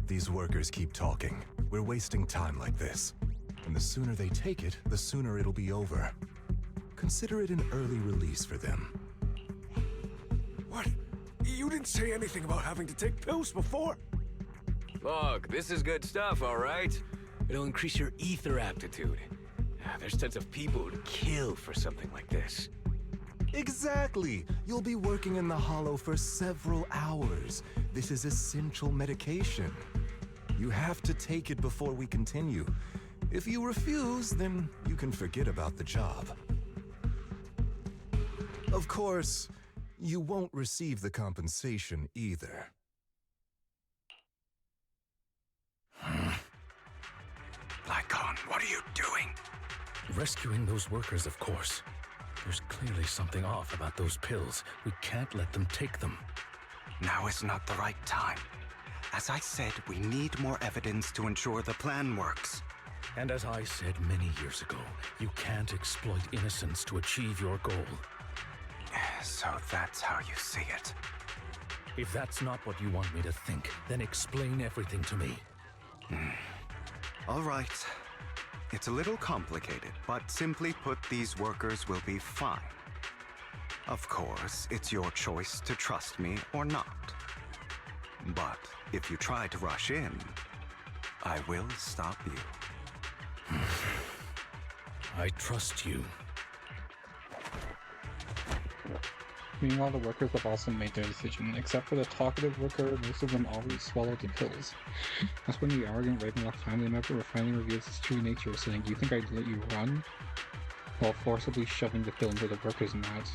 These workers keep talking. We're wasting time like this. And the sooner they take it, the sooner it'll be over. Consider it an early release for them. What? You didn't say anything about having to take pills before. Look, this is good stuff, all right? It'll increase your ether aptitude. There's tons of people who'd kill for something like this. Exactly! You'll be working in the hollow for several hours. This is essential medication. You have to take it before we continue. If you refuse, then you can forget about the job. Of course, you won't receive the compensation either. Like Rescuing those workers, of course. There's clearly something off about those pills. We can't let them take them. Now is not the right time. As I said, we need more evidence to ensure the plan works. And as I said many years ago, you can't exploit innocence to achieve your goal. So that's how you see it. If that's not what you want me to think, then explain everything to me. All right. It's a little complicated, but simply put, these workers will be fine. Of course, it's your choice to trust me or not. But if you try to rush in, I will stop you. I trust you. Meanwhile, the workers have also made their decision. Except for the talkative worker, most of them always swallowed the pills. That's when the arrogant Ravenlock family member finally reveals his true nature, saying, "Do you think I'd let you run?" While forcibly shoving the pill into the worker's mouths.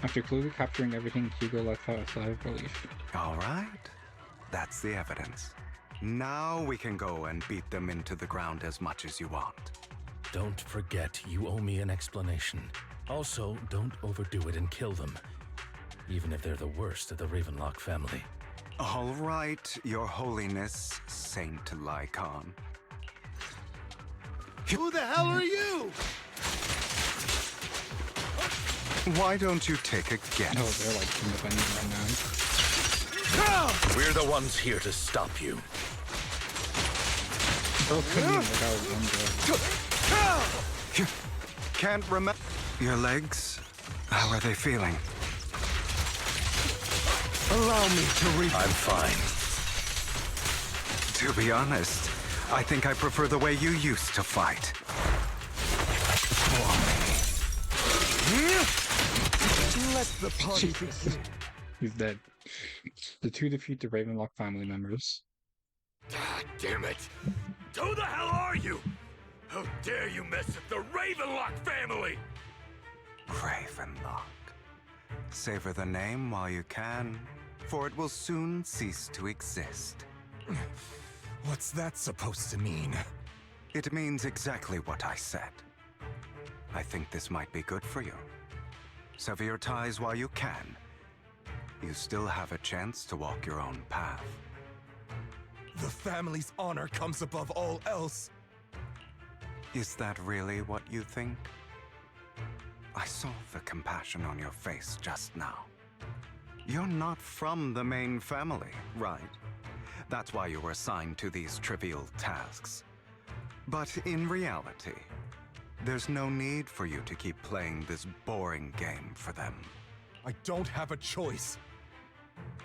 After clearly capturing everything, Hugo lets out a sigh of relief. All right. That's the evidence. Now we can go and beat them into the ground as much as you want. Don't forget, you owe me an explanation. Also, don't overdo it and kill them, even if they're the worst of the Ravenlock family. All right, Your Holiness, Saint Lycon. Who the hell are you? Why don't you take a guess? Oh, they're like independent right now. We're the ones here to stop you. Can't remember. Your legs? How are they feeling? Allow me to I'm fine. To be honest, I think I prefer the way you used to fight. Let the party begin. He's dead. The two defeat the Ravenlock family members. God damn it! Who the hell are you? How dare you mess with the Ravenlock family? Ravenlock. Savor the name while you can, for it will soon cease to exist. What's that supposed to mean? It means exactly what I said. I think this might be good for you. Sever your ties while you can. You still have a chance to walk your own path. The family's honor comes above all else. Is that really what you think? I saw the compassion on your face just now. You're not from the main family, right? That's why you were assigned to these trivial tasks. But in reality, there's no need for you to keep playing this boring game for them. I don't have a choice.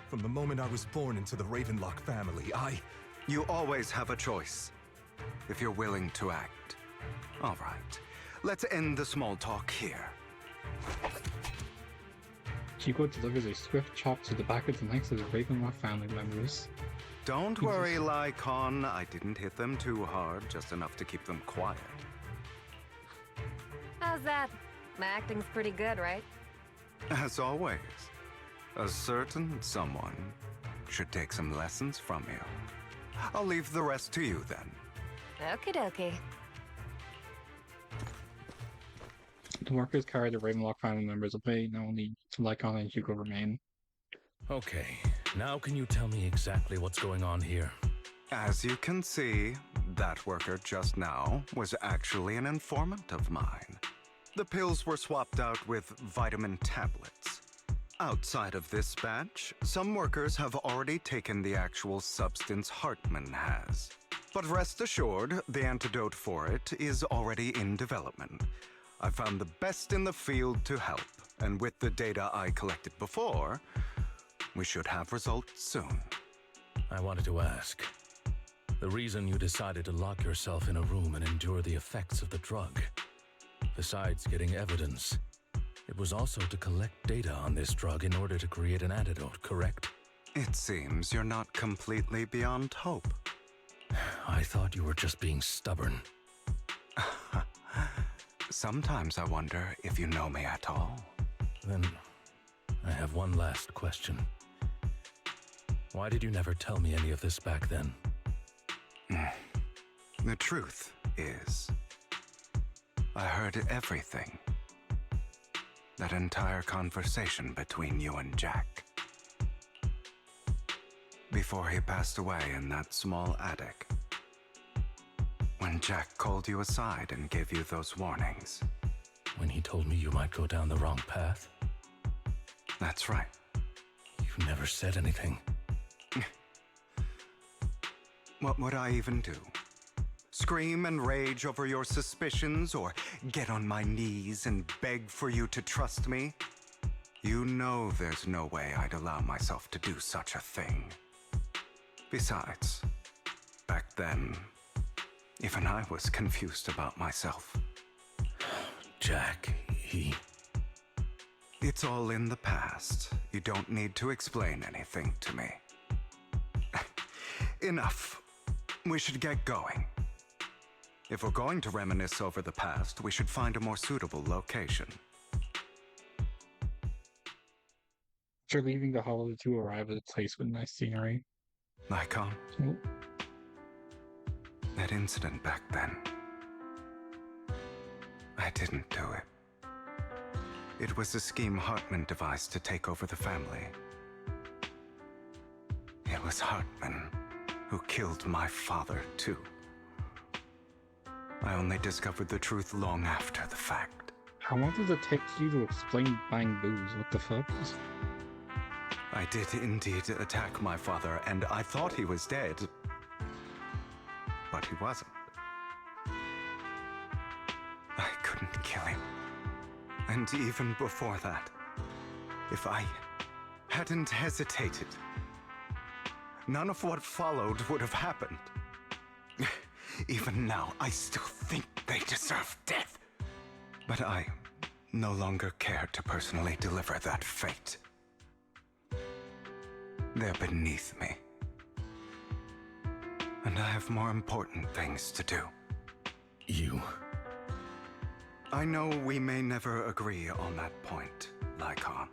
From the moment I was born into the Ravenlock family, You always have a choice, if you're willing to act. All right, let's end the small talk here. Hugo delivers a swift chop to the back of the necks of the Ravenlock family members. Don't worry, Lycon. I didn't hit them too hard, just enough to keep them quiet. How's that? My acting's pretty good, right? As always, a certain someone should take some lessons from you. I'll leave the rest to you then. Okie dokie. The workers carry the Ravenlock family members away, now only Lycon and Hugo remain. Okay, now can you tell me exactly what's going on here? As you can see, that worker just now was actually an informant of mine. The pills were swapped out with vitamin tablets. Outside of this batch, some workers have already taken the actual substance Hartman has. But rest assured, the antidote for it is already in development. I found the best in the field to help, and with the data I collected before, we should have results soon. I wanted to ask. The reason you decided to lock yourself in a room and endure the effects of the drug, besides getting evidence, it was also to collect data on this drug in order to create an antidote, correct? It seems you're not completely beyond hope. I thought you were just being stubborn. Sometimes I wonder if you know me at all. Then, I have one last question. Why did you never tell me any of this back then? The truth is, I heard everything. That entire conversation between you and Jack. Before he passed away in that small attic. When Jack called you aside and gave you those warnings. When he told me you might go down the wrong path? That's right. You never said anything. What would I even do? Scream and rage over your suspicions, or get on my knees and beg for you to trust me? You know there's no way I'd allow myself to do such a thing. Besides, back then, even I was confused about myself. Jack, he... It's all in the past. You don't need to explain anything to me. Enough. We should get going. If we're going to reminisce over the past, we should find a more suitable location. After leaving the hollow, the two arrive at a place with nice scenery. Lycon? Oh. That incident back then. I didn't do it. It was a scheme Hartman devised to take over the family. It was Hartman who killed my father, too. I only discovered the truth long after the fact. How long does it take you to explain buying booze? What the fuck? I did indeed attack my father, and I thought he was dead. But he wasn't. I couldn't kill him. And even before that, if I hadn't hesitated, none of what followed would have happened. Even now, I still think they deserve death. But I no longer care to personally deliver that fate. They're beneath me. And I have more important things to do. You... I know we may never agree on that point, Lycon.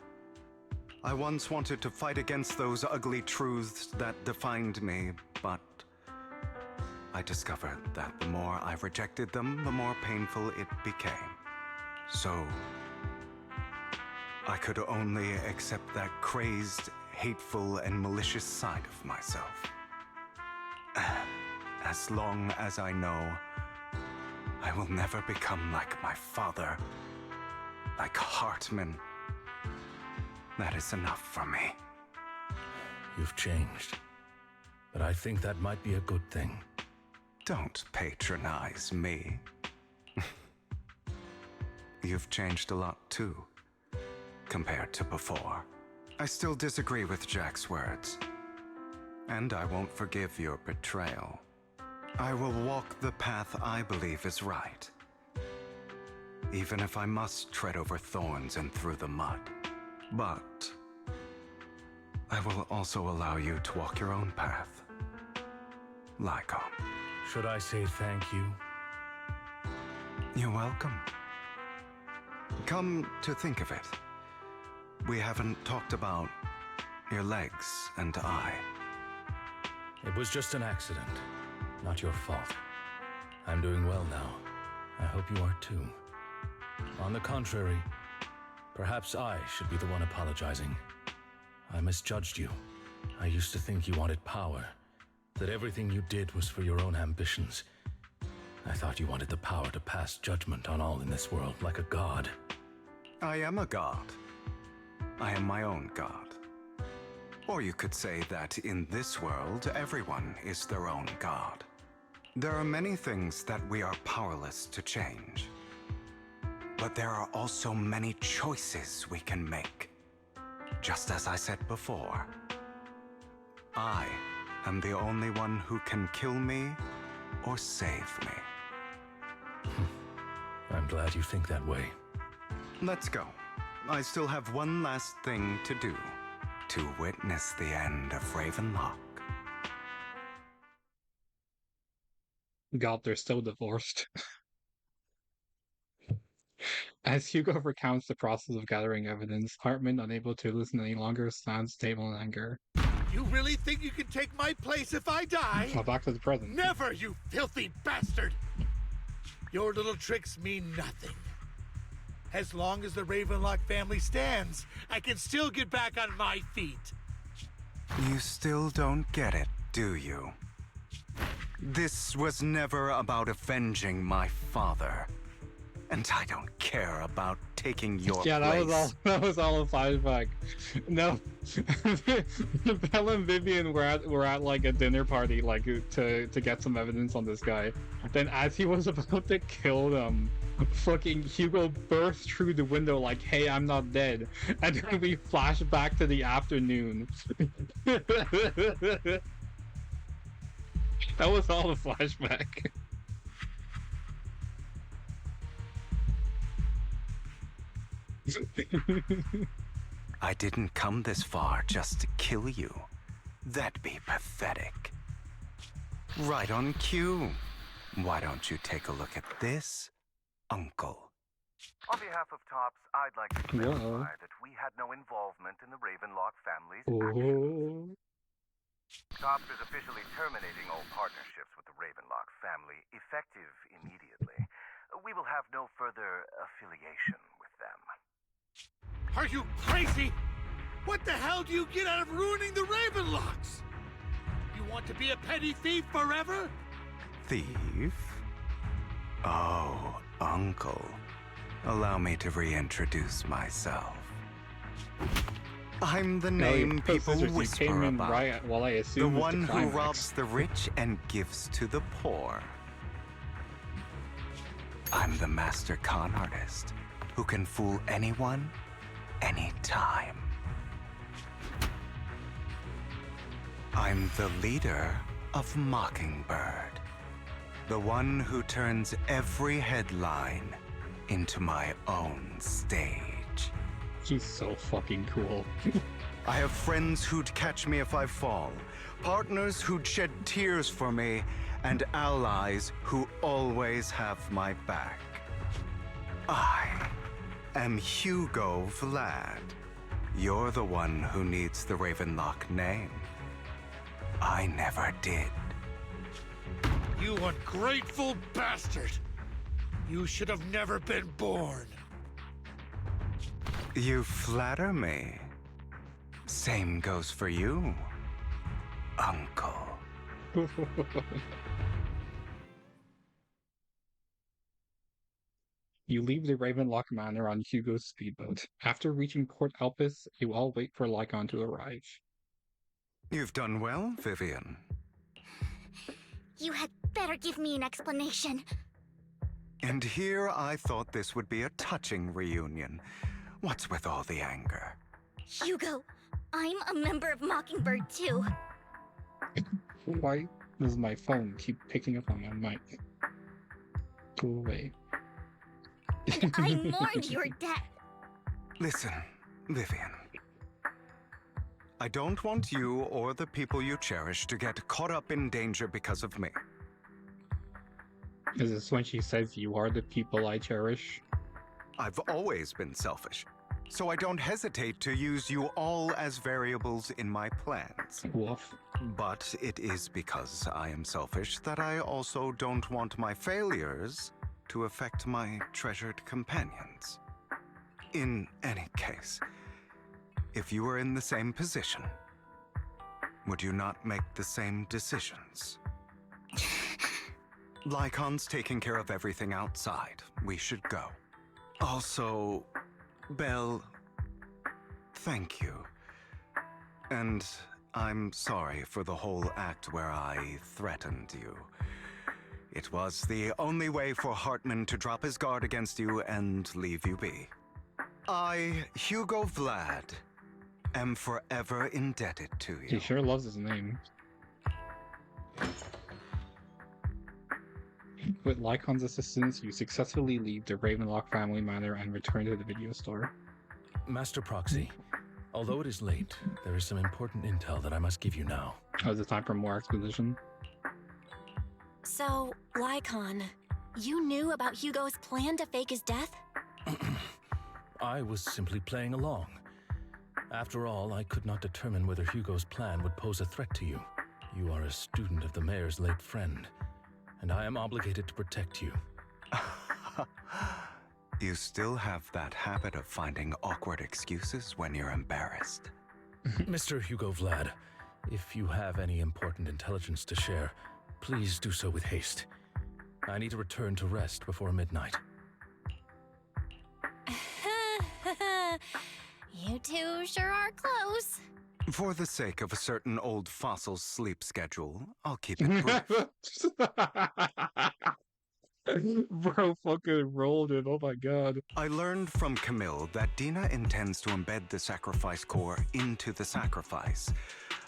I once wanted to fight against those ugly truths that defined me, but I discovered that the more I rejected them, the more painful it became. So, I could only accept that crazed, hateful, and malicious side of myself. As long as I know I will never become like my father, like Hartman, that is enough for me. You've changed, but I think that might be a good thing. Don't patronize me. You've changed a lot too, compared to before. I still disagree with Jack's words, and I won't forgive your betrayal. I will walk the path I believe is right, even if I must tread over thorns and through the mud. But I will also allow you to walk your own path, Lycon. Should I say thank you? You're welcome. Come to think of it, we haven't talked about your legs and eye. It was just an accident, not your fault. I'm doing well now. I hope you are too. On the contrary, perhaps I should be the one apologizing. I misjudged you. I used to think you wanted power, that everything you did was for your own ambitions. I thought you wanted the power to pass judgment on all in this world, like a god. I am a god. I am my own god. Or you could say that in this world, everyone is their own god. There are many things that we are powerless to change. But there are also many choices we can make. Just as I said before, I am the only one who can kill me or save me. I'm glad you think that way. Let's go. I still have one last thing to do. To witness the end of Ravenlock. God, they're still divorced. As Hugo recounts the process of gathering evidence, Hartman, unable to listen any longer, slams the table in anger. You really think you can take my place if I die? Well, back to the present. Never, you filthy bastard! Your little tricks mean nothing. As long as the Ravenlock family stands, I can still get back on my feet. You still don't get it, do you? This was never about avenging my father. And I don't care about taking your place. That was all a flashback. No, Belle and Vivian were at like a dinner party, like to get some evidence on this guy. Then as he was about to kill them, fucking Hugo burst through the window like, "Hey, I'm not dead," and then we flash back to the afternoon. That was all a flashback. I didn't come this far just to kill you. That'd be pathetic. Right on cue. Why don't you take a look at this, Uncle? On behalf of Tops, I'd like to clarify that we had no involvement in the Ravenlock family's actions. Tops is officially terminating all partnerships with the Ravenlock family, effective immediately. We will have no further affiliation with them. Are you crazy? What the hell do you get out of ruining the Ravenlocks? You want to be a petty thief forever? Thief? Oh, Uncle. Allow me to reintroduce myself. I'm the name people whisper about. Right while I assume the one who robs the rich and gives to the poor. I'm the master con artist who can fool anyone, anytime. I'm the leader of Mockingbird. The one who turns every headline into my own stage. He's so fucking cool. I have friends who'd catch me if I fall, partners who'd shed tears for me, and allies who always have my back. I am Hugo Vlad. You're the one who needs the Ravenlock name. I never did. You ungrateful bastard! You should have never been born. You flatter me. Same goes for you, Uncle. You leave the Ravenlock Manor on Hugo's speedboat. After reaching Port Elpis, you all wait for Lycon to arrive. You've done well, Vivian. You had better give me an explanation. And here I thought this would be a touching reunion. What's with all the anger? Hugo, I'm a member of Mockingbird too. Why does my phone keep picking up on my mic? Go away. And I mourned your death. Listen, Vivian. I don't want you or the people you cherish to get caught up in danger because of me. Is this when she says you are the people I cherish? I've always been selfish, so I don't hesitate to use you all as variables in my plans. Woof. But it is because I am selfish that I also don't want my failures to affect my treasured companions. In any case, if you were in the same position, would you not make the same decisions? Lycon's taking care of everything outside. We should go. Also, Belle, thank you. And I'm sorry for the whole act where I threatened you. It was the only way for Hartman to drop his guard against you and leave you be. I, Hugo Vlad, am forever indebted to you. He sure loves his name. With Lycon's assistance, you successfully leave the Ravenlock family manor and return to the video store. Master Proxy, although it is late, there is some important intel that I must give you now. Oh, is it time for more exposition? So, Lycon, you knew about Hugo's plan to fake his death? I was simply playing along. After all, I could not determine whether Hugo's plan would pose a threat to you. You are a student of the mayor's late friend, and I am obligated to protect you. You still have that habit of finding awkward excuses when you're embarrassed. Mr. Hugo Vlad, if you have any important intelligence to share, please do so with haste. I need to return to rest before midnight. You two sure are close. For the sake of a certain old fossil's sleep schedule, I'll keep it brief. Bro fucking rolled it, oh my god. I learned from Camille that Dina intends to embed the sacrifice core into the sacrifice.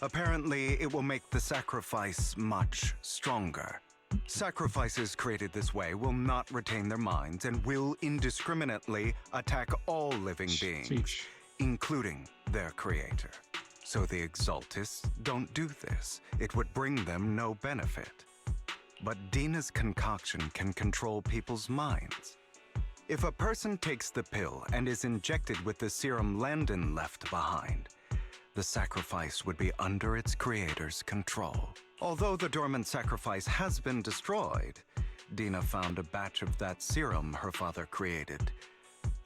Apparently, it will make the sacrifice much stronger. Sacrifices created this way will not retain their minds and will indiscriminately attack all living beings, including their creator. So the Exaltists don't do this. It would bring them no benefit. But Dina's concoction can control people's minds. If a person takes the pill and is injected with the serum Landon left behind, the sacrifice would be under its creator's control. Although the dormant sacrifice has been destroyed, Dina found a batch of that serum her father created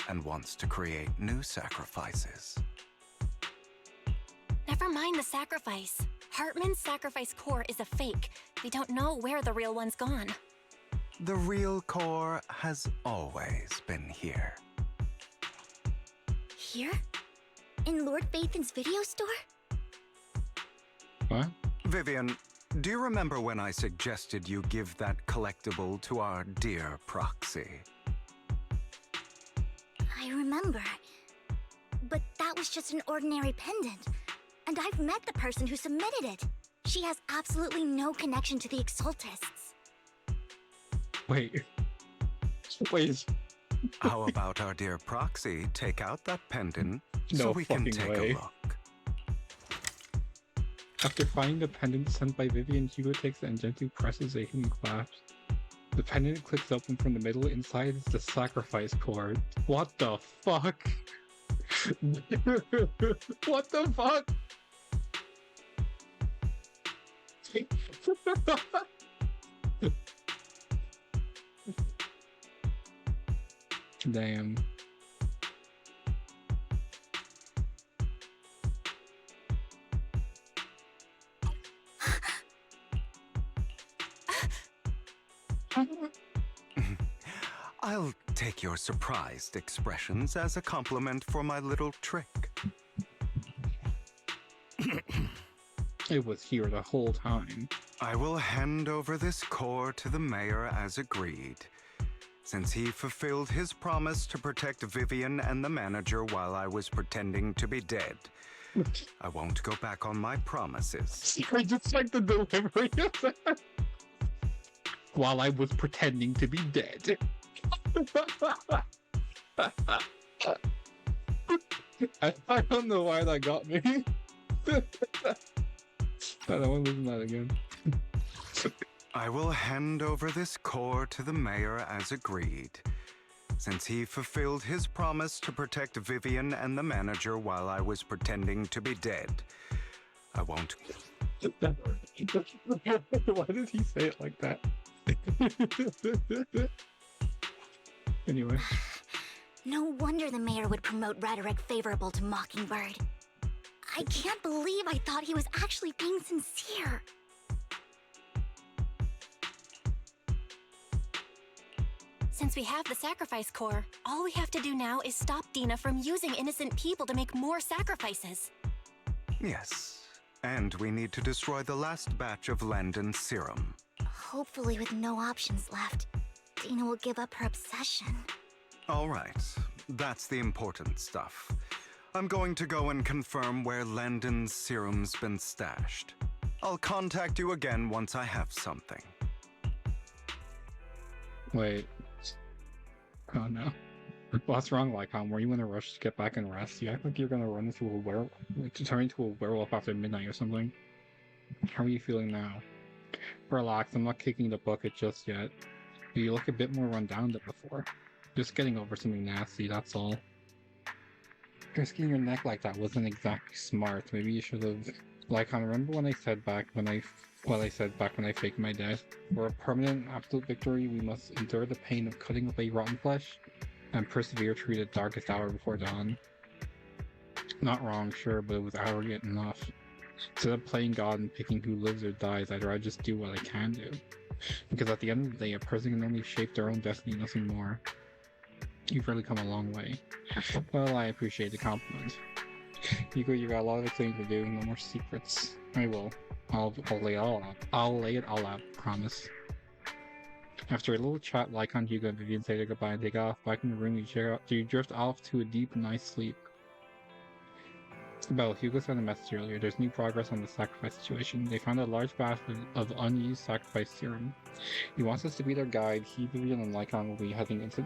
and wants to create new sacrifices. Never mind the sacrifice. Hartman's sacrifice core is a fake. We don't know where the real one's gone. The real core has always been here. Here? In Lord Phaethon's video store? What? Vivian, do you remember when I suggested you give that collectible to our dear Proxy? I remember. But that was just an ordinary pendant. And I've met the person who submitted it. She has absolutely no connection to the Exaltists. Wait. How about our dear Proxy take out that pendant No so we can fucking take way. a look? After finding the pendant sent by Vivian, Hugo takes it and gently presses a hidden clasp. The pendant clicks open from the middle. Inside is the sacrifice cord. What the fuck? What the fuck? Damn. I'll take your surprised expressions as a compliment for my little trick. It was here the whole time. I will hand over this core to the mayor as agreed. Since he fulfilled his promise to protect Vivian and the manager while I was pretending to be dead, I won't go back on my promises. I just like the delivery of that. While I was pretending to be dead. I don't know why that got me. I don't want to listen to that again. I will hand over this core to the mayor as agreed. Since he fulfilled his promise to protect Vivian and the manager while I was pretending to be dead, I won't... Why did he say it like that? Anyway. No wonder the mayor would promote rhetoric favorable to Mockingbird. I can't believe I thought he was actually being sincere. Since we have the sacrifice core, all we have to do now is stop Dina from using innocent people to make more sacrifices. Yes, and we need to destroy the last batch of Landon's serum. Hopefully with no options left, Dina will give up her obsession. All right, that's the important stuff. I'm going to go and confirm where Landon's serum's been stashed. I'll contact you again once I have something. Wait. Oh no. What's wrong, Lycon? Were you in a rush to get back and rest? You act like you're gonna run into a werewolf, to turn into a werewolf after midnight or something. How are you feeling now? Relax, I'm not kicking the bucket just yet. You look a bit more run down than before. Just getting over something nasty, that's all. Risking your neck like that wasn't exactly smart. Maybe you should have... Lycon, remember when I said back when I faked my death? For a permanent absolute victory, we must endure the pain of cutting away rotten flesh? and persevere through the darkest hour before dawn. Not wrong, sure, but it was arrogant enough. Instead of playing God and picking who lives or dies, I'd rather just do what I can do. Because at the end of the day, a person can only shape their own destiny, nothing more. You've really come a long way. Well, I appreciate the compliment. Hugo, you got a lot of things to do, no more secrets. I will. I'll lay it all out. I'll lay it all out, promise. After a little chat, Lycon, Hugo, and Vivian say their goodbye and take off. Back in the room, you drift off to a deep, nice sleep. Well, Hugo sent a message earlier. There's new progress on the sacrifice situation. They found a large basket of unused sacrifice serum. He wants us to be their guide. He, Vivian, and Lycon will be heading into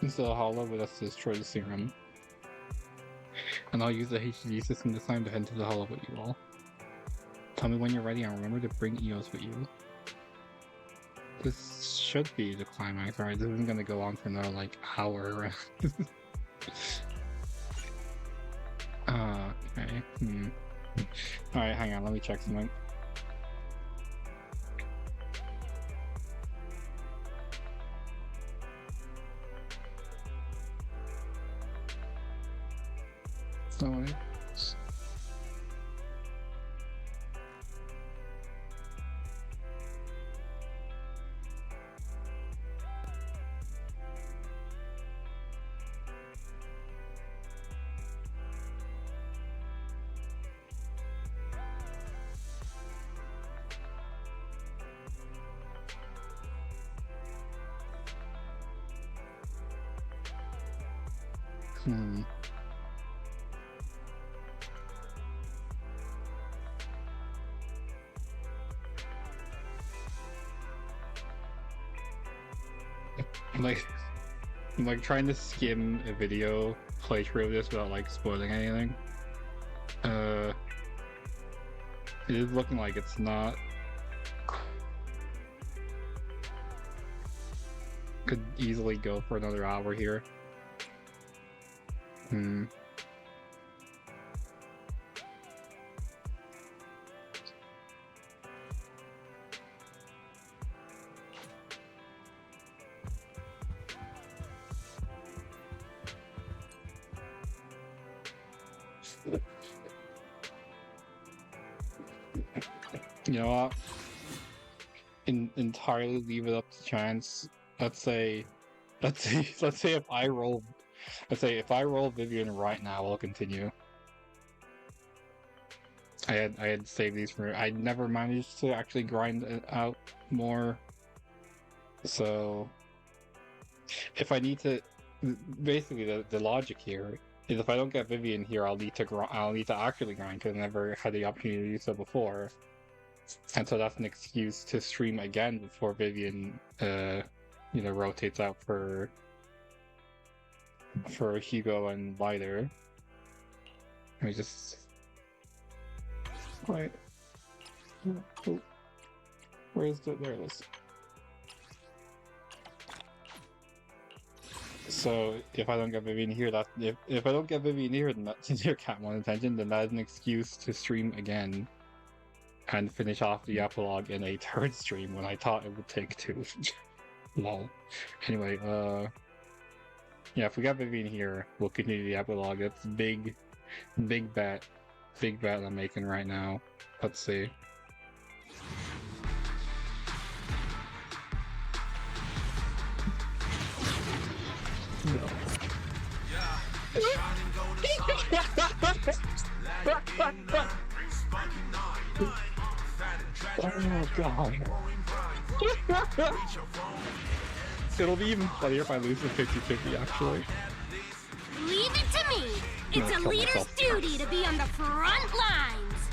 the hollow with us to destroy the serum. And I'll use the HG system this time to head to the hollow with you all. Tell me when you're ready and remember to bring EOS with you. This should be the climax, right? This isn't gonna go on for another, like, hour. Okay. Alright, hang on, let me check something. Sorry. I'm like trying to skim a video playthrough of this without like spoiling anything. It is looking like it's not. Could easily go for another hour here. You know what? Entirely leave it up to chance. Let's say if I roll Vivian right now, I'll continue. I had saved these for. I never managed to actually grind it out more. So if I need to, basically the logic here is if I don't get Vivian here, I'll need to actually grind because I never had the opportunity to do so before. And so that's an excuse to stream again before Vivian, rotates out for Hugo and Lighter. Let me just... Wait. Oh. Where is the... There it is. So, if I don't get Vivian here, that's... If I don't get Vivian here, then that's your cat one attention, then that is an excuse to stream again. And finish off the epilogue in a third stream when I thought it would take two. Lol. Anyway, yeah, if we got Vivian here, we'll continue the epilogue. That's big bet I'm making right now. Let's see. Oh god. It'll be even funnier if I lose the 50-50 actually. Leave it to me! It's a leader's duty to be on the front lines!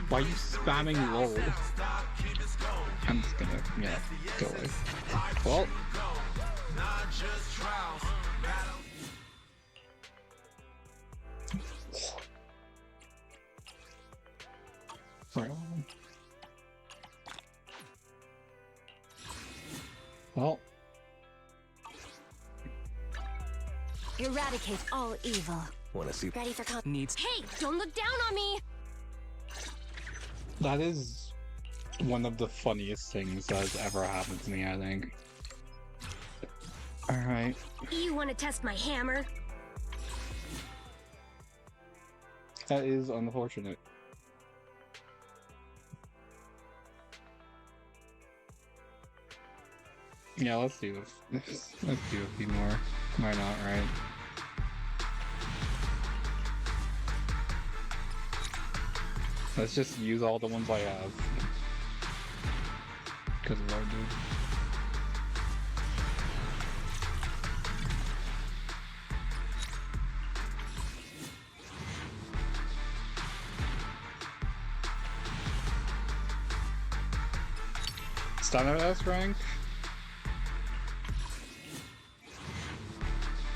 Why are you spamming LOL? I'm just gonna, go away. Well. Well. Eradicate all evil. Wanna see? Ready for needs. Hey, don't look down on me! That is one of the funniest things that has ever happened to me, I think. Alright. You want to test my hammer? That is unfortunate. Yeah, let's do this. Let's do a few more. Why not, right? Let's just use all the ones I have. Because of what I do. Standard S rank?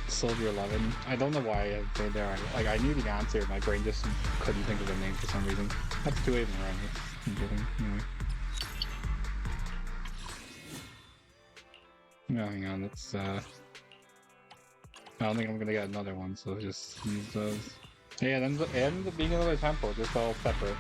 Soldier 11. I don't know why I played there. Like, I knew the answer, my brain just couldn't think of the name for some reason. That's 2 8 in a row. Anyway. No, hang on, it's I don't think I'm gonna get another one, so just use those. Yeah, it ends up being another temple, just all separate.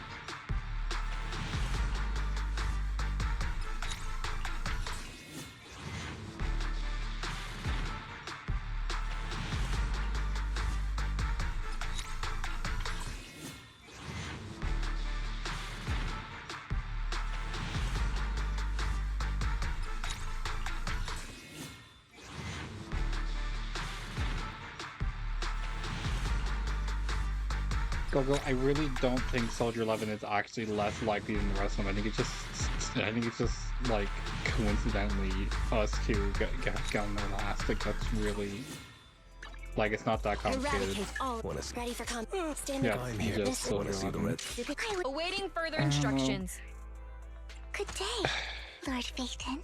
I really don't think Soldier 11 is actually less likely than the rest of them. I think it's just like coincidentally us two got on the last. Like that's really like it's not that complicated. Ready for stand yeah, just Soldier 11. Awaiting further instructions. Good day, Lord Phaeton.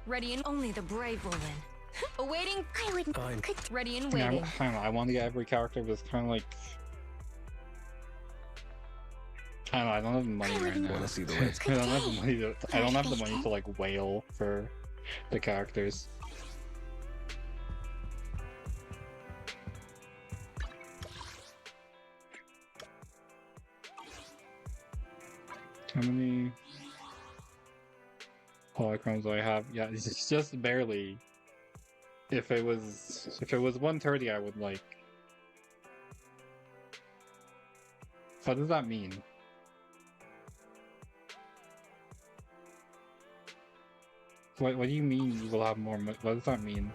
Ready and only the brave will win. Awaiting. I wouldn't. Ready and Yeah, waiting. I don't know. I want to get every character, but it's kind of like I don't know. I don't have the money right now. I don't have the money to. I don't have the money to like whale for the characters. How many polychromes do I have? Yeah, it's just barely. If it was 130, I would like. What does that mean? What do you mean you will have more? What does that mean?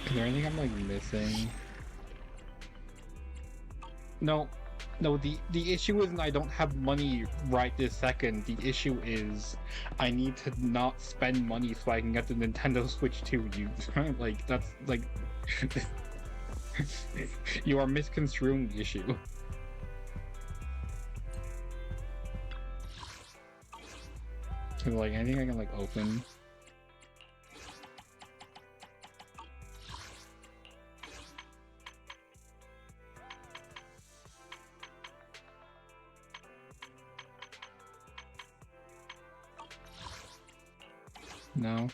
Is there anything I'm like missing? No, the issue isn't I don't have money right this second. The issue is I need to not spend money so I can get the Nintendo Switch 2. You like that's like you are misconstruing the issue. So, like anything I can like open. No.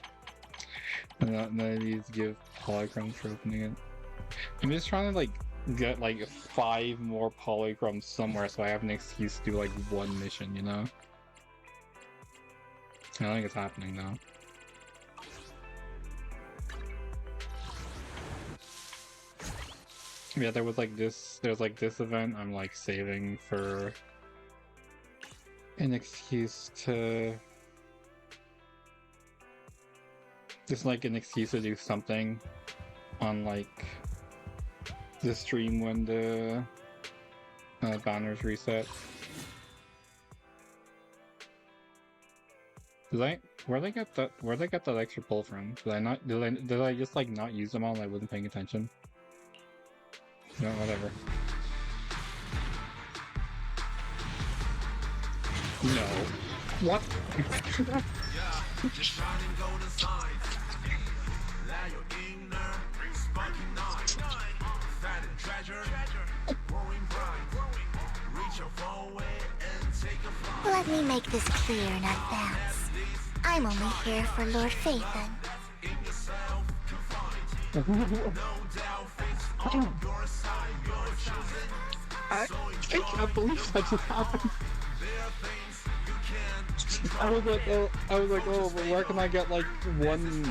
None of these give polychromes for opening it. I'm just trying to like get like 5 more polychromes somewhere so I have an excuse to do like one mission, you know? I don't think it's happening now. Yeah, there's like this event I'm like saving for an excuse to just like an excuse to do something on like the stream when the banners reset. Where'd they get that extra pull from? Did I just like not use them all and I wasn't paying attention? No, whatever. No. What? Let me make this clear in advance. I'm only here for Lord Phaeton. I can't believe that just happened. I was like, oh, but where can I get like one,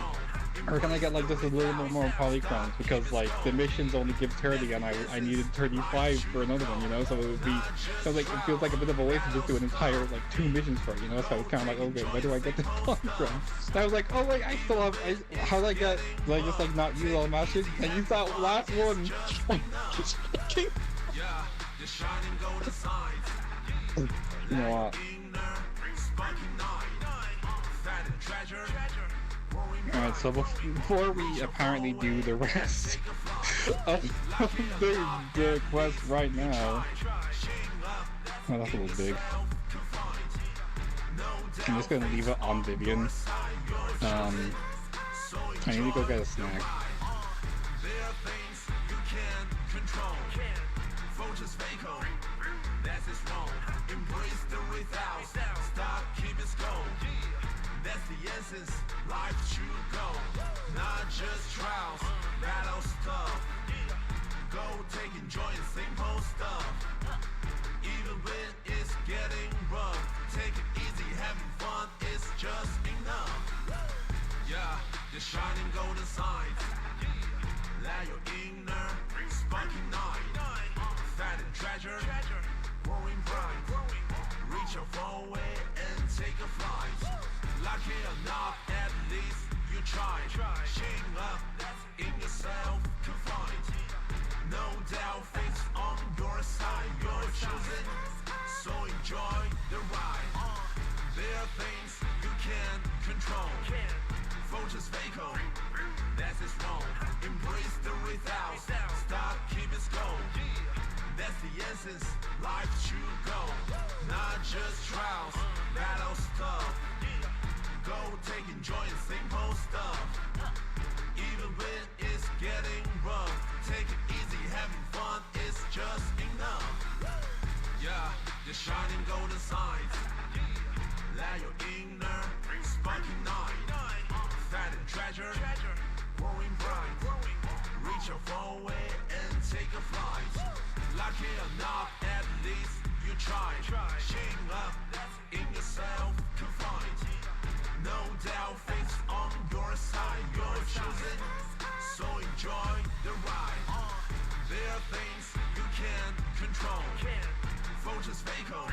or can I get like just a little bit more polychrons? Because like the missions only give 30, and I needed 35 for another one, you know. So it would be, so like it feels like a bit of a waste to just do an entire like 2 missions for it, you know. So it's kind of like, okay, where do I get the polychrons? And I was like, oh wait, I still have. How do I get? Do I just like not use all magic and use that last one? You know what? Alright, so before we apparently do the rest of the quest right now... Oh, that's a little big. I'm just gonna leave it on Vivian. I need to go get a snack. Life should go, not just trials, battle stuff. Go take enjoy and simple stuff. Even when it's getting rough, take it easy, having fun is just enough. Yeah, the shining golden signs. Let your inner spunky night. Fat and treasure, growing bright. Reach out forward and take a flight. Lucky or not, at least you try. Shame up in yourself to find. No doubt fate's on your side. You're chosen, so enjoy the ride. There are things you can't control. Fortune's fatal, that's its wrong. Embrace the without, stop, keep it going. That's the essence, life should go. Not just trials, battle stuff. Go take enjoy and simple stuff. Even when it's getting rough, take it easy, having fun is just enough. Yeah, the shining golden signs. Let your inner spunky night. Fat and treasure, growing bright. Reach out forward and take a flight. Lucky or not, at least you try. Shame up in yourself to find. No doubt fate's on your side. You're chosen, so enjoy the ride. There are things you can't control. Fortune's fatal,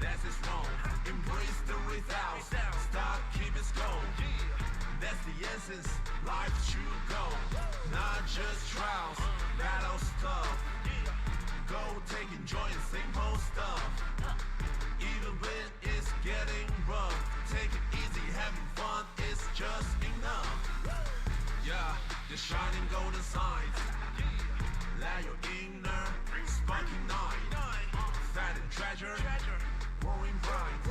that's its wrong. Embrace the without, stop, keep it going. That's the essence, life should go. Not just trials, battle stuff. Go take enjoy and simple stuff. Even when it's getting rough, take it easy, having fun is just enough. Yeah, the shining golden signs. Let your inner spunky night. Fat and treasure, growing bright.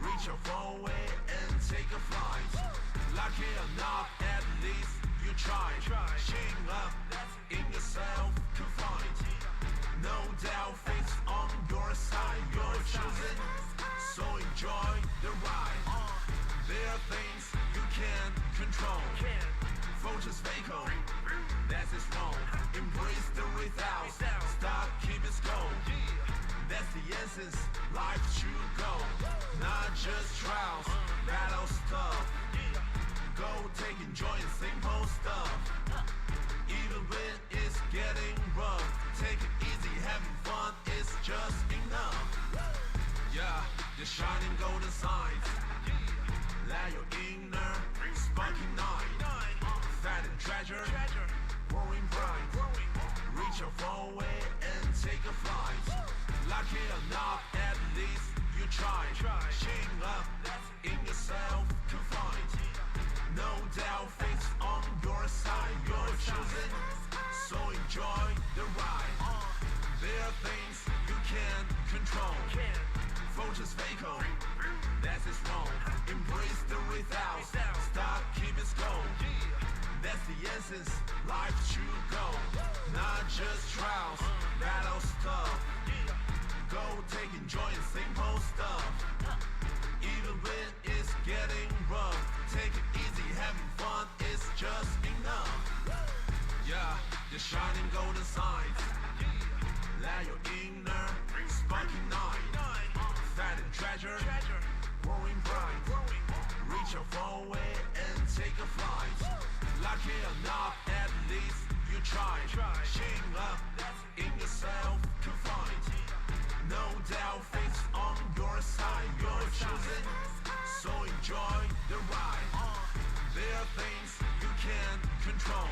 Reach out forward and take a flight. Lucky or not, at least you try. Shame up in yourself to find. No doubt fate's on your side. You're chosen, so enjoy the ride. There are things you can't control. Fortune's fatal, that's its wrong. Embrace the without, stop, keep it going. That's the essence, life should go. Not just trials, battle stuff. Go take enjoy and simple stuff. Even when it's getting rough, take it easy, having fun is just enough. Yeah, the shining golden signs. Let your inner spunky night. Fat and treasure, growing bright. Reach out forward and take a flight. Lucky or not, at least you try. Shame up in yourself to find. No doubt fate's on your side. You're chosen, so enjoy the ride. There are things you can't control. Fortune's fatal, that's its wrong. Embrace the without, stop, keep it going. That's the essence, life should go. Not just trials, battle stuff. Go take enjoy and simple stuff. Even when it's getting rough, take it easy, having fun is just enough. shining golden signs. Let your inner sparking night. Fat and treasure, growing bright. Reach your phone away and take a flight. Lucky enough, at least you tried. Shame up in yourself to find. No doubt fate's on your side. You're choosing, so enjoy the ride. There are things you can't control.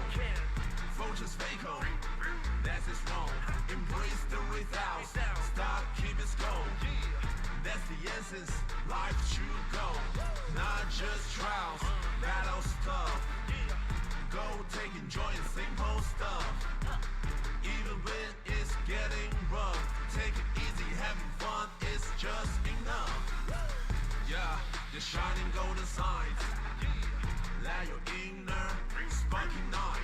Vultures fake on, that is wrong. Embrace the without, stop, keep it slow. That's the essence, life should go. Not just trials, battle stuff. Go take enjoy simple stuff. Even when it's getting rough, take it easy, having fun is just enough. Yeah, the shining golden signs. Let your inner sparking night.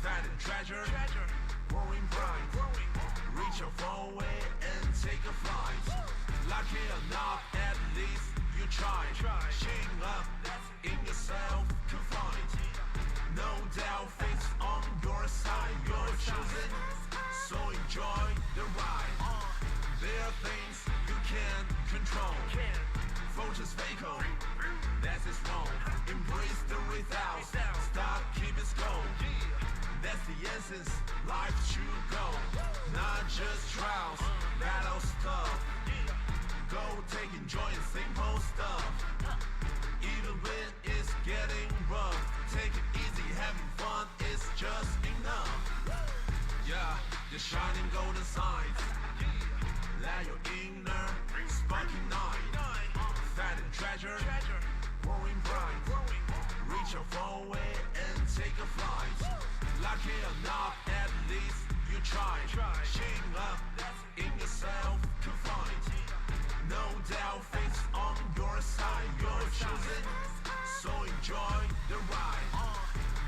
Fat and treasure, growing bright. Reach your phone away and take a flight. Lucky enough, at least you tried. Shame up in yourself to find. No doubt fate's on your side. You're choosing, so enjoy the ride. There are things you can't control. Vultures fake on, that is wrong. Embrace the without, stop, keep it slow. That's the essence, life should go. Not just trials, battle stuff. Go take enjoy simple stuff. Even when it's getting rough, take it easy, having fun is just enough. Yeah, the shining golden signs. Let your inner sparking night. Fat and treasure, growing bright. Reach your phone away and take a flight. Lucky enough, at least you tried. Shame up in yourself to find. No doubt fate's on your side. You're choosing, so enjoy the ride.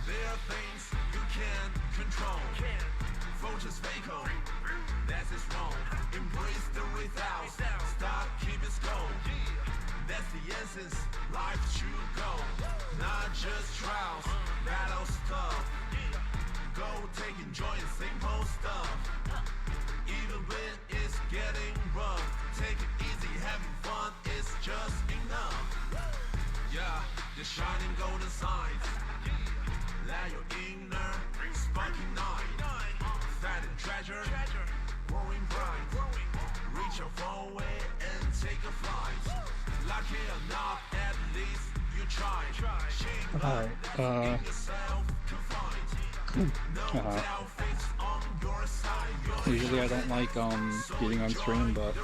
There are things you can't control. Vultures fake on, that is wrong. Embrace the without, stop, keep it slow. That's the essence, life should go. Not just trials, battle stuff. Go take enjoy simple stuff. Even when it's getting rough, take it easy, having fun is just enough. Yeah, the shining golden signs. Let your inner sparking night. Fat and treasure, growing bright. Reach your phone away and take a flight. Lucky enough, at least you tried. Shame up in yourself to find. No doubt fate's on your side. Usually I don't like getting on stream, but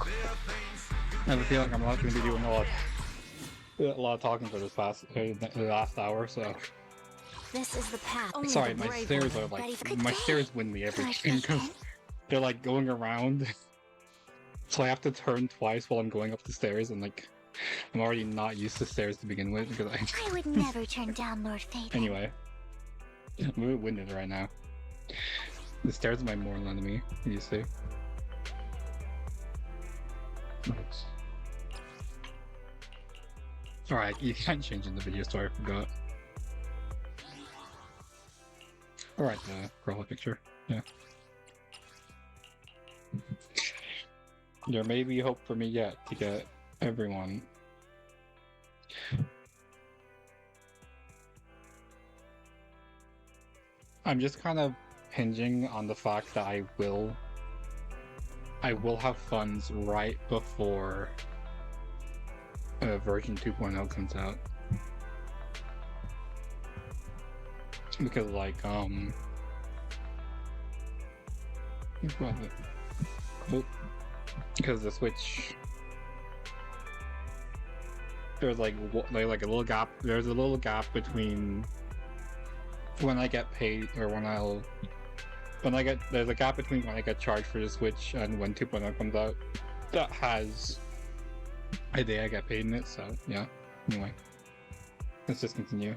I have a feeling I'm not going to be doing a lot of talking for this the last hour, so. This is the path. Sorry, my stairs are like my stairs win me every time because they're like going around, so I have to turn twice while I'm going up the stairs, and like I'm already not used to stairs to begin with because I would never turn down Lord Fate. Anyway, I'm winded right now. The stairs are my mortal enemy. You see. Alright, you can't change in the video, sorry, I forgot. Alright, the profile picture, yeah. There may be hope for me yet to get everyone. I'm just kind of hinging on the fact that I will have funds right before version 2.0 comes out. Because like because the Switch, there's like a little gap. There's a little gap between when I get paid or there's a gap between when I get charged for the Switch and when 2.0 comes out. That has a day I get paid in it, so yeah. Anyway, let's just continue.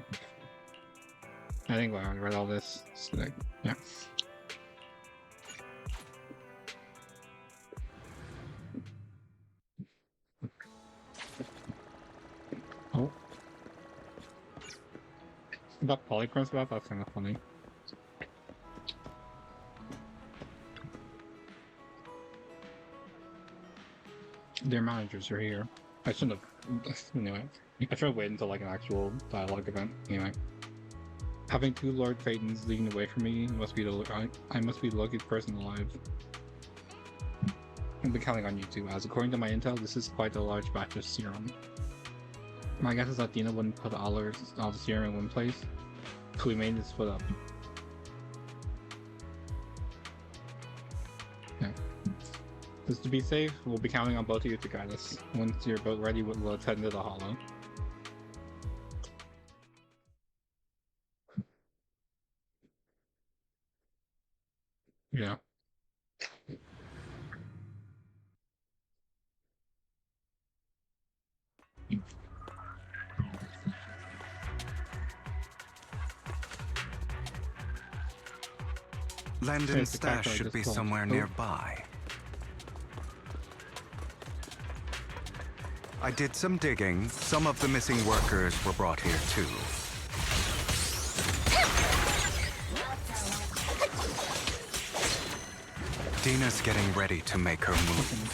I think I read all this, so like, yeah. Oh. That polychrome stuff, that's kind of funny. Their managers are here. I shouldn't have. Anyway, I should have waited until like an actual dialogue event. Anyway, having two Lord Phaetons leading away from me must be I must be the luckiest person alive. I've been counting on you too, as according to my intel, this is quite a large batch of serum. My guess is that Dina wouldn't put all the serum in one place, so we made this split up. Yeah. Just to be safe, we'll be counting on both of you to guide us. Once you're both ready, we'll head into the hollow. Yeah. Landon's stash should be somewhere nearby. I did some digging. Some of the missing workers were brought here too. Dina's getting ready to make her move.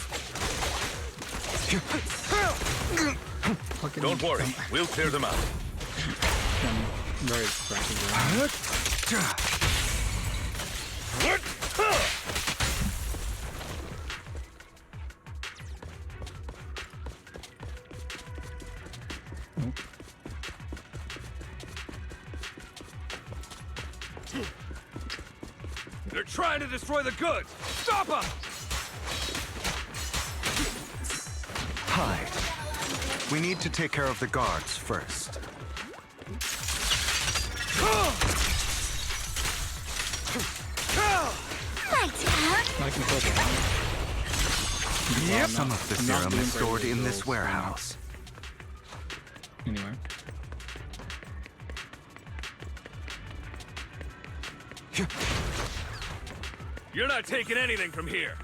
Don't worry, we'll clear them out. Very distracting. They're trying to destroy the goods! Stop them! Hide. We need to take care of the guards first. Yep. Some of the serum is stored in this warehouse. Anyway. You're not taking anything from here.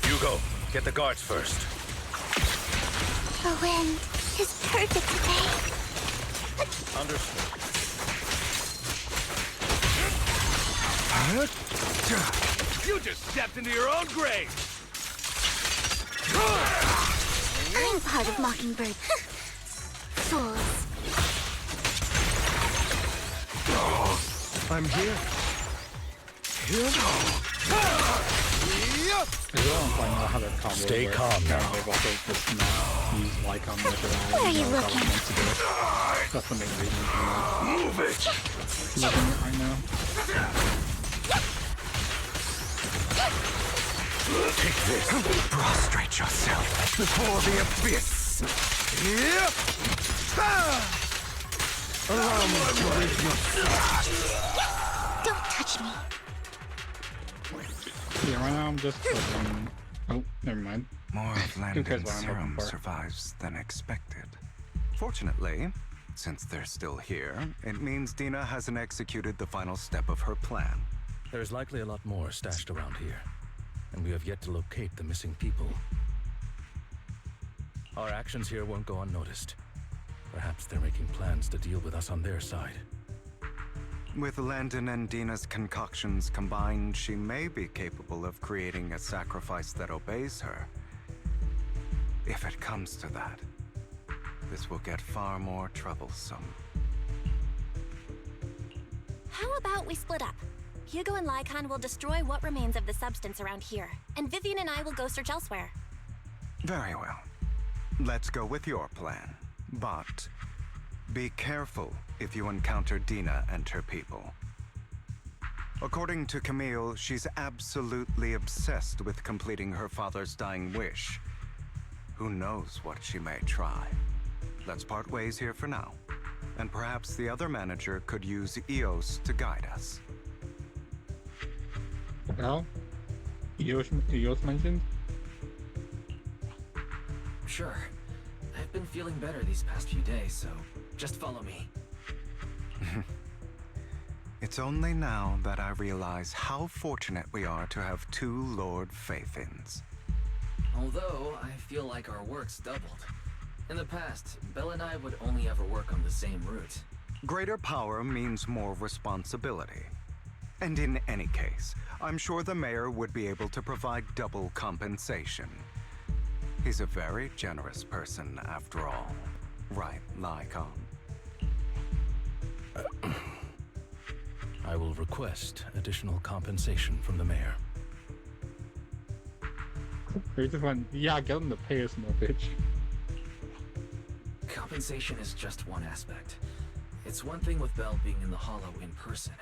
You go. Get the guards first. The wind is perfect today. Understood. You just stepped into your own grave! I'm part of Mockingbird. Fools. I'm here. Stay calm now. They've also just not used Lycon much at all. Where are you looking? That's the main reason for that. Move it! Looking it right now. Take this. Prostrate yourself before the abyss. Allow me to raise your Don't touch me. Yeah, right now I'm just oh, never mind. More of Landon's serum survives than expected. Fortunately, since they're still here, it means Dina hasn't executed the final step of her plan. There's likely a lot more stashed around here, and we have yet to locate the missing people. Our actions here won't go unnoticed. Perhaps they're making plans to deal with us on their side. With Landon and Dina's concoctions combined, she may be capable of creating a sacrifice that obeys her. If it comes to that, this will get far more troublesome. How about we split up? Hugo and Lycon will destroy what remains of the substance around here, and Vivian and I will go search elsewhere. Very well. Let's go with your plan. But be careful if you encounter Dina and her people. According to Camille, she's absolutely obsessed with completing her father's dying wish. Who knows what she may try? Let's part ways here for now. And perhaps the other manager could use Eos to guide us. Well, Eos mentioned? Sure. I've been feeling better these past few days, so just follow me. It's only now that I realize how fortunate we are to have two Lord Phaethons. Although, I feel like our work's doubled. In the past, Belle and I would only ever work on the same route. Greater power means more responsibility. And in any case, I'm sure the mayor would be able to provide double compensation. He's a very generous person, after all. Right, Lycon? I will request additional compensation from the mayor. Yeah, get him to pay us more, bitch. Compensation is just one aspect. It's one thing with Belle being in the Hollow in person,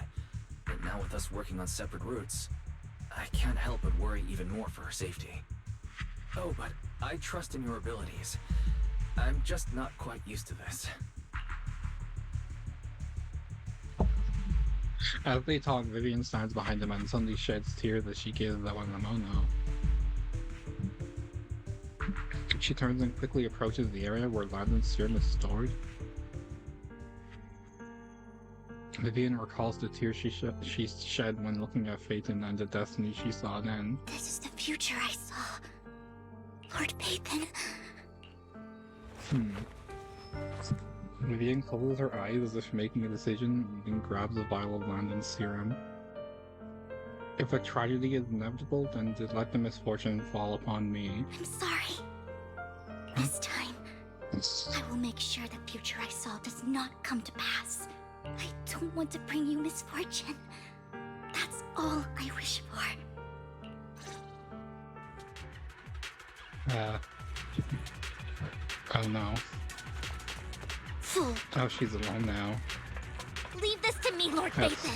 but now with us working on separate routes, I can't help but worry even more for her safety. Oh, but I trust in your abilities. I'm just not quite used to this. As they talk, Vivian stands behind them and suddenly sheds tears as she gives that one Lamono. She turns and quickly approaches the area where Landon's serum is stored. Vivian recalls the tears she shed when looking at Phaeton and the destiny she saw then. This is the future I saw. Lord Phaeton. Vivian closes her eyes as if making a decision and then grabs a vial of Landon's serum. If a tragedy is inevitable, then let the misfortune fall upon me. I'm sorry. This time, I will make sure the future I saw does not come to pass. I don't want to bring you misfortune. That's all I wish for. Oh no. Fool. Oh, she's alone now. Leave this to me, Lord Phaeton.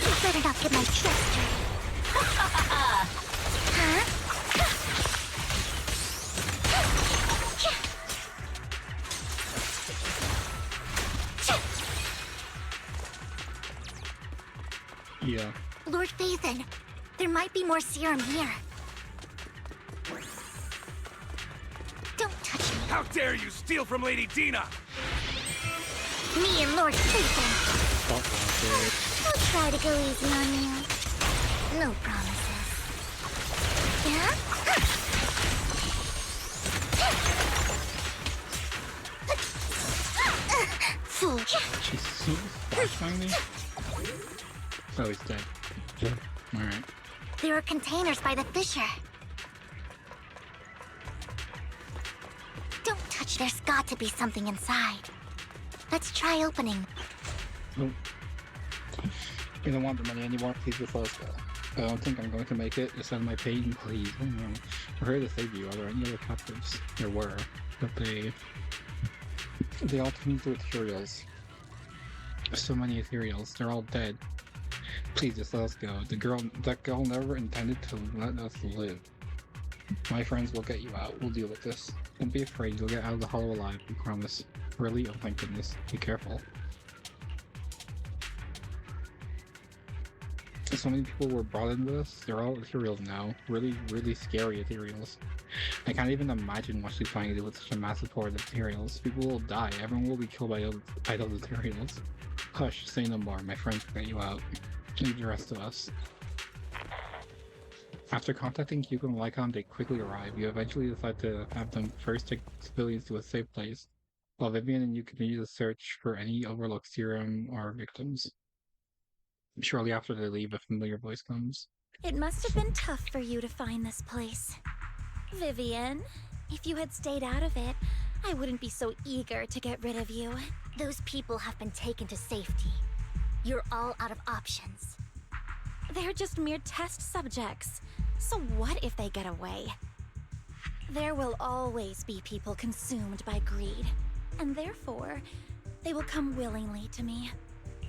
You better not get my trust dirty. Huh? Yeah. Lord Phaeton, there might be more serum here. Don't touch me. How dare you steal from Lady Dina! Me and Lord Phaeton. I'll try to go easy on you. No promises. Yeah? Fool. She's flashbang me? Oh, he's dead. Alright. There are containers by the fissure. Don't touch, there's got to be something inside. Let's try opening. Oh. You don't want the money anymore, please just let us go. I don't think I'm going to make it. Just send my pain, please. We're here to save you. Are there any other captives? There were, but they all turned to ethereals. So many ethereals. They're all dead. Please just let us go. That girl never intended to let us live. My friends will get you out. We'll deal with this. Don't be afraid. You'll get out of the Hollow alive. We promise. Really? Oh, thank goodness. Be careful. So many people were brought into this. They're all ethereals now. Really, really scary ethereals. I can't even imagine what she's planning to do with such a massive horde of ethereals. People will die. Everyone will be killed by those ethereals. Hush, say no more. My friends will get you out. Leave the rest to us. After contacting Hugo and Lycon, they quickly arrive. You eventually decide to have them first take civilians to a safe place, while Vivian and you continue to search for any overlooked serum or victims. Shortly after they leave, a familiar voice comes. It must have been tough for you to find this place. Vivian, if you had stayed out of it, I wouldn't be so eager to get rid of you. Those people have been taken to safety. You're all out of options. They're just mere test subjects. So what if they get away? There will always be people consumed by greed, and therefore, they will come willingly to me.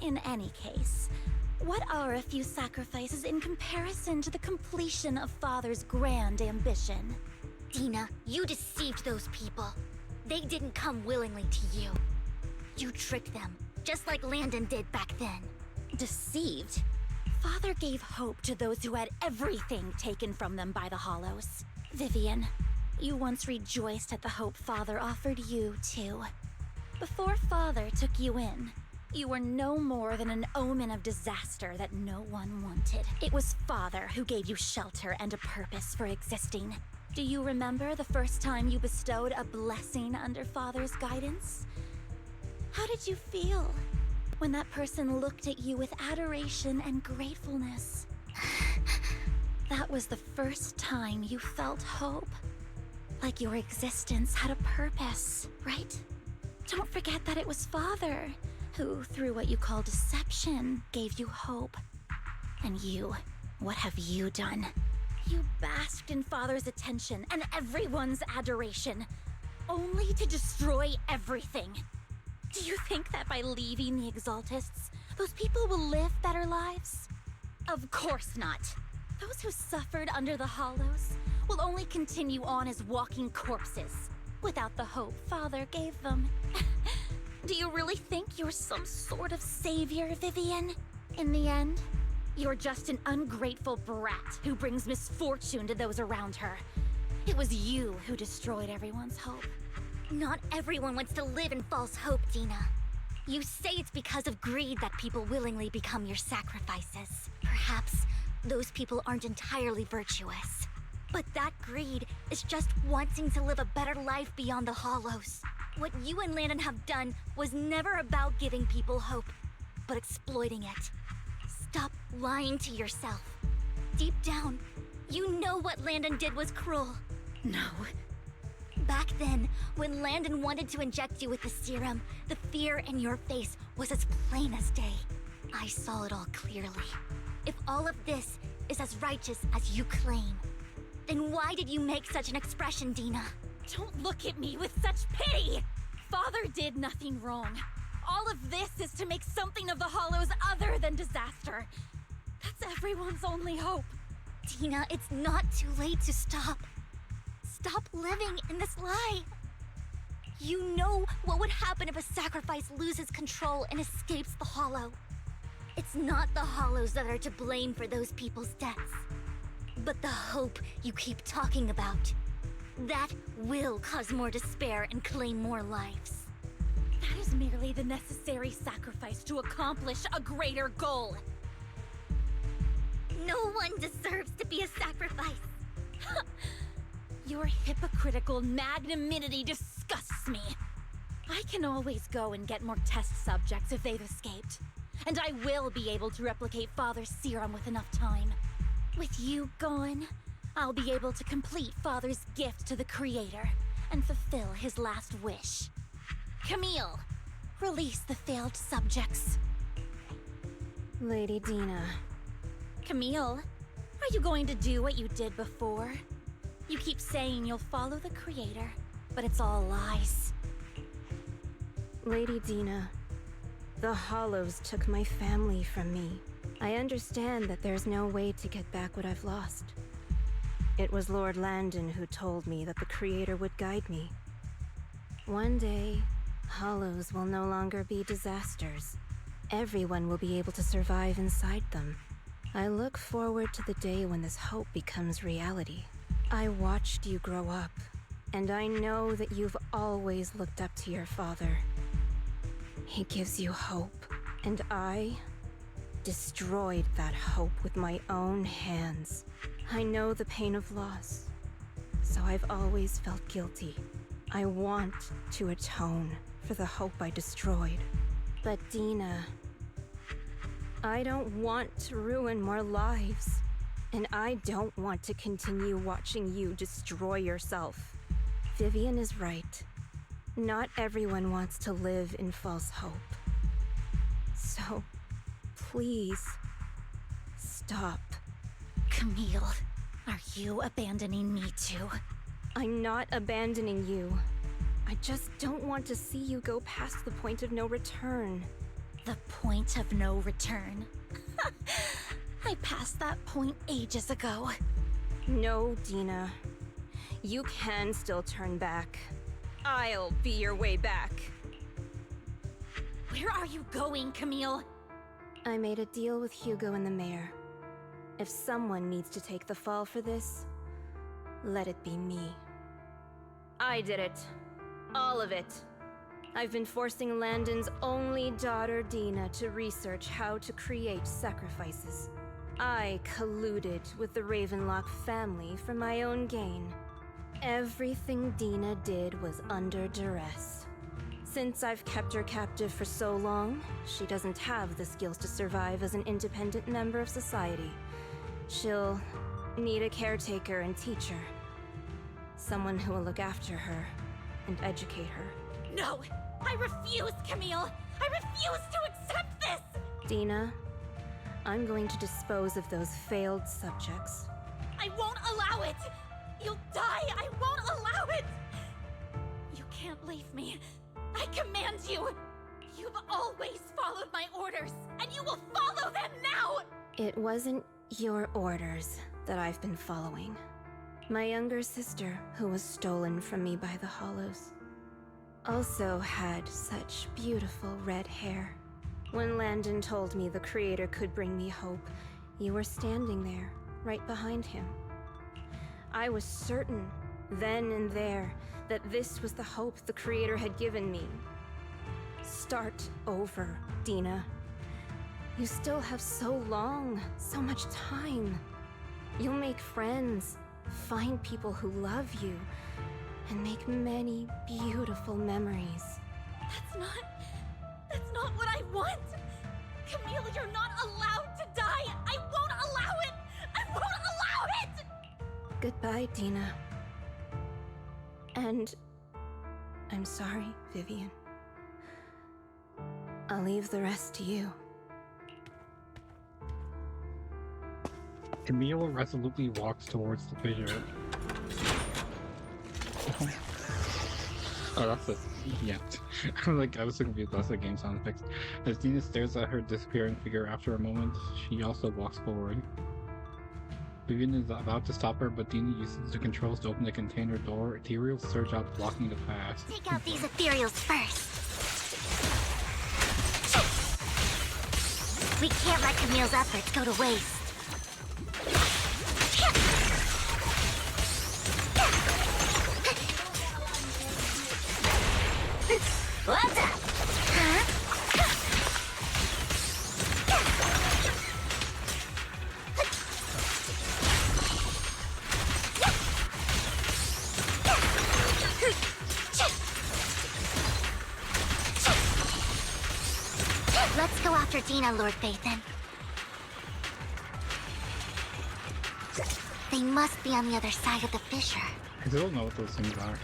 In any case, what are a few sacrifices in comparison to the completion of Father's grand ambition? Dina, you deceived those people. They didn't come willingly to you. You tricked them, just like Landon did back then. Deceived? Father gave hope to those who had everything taken from them by the Hollows. Vivian, you once rejoiced at the hope Father offered you, too. Before Father took you in, you were no more than an omen of disaster that no one wanted. It was Father who gave you shelter and a purpose for existing. Do you remember the first time you bestowed a blessing under Father's guidance? How did you feel When that person looked at you with adoration and gratefulness. That was the first time you felt hope. Like your existence had a purpose, right? Don't forget that it was Father who, through what you call deception, gave you hope. And you, what have you done? You basked in Father's attention and everyone's adoration, only to destroy everything. Do you think that by leaving the Exaltists, those people will live better lives? Of course not. Those who suffered under the Hollows will only continue on as walking corpses, without the hope Father gave them. Do you really think you're some sort of savior, Vivian? In the end, you're just an ungrateful brat who brings misfortune to those around her. It was you who destroyed everyone's hope. Not everyone wants to live in false hope, Dina. You say it's because of greed that people willingly become your sacrifices. Perhaps those people aren't entirely virtuous. But that greed is just wanting to live a better life beyond the Hollows. What you and Landon have done was never about giving people hope, but exploiting it. Stop lying to yourself. Deep down, you know what Landon did was cruel. No. Back then, when Landon wanted to inject you with the serum, the fear in your face was as plain as day. I saw it all clearly. If all of this is as righteous as you claim, then why did you make such an expression, Dina? Don't look at me with such pity! Father did nothing wrong. All of this is to make something of the Hollows other than disaster. That's everyone's only hope. Dina, it's not too late to stop. Stop living in this lie. You know what would happen if a sacrifice loses control and escapes the Hollow. It's not the Hollows that are to blame for those people's deaths, but the hope you keep talking about. That will cause more despair and claim more lives. That is merely the necessary sacrifice to accomplish a greater goal. No one deserves to be a sacrifice. Your hypocritical magnanimity disgusts me. I can always go and get more test subjects if they've escaped. And I will be able to replicate Father's serum with enough time. With you gone, I'll be able to complete Father's gift to the Creator and fulfill his last wish. Camille, release the failed subjects. Lady Dina. Camille, are you going to do what you did before? You keep saying you'll follow the Creator, but it's all lies. Lady Dina, the Hollows took my family from me. I understand that there's no way to get back what I've lost. It was Lord Landon who told me that the Creator would guide me. One day, Hollows will no longer be disasters. Everyone will be able to survive inside them. I look forward to the day when this hope becomes reality. I watched you grow up, and I know that you've always looked up to your father. He gives you hope, and I destroyed that hope with my own hands. I know the pain of loss, so I've always felt guilty. I want to atone for the hope I destroyed. But Dina, I don't want to ruin more lives, and I don't want to continue watching you destroy yourself. Vivian is right. Not everyone wants to live in false hope. So, please, stop. Camille, are you abandoning me too? I'm not abandoning you. I just don't want to see you go past the point of no return. The point of no return? I passed that point ages ago. No, Dina. You can still turn back. I'll be your way back. Where are you going, Camille? I made a deal with Hugo and the mayor. If someone needs to take the fall for this, let it be me. I did it. All of it. I've been forcing Landon's only daughter, Dina, to research how to create sacrifices. I colluded with the Ravenlock family for my own gain. Everything Dina did was under duress. Since I've kept her captive for so long, she doesn't have the skills to survive as an independent member of society. She'll need a caretaker and teacher. Someone who will look after her and educate her. No! I refuse, Camille! I refuse to accept this! Dina, I'm going to dispose of those failed subjects. I won't allow it! You'll die! I won't allow it! You can't leave me. I command you! You've always followed my orders, and you will follow them now! It wasn't your orders that I've been following. My younger sister, who was stolen from me by the Hollows, also had such beautiful red hair. When Landon told me the Creator could bring me hope, you were standing there, right behind him. I was certain, then and there, that this was the hope the Creator had given me. Start over, Dina. You still have so long, so much time. You'll make friends, find people who love you, and make many beautiful memories. That's not what I want! Camille, you're not allowed to die! I won't allow it! I won't allow it! Goodbye, Dina. And I'm sorry, Vivian. I'll leave the rest to you. Camille resolutely walks towards the fissure. Oh, that's a... yeah. I was so confused. That's the game sound effects. As Dina stares at her disappearing figure after a moment, she also walks forward. Vivian is about to stop her, but Dina uses the controls to open the container door. Ethereals surge out, blocking the path. Take out these ethereals first. We can't let Camille's efforts go to waste. What's up? Huh? Let's go after Dina, Lord Phaethon. They must be on the other side of the fissure. I still don't know what those things are.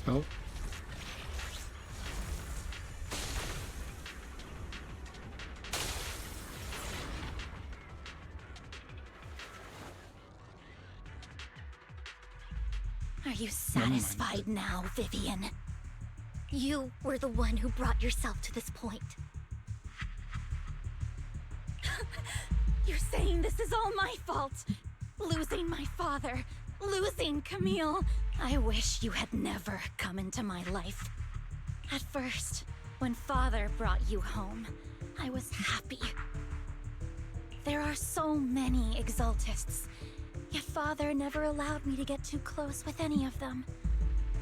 Oh. Are you satisfied now, Vivian? You were the one who brought yourself to this point. You're saying this is all my fault? Losing my father, losing Camille. I wish you had never come into my life. At first, when Father brought you home, I was happy. There are so many Exaltists, yet Father never allowed me to get too close with any of them.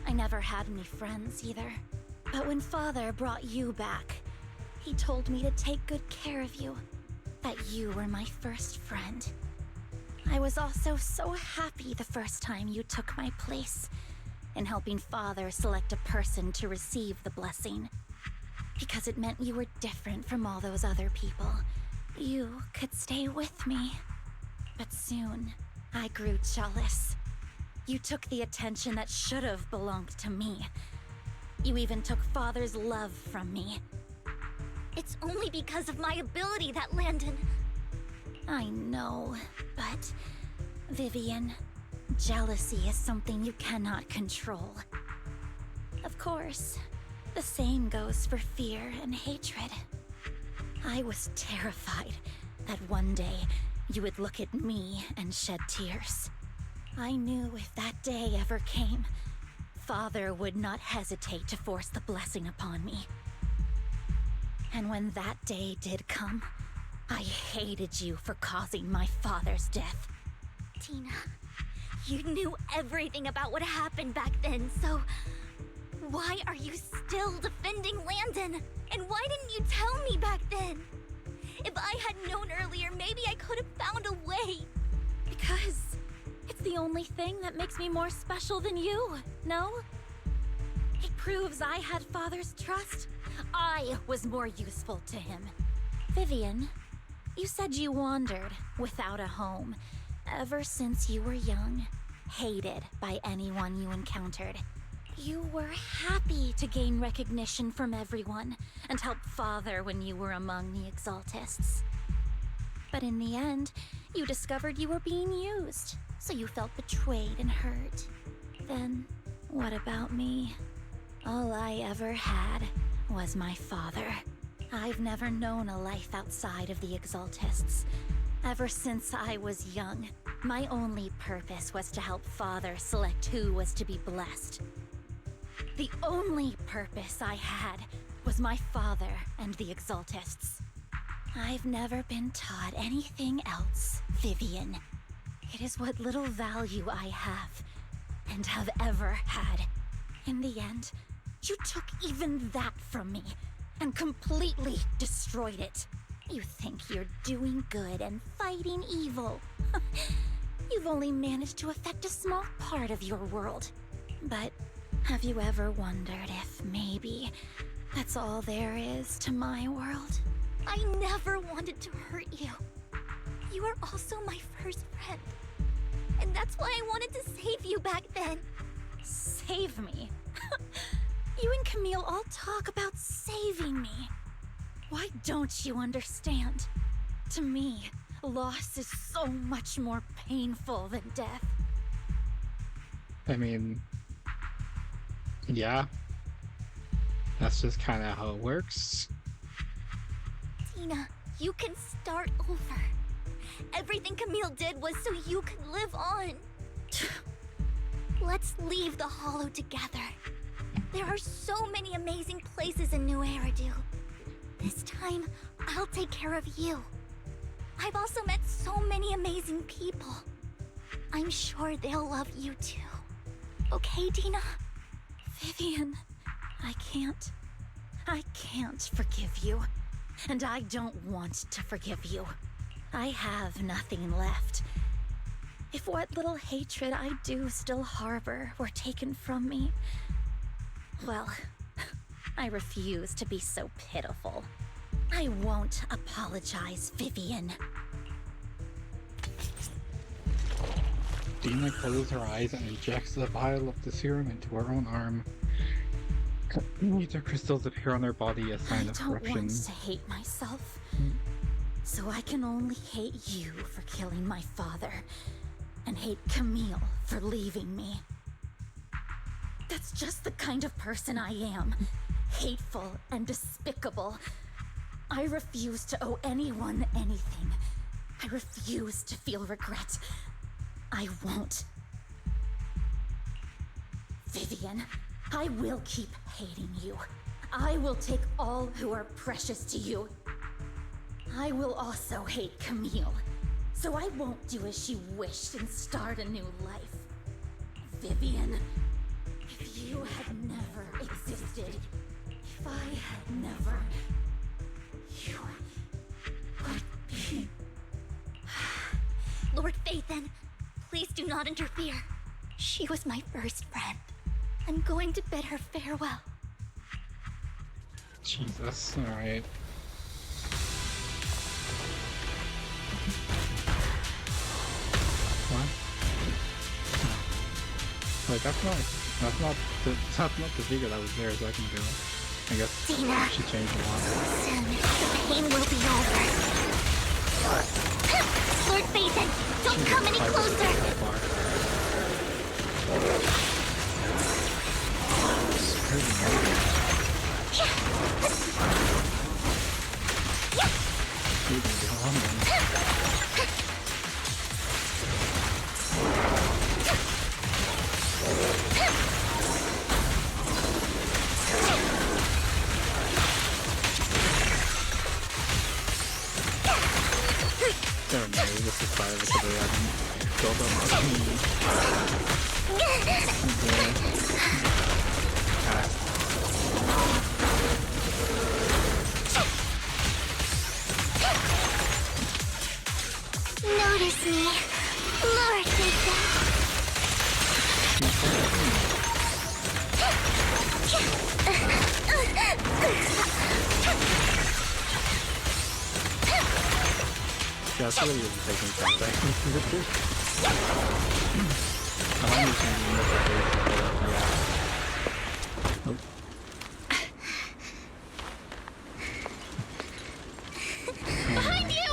I never had any friends either. But when Father brought you back, he told me to take good care of you, that you were my first friend. I was also so happy the first time you took my place in helping Father select a person to receive the blessing. Because it meant you were different from all those other people. You could stay with me. But soon, I grew jealous. You took the attention that should have belonged to me. You even took Father's love from me. It's only because of my ability that Landon... I know, but... Vivian, jealousy is something you cannot control. Of course, the same goes for fear and hatred. I was terrified that one day you would look at me and shed tears. I knew if that day ever came, Father would not hesitate to force the blessing upon me. And when that day did come, I hated you for causing my father's death. Tina, you knew everything about what happened back then, so... why are you still defending Landon? And why didn't you tell me back then? If I had known earlier, maybe I could have found a way. Because only thing that makes me more special than you, no? It proves I had Father's trust. I was more useful to him. Vivian, you said you wandered without a home ever since you were young, hated by anyone you encountered. You were happy to gain recognition from everyone and help Father when you were among the Exaltists. But in the end, you discovered you were being used, so you felt betrayed and hurt. Then, what about me? All I ever had was my father. I've never known a life outside of the Exaltists. Ever since I was young, my only purpose was to help Father select who was to be blessed. The only purpose I had was my father and the Exaltists. I've never been taught anything else, Vivian. It is what little value I have, and have ever had. In the end, you took even that from me, and completely destroyed it. You think you're doing good and fighting evil. You've only managed to affect a small part of your world. But have you ever wondered if maybe that's all there is to my world? I never wanted to hurt you. You were also my first friend. And that's why I wanted to save you back then. Save me? You and Camille all talk about saving me. Why don't you understand? To me, loss is so much more painful than death. I mean, yeah. That's just kind of how it works. Tina, you can start over. Everything Camille did was so you could live on. Let's leave the Hollow together. There are so many amazing places in New Eridu. This time, I'll take care of you. I've also met so many amazing people. I'm sure they'll love you too. Okay, Dina? Vivian, I can't forgive you. And I don't want to forgive you. I have nothing left. If what little hatred I do still harbor were taken from me, well, I refuse to be so pitiful. I won't apologize, Vivian. Dina closes her eyes and injects the vial of the serum into her own arm. Ether crystals appear on her body as sign of corruption. I don't want to hate myself, so I can only hate you for killing my father, and hate Camille for leaving me. That's just the kind of person I am. Hateful and despicable. I refuse to owe anyone anything. I refuse to feel regret. I won't. Vivian, I will keep hating you. I will take all who are precious to you. I will also hate Camille, so I won't do as she wished and start a new life. Vivian, if you had never existed, if I had never, you would be... Lord Phaethon, please do not interfere. She was my first friend. I'm going to bid her farewell. Jesus, alright. What? Wait, that's not the figure that was there a second ago. I guess Dina, she changed a lot. Soon, the pain will be over. Lord Phaethon, don't come any closer! This is fire because I haven't built up my team. Notice me, Lord Phaethon. really isn't taking something. I'm using the oh. Behind you!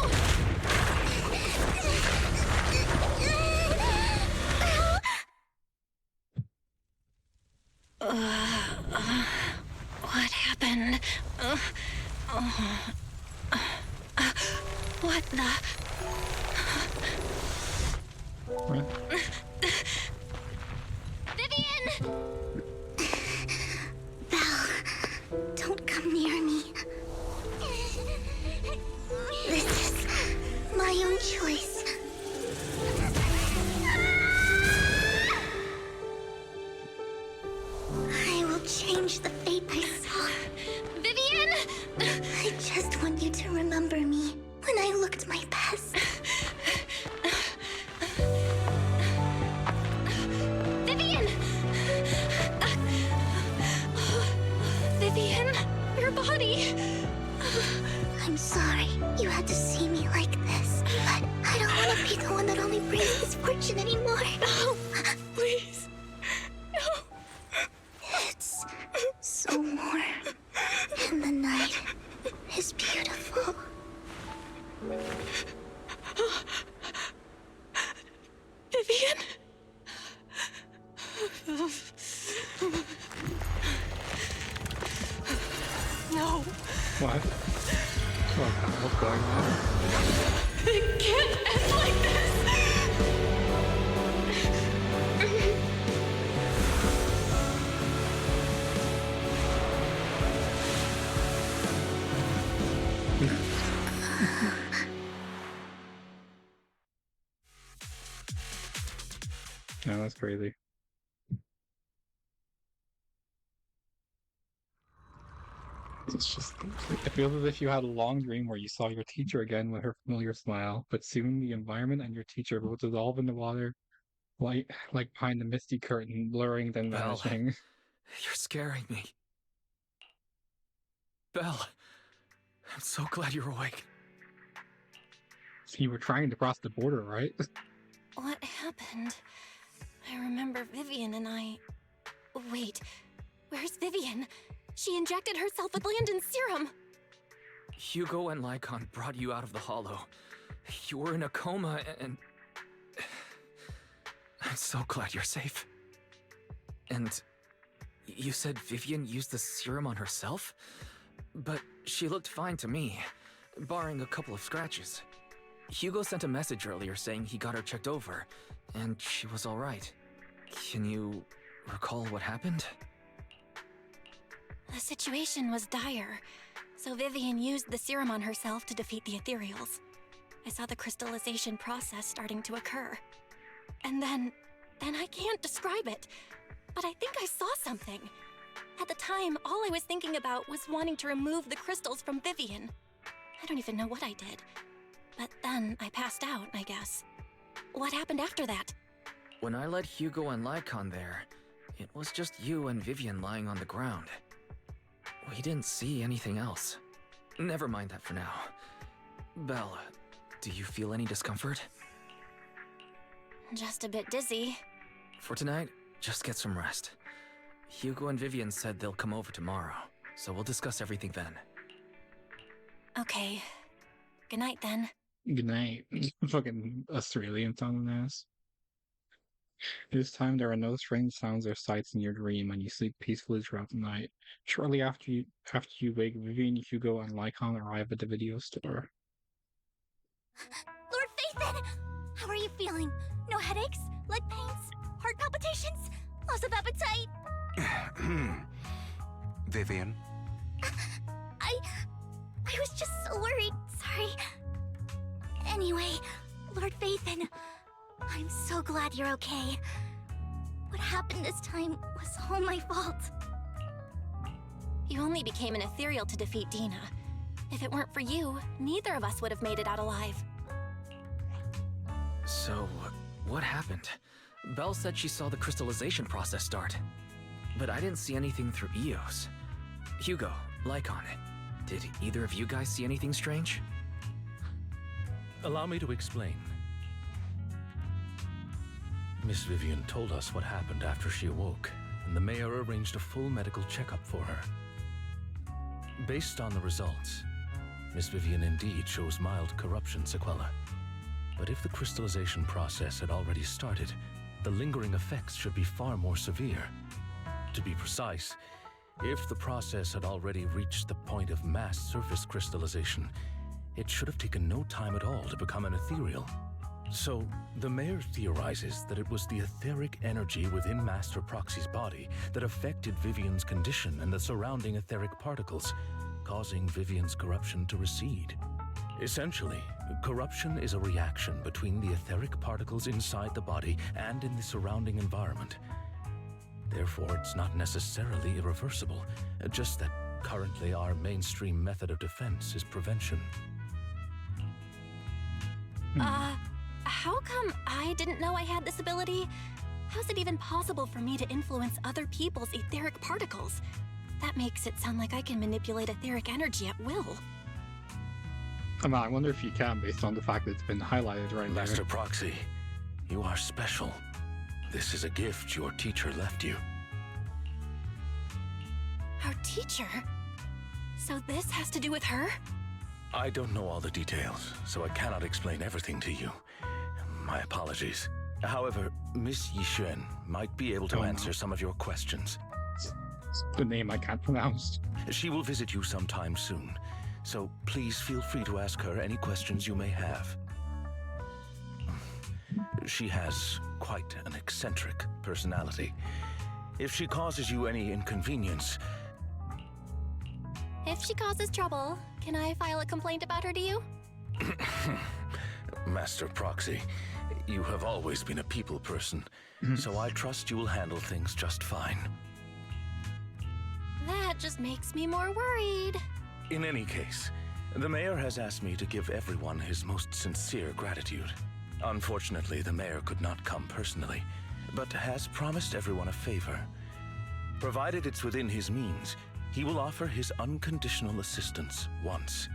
What happened? What the? What? Vivian! Belle, don't come near me. This is my own choice. I will change the fate I saw. Vivian! I just want you to remember me when I looked my best. Vivian! Vivian, your body. I'm sorry you had to see me like this, but I don't want to be the one that only brings misfortune anymore. No, please. No. It's so warm, and the night is beautiful. Vivian. No. What? What's going on? It can't end like this. No, that's crazy. It's just, it feels as if you had a long dream where you saw your teacher again with her familiar smile, but soon the environment and your teacher both dissolve in the water, like behind the misty curtain, blurring then Belle, vanishing. You're scaring me. Belle, I'm so glad you're awake. So you were trying to cross the border, right? What happened? I remember Vivian and I... Wait, where's Vivian? She injected herself with Landon's serum. Hugo and Lycon brought you out of the hollow. You were in a coma and... I'm so glad you're safe. And you said Vivian used the serum on herself? But she looked fine to me, barring a couple of scratches. Hugo sent a message earlier saying he got her checked over, and she was all right. Can you recall what happened? The situation was dire, so Vivian used the serum on herself to defeat the ethereals. I saw the crystallization process starting to occur. And then I can't describe it, but I think I saw something. At the time, all I was thinking about was wanting to remove the crystals from Vivian. I don't even know what I did. But then I passed out, I guess. What happened after that? When I led Hugo and Lycon there, it was just you and Vivian lying on the ground. We didn't see anything else. Never mind that for now. Belle, do you feel any discomfort? Just a bit dizzy. For tonight, just get some rest. Hugo and Vivian said they'll come over tomorrow, so we'll discuss everything then. Okay. Good night then. Good night. Fucking Australian sounding ass. This time there are no strange sounds or sights in your dream, and you sleep peacefully throughout the night. Shortly after you wake, Vivian, Hugo, and Lycon arrive at the video store. Lord Phaethon! How are you feeling? No headaches? Leg pains? Heart palpitations? Loss of appetite? Vivian? I was just so worried. Sorry. Anyway, Lord Phaethon, I'm so glad you're okay. What happened this time was all my fault. You only became an ethereal to defeat Dina. If it weren't for you, neither of us would have made it out alive. So, what happened? Belle said she saw the crystallization process start. But I didn't see anything through EOS. Hugo, Lycon, did either of you guys see anything strange? Allow me to explain. Miss Vivian told us what happened after she awoke, and the mayor arranged a full medical checkup for her. Based on the results, Miss Vivian indeed shows mild corruption sequela. But if the crystallization process had already started, the lingering effects should be far more severe. To be precise, if the process had already reached the point of mass surface crystallization, it should have taken no time at all to become an ethereal. So, the mayor theorizes that it was the etheric energy within Master Proxy's body that affected Vivian's condition and the surrounding etheric particles, causing Vivian's corruption to recede. Essentially, corruption is a reaction between the etheric particles inside the body and in the surrounding environment. Therefore, it's not necessarily irreversible, just that currently our mainstream method of defense is prevention. How come I didn't know I had this ability? How's it even possible for me to influence other people's etheric particles? That makes it sound like I can manipulate etheric energy at will. I wonder if you can, based on the fact that it's been highlighted right now. Master Proxy, you are special. This is a gift your teacher left you. Our teacher? So this has to do with her? I don't know all the details, so I cannot explain everything to you. My apologies. However, Miss Yixuan might be able to answer some of your questions. The name I can't pronounce. She will visit you sometime soon, so please feel free to ask her any questions you may have. She has quite an eccentric personality. If she causes you any inconvenience... If she causes trouble, can I file a complaint about her to you? Master Proxy, you have always been a people person, so I trust you will handle things just fine. That just makes me more worried. In any case, the mayor has asked me to give everyone his most sincere gratitude. Unfortunately, the mayor could not come personally, but has promised everyone a favor. Provided it's within his means, he will offer his unconditional assistance once.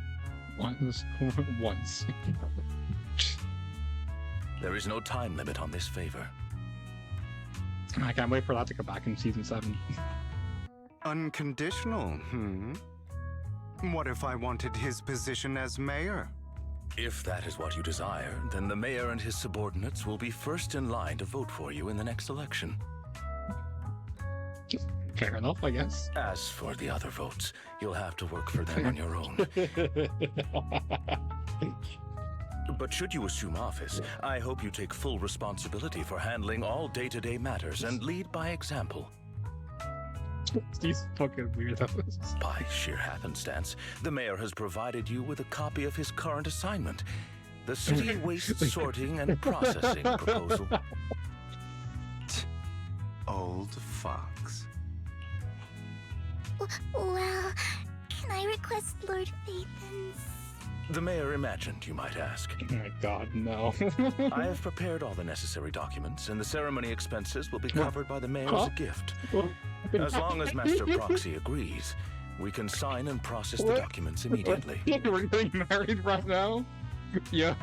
Once. There is no time limit on this favor. I can't wait for that to come back in Season 7. Unconditional, What if I wanted his position as mayor? If that is what you desire, then the mayor and his subordinates will be first in line to vote for you in the next election. Fair enough, I guess. As for the other votes, you'll have to work for them on your own. But should you assume office, I hope you take full responsibility for handling all day-to-day matters and lead by example. These fucking weirdos. By sheer happenstance, the mayor has provided you with a copy of his current assignment, the city waste sorting and processing proposal. Old fox. Well, can I request Lord Phaethon's? The mayor imagined, you might ask. Oh my god, no. I have prepared all the necessary documents, and the ceremony expenses will be covered by the mayor as a gift. As long as Master Proxy agrees, we can sign and process the documents immediately. We're getting married right now? Yeah.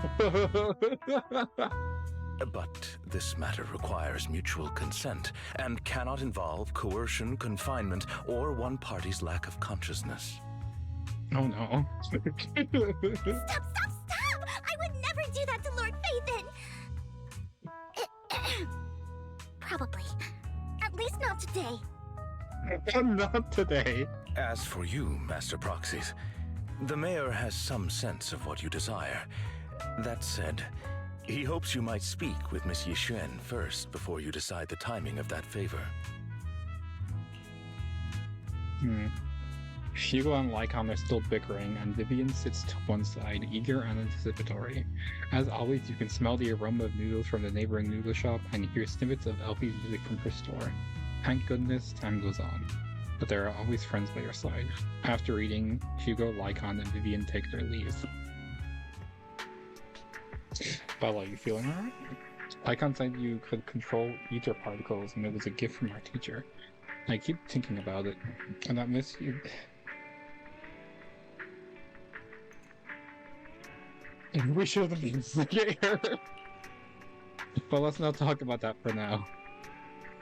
But this matter requires mutual consent and cannot involve coercion, confinement, or one party's lack of consciousness. Oh no. Stop! I would never do that to Lord Phaethon! Probably. At least not today. Not today. As for you, Master Proxies, the mayor has some sense of what you desire. That said, he hopes you might speak with Miss Yixuan first before you decide the timing of that favor. Hugo and Lycon are still bickering, and Vivian sits to one side, eager and anticipatory. As always, you can smell the aroma of noodles from the neighboring noodle shop and hear snippets of Elfie's music from her store. Thank goodness, time goes on. But there are always friends by your side. After eating, Hugo, Lycon, and Vivian take their leave. Bella, you feeling alright? Lycon said you could control ether particles and it was a gift from our teacher. I keep thinking about it, and I miss you. We should have been here. But let's not talk about that for now.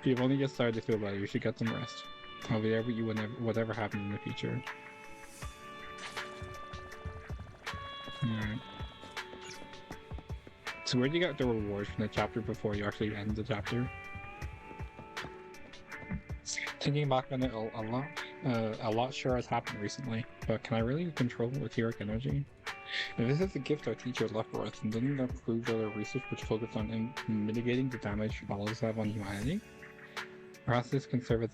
If you've only just started to feel better, you should get some rest. I'll be there with you whenever, whatever happens in the future. Alright. So where do you get the rewards from the chapter before you actually end the chapter? Thinking back on it a lot sure has happened recently, but can I really control etheric energy? If this is the gift our teacher left for us, then doesn't that prove that our research which focused on mitigating the damage follows have on humanity? Perhaps this can serve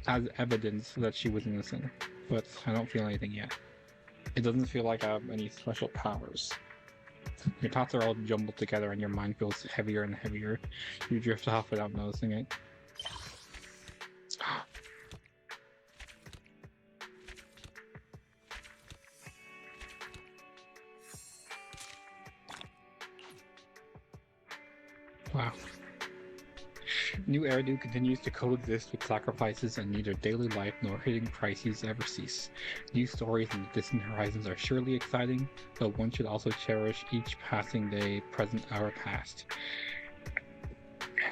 as evidence that she was innocent, but I don't feel anything yet. It doesn't feel like I have any special powers. Your thoughts are all jumbled together and your mind feels heavier and heavier. You drift off without noticing it. Wow. New Eridu continues to coexist with sacrifices, and neither daily life nor hidden crises ever cease. New stories in the distant horizons are surely exciting, but one should also cherish each passing day, present hour past.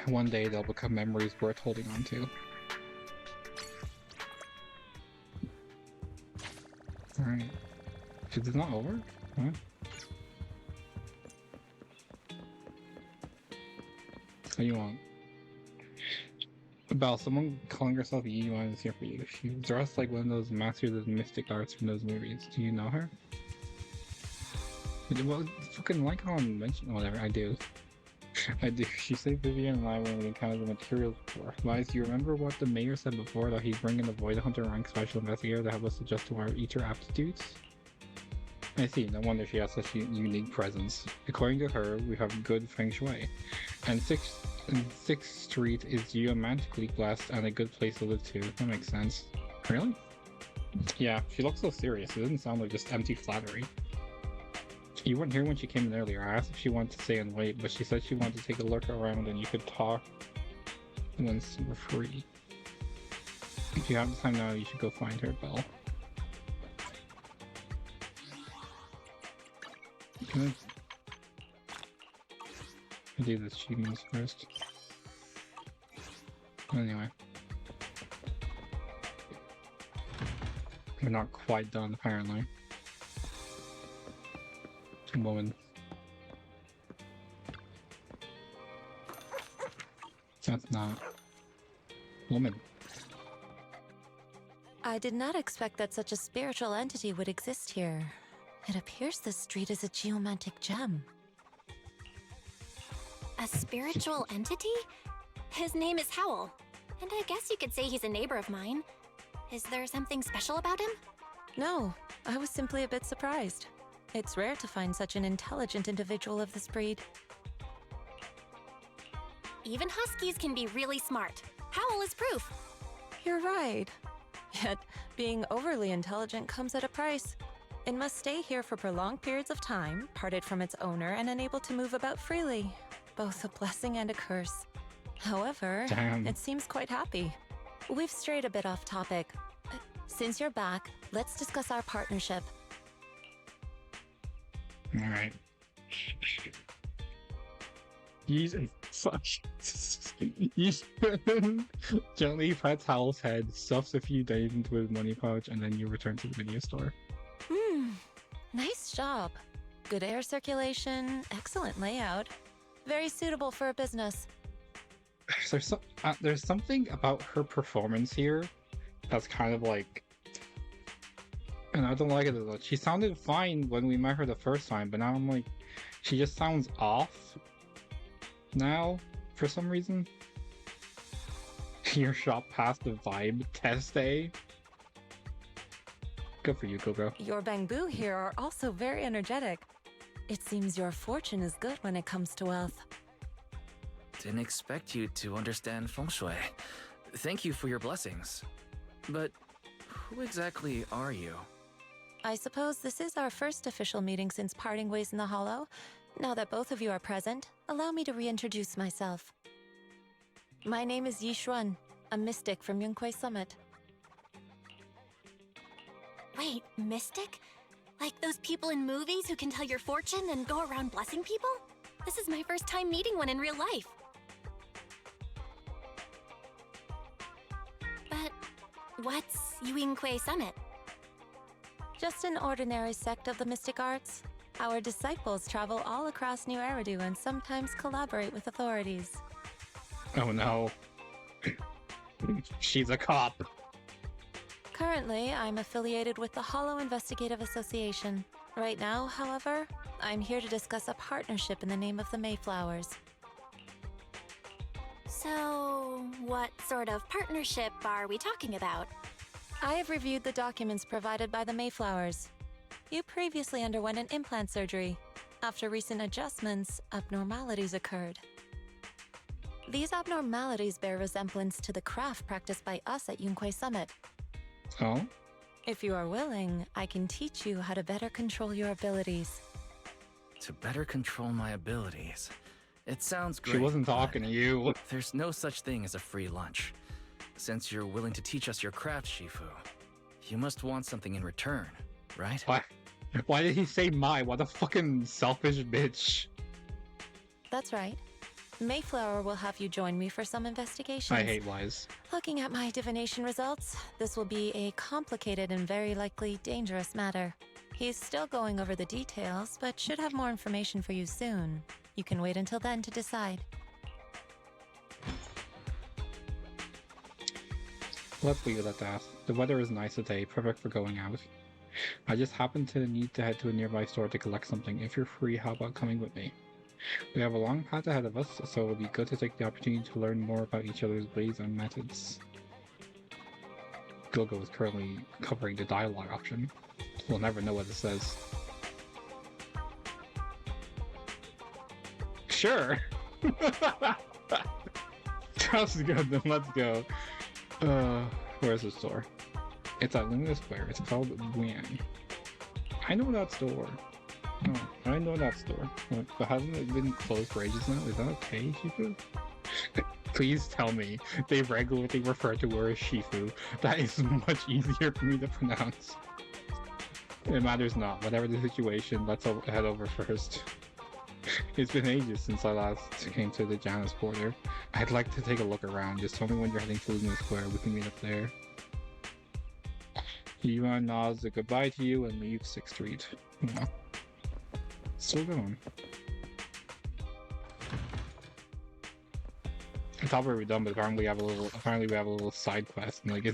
One day they'll become memories worth holding on to. Alright. Is it not over? Huh? What do you want? Belle, someone calling herself Yuan is here for you. She's dressed like one of those masters of mystic arts from those movies. Do you know her? Well, fucking like on mention whatever, I do. I do. She said Vivian and I when we encountered the materials before. Wise, do you remember what the mayor said before, that he's bringing the Void Hunter rank special investigator to help us adjust to our ether aptitudes? I see, no wonder she has such a unique presence. According to her, we have good feng shui. And 6th Street is geomantically blessed and a good place to live too. That makes sense. Really? Yeah, she looks so serious. It doesn't sound like just empty flattery. You weren't here when she came in earlier. I asked if she wanted to stay and wait, but she said she wanted to take a look around and you could talk once you were free. If you have the time now, you should go find her, Belle. Can I do the achievements first? Anyway. We're not quite done, apparently. Woman. That's not... Woman. I did not expect that such a spiritual entity would exist here. It appears this street is a geomantic gem. A spiritual entity? His name is Howl, and I guess you could say he's a neighbor of mine. Is there something special about him? No, I was simply a bit surprised. It's rare to find such an intelligent individual of this breed. Even huskies can be really smart. Howl is proof. You're right. Yet, being overly intelligent comes at a price. It must stay here for prolonged periods of time, parted from its owner and unable to move about freely. Both a blessing and a curse. However, it seems quite happy. We've strayed a bit off topic. Since you're back, let's discuss our partnership. Alright. He's such. He's gently pets Howl's head, stuffs a few days into his money pouch, and then you return to the video store. Nice job. Good air circulation, excellent layout. Very suitable for a business. There's something about her performance here that's kind of like... And I don't like it a lot. She sounded fine when we met her the first time, but now I'm like... She just sounds off now, for some reason. Your shop passed the vibe test day. Good for you, Coco. Your bamboo here are also very energetic. It seems your fortune is good when it comes to wealth. Didn't expect you to understand feng shui. Thank you for your blessings. But who exactly are you? I suppose this is our first official meeting since parting ways in the Hollow. Now that both of you are present, allow me to reintroduce myself. My name is Yi Xuan, a mystic from Yunquei Summit. Wait, mystic? Like those people in movies who can tell your fortune and go around blessing people? This is my first time meeting one in real life. But what's Yuinkui Summit? Just an ordinary sect of the mystic arts. Our disciples travel all across New Eridu and sometimes collaborate with authorities. Oh no. She's a cop. Currently, I'm affiliated with the Hollow Investigative Association. Right now, however, I'm here to discuss a partnership in the name of the Mayflowers. So, what sort of partnership are we talking about? I have reviewed the documents provided by the Mayflowers. You previously underwent an implant surgery. After recent adjustments, abnormalities occurred. These abnormalities bear resemblance to the craft practiced by us at Yuinkui Summit. Oh? If you are willing, I can teach you how to better control your abilities. To better control my abilities. It sounds great. She wasn't talking to you. There's no such thing as a free lunch. Since you're willing to teach us your craft, Shifu, you must want something in return, right? Why did he say my? What a fucking selfish bitch. That's right. Mayflower will have you join me for some investigations. I hate Wise. Looking at my divination results, this will be a complicated and very likely dangerous matter. He's still going over the details, but should have more information for you soon. You can wait until then to decide. Let's leave it at that. The weather is nice today, perfect for going out. I just happen to need to head to a nearby store to collect something. If you're free, how about coming with me? We have a long path ahead of us, so it'll be good to take the opportunity to learn more about each other's ways and methods. Gogo is currently covering the dialogue option. We'll never know what it says. Sure! Sounds good, then let's go. Where's the store? It's at Luna Square. It's called Vivian. I know that store. Oh, I know that store. But hasn't it been closed for ages now? Is that okay, Shifu? Please tell me they regularly refer to her as Shifu. That is much easier for me to pronounce. It matters not. Whatever the situation, let's head over first. It's been ages since I last came to the Janus border. I'd like to take a look around. Just tell me when you're heading to Luna Square. We can meet up there. Yuan nods a goodbye to you and leaves 6th Street. Yeah. Still going. I thought we were done, but apparently we have a little side quest, and like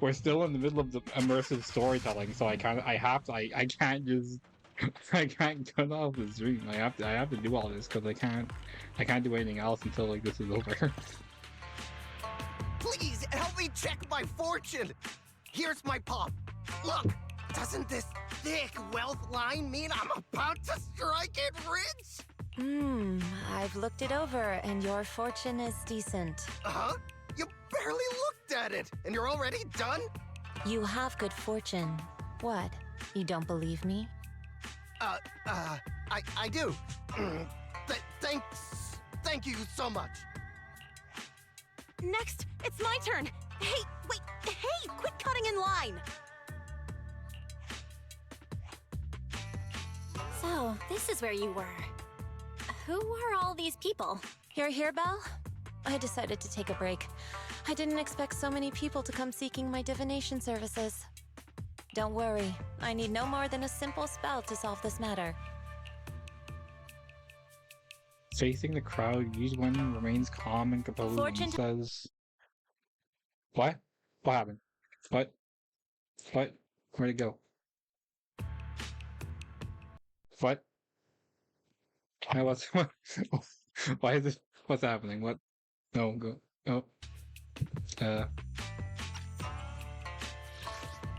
we're still in the middle of the immersive storytelling, so I can't cut off the stream. I have to do all this because I can't do anything else until like this is over. Please help me check my fortune. Here's my palm. Look, doesn't this thick wealth line mean I'm about to strike it rich? I've looked it over, and your fortune is decent. Huh? You barely looked at it, and you're already done? You have good fortune. What? You don't believe me? I do. Thank you so much. Next, it's my turn. Hey, wait, hey, quit cutting in line. So, this is where you were. Who are all these people? You're here, Belle? I decided to take a break. I didn't expect so many people to come seeking my divination services. Don't worry, I need no more than a simple spell to solve this matter. Facing the crowd, Yuzwen remains calm and composed and says... What? What happened? What? Where'd it go? What? Why is this? What's happening? What? No, go. Oh.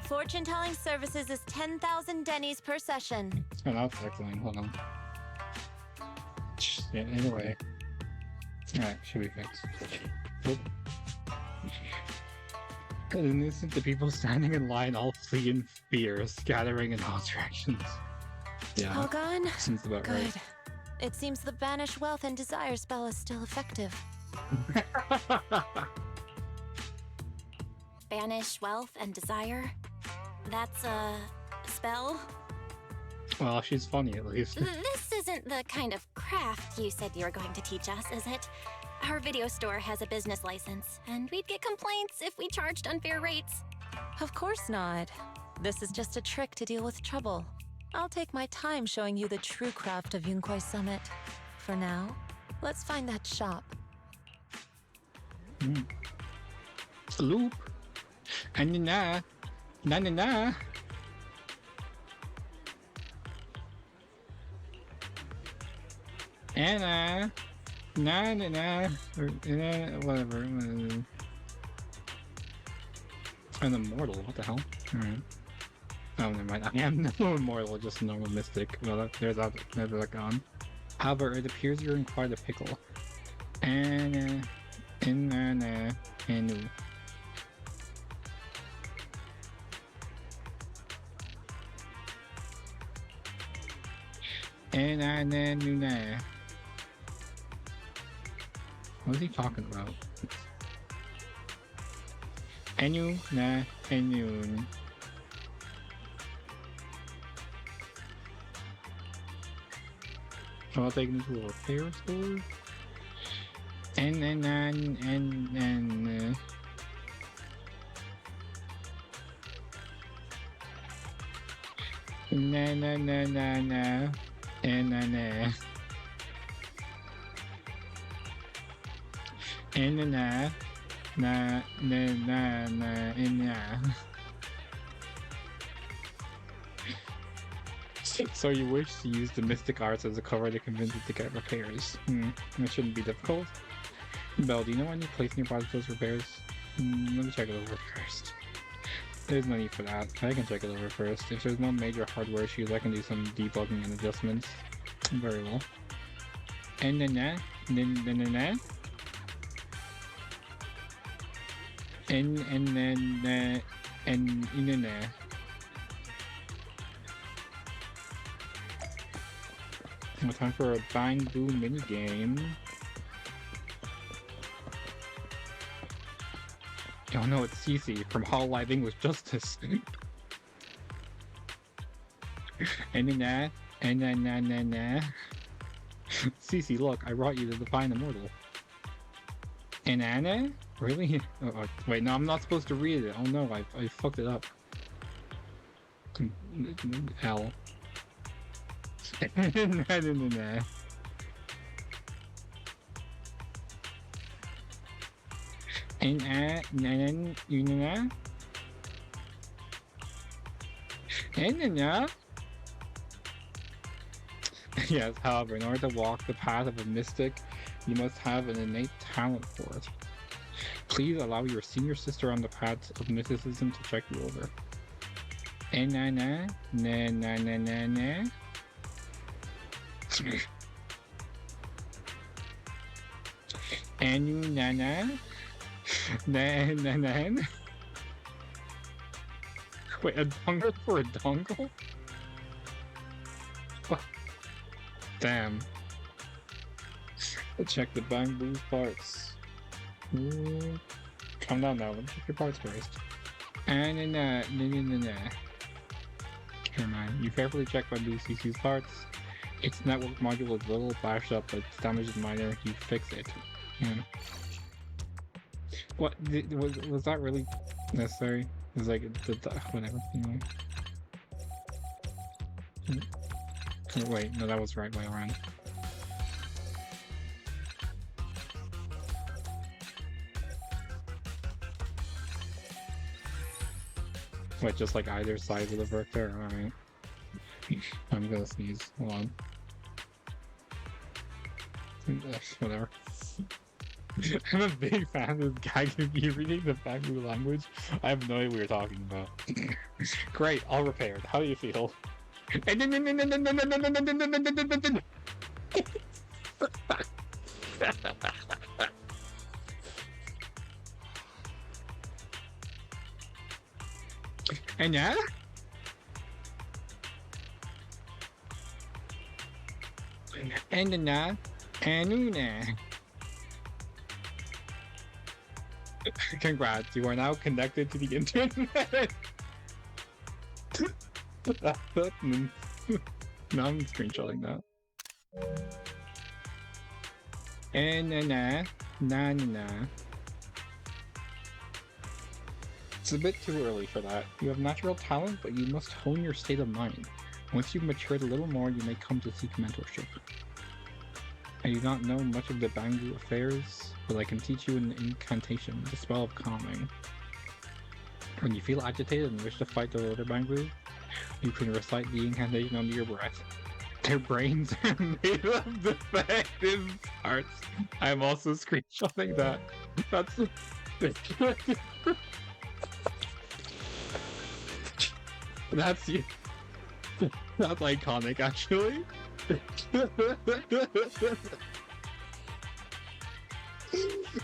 Fortune-telling services is 10,000 dennies per session. Oh, that's excellent. Hold on. Yeah, anyway. Alright, should be fixed. Oop. In an instant, the people standing in line all flee in fear, scattering in all directions. Yeah. All gone? Seems about Good. right. It seems the banish wealth and desire spell is still effective. Banish wealth and desire? That's a spell? Well, she's funny at least. This isn't the kind of craft you said you were going to teach us, is it? Our video store has a business license, and we'd get complaints if we charged unfair rates. Of course not. This is just a trick to deal with trouble. I'll take my time showing you the true craft of Yunkwai Summit. For now, let's find that shop. Loop. And na. Anna. Or whatever. An immortal, what the hell? Alright. Oh, never mind. I am no immortal, just a normal mystic. Well, there's that gone. However, it appears you're in quite a pickle. Anna. Anu. Anna. What is he talking about? Anu. I'll take him to a repair store. So you wish to use the mystic arts as a cover to convince it to get repairs. That shouldn't be difficult. Belle, do you know any place nearby that does repairs? Let me check it over first. There's no need for that. I can check it over first. If there's no major hardware issues, I can do some debugging and adjustments. Very well. And then that. Time for a Bang Boo minigame. Oh no, it's Cece from Hall Live English Justice. And then Cece, look, I brought you to the Fine Immortal. And Anna? Really? Oh, wait, no, I'm not supposed to read it. Oh no, I fucked it up. L. Yes, however, in order to walk the path of a mystic, you must have an innate talent for it. Please allow your senior sister on the path of mysticism to check you over. Wait, a dongle for a dongle? Damn. Let's check the Bang Boo's parts. Calm down now, let me check your parts first. Never mind. You carefully check Bang Boo CC's parts. Its network module is a little bashed up, but its damage is minor. You fix it. What? Was that really necessary? It was like, whatever. Anyway. Oh, wait, no, that was the right way around. Wait, just like either side of the brick there? Alright. I'm gonna sneeze. Hold on. Whatever. I'm a big fan of this guy gonna be reading the Bang Boo language. I have no idea what you're talking about. Great, all repaired. How do you feel? And yeah? Congrats, you are now connected to the internet. No, I'm screenshotting that. And nah. It's a bit too early for that. You have natural talent, but you must hone your state of mind. Once you've matured a little more, you may come to seek mentorship. I do not know much of the Bangu affairs, but I can teach you an incantation, the spell of calming. When you feel agitated and wish to fight the other Bangu, you can recite the incantation under your breath. Their brains are made of defective parts. I'm also screenshotting that. That's that's you. That's iconic, actually.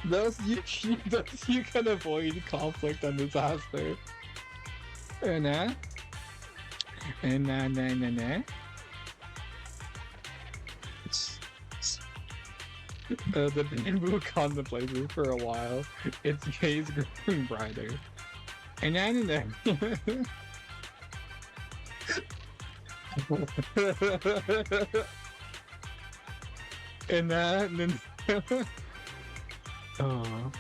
Thus you can avoid conflict and disaster. Nah. The bamboo contemplates me for a while. Its gaze growing brighter. And oh.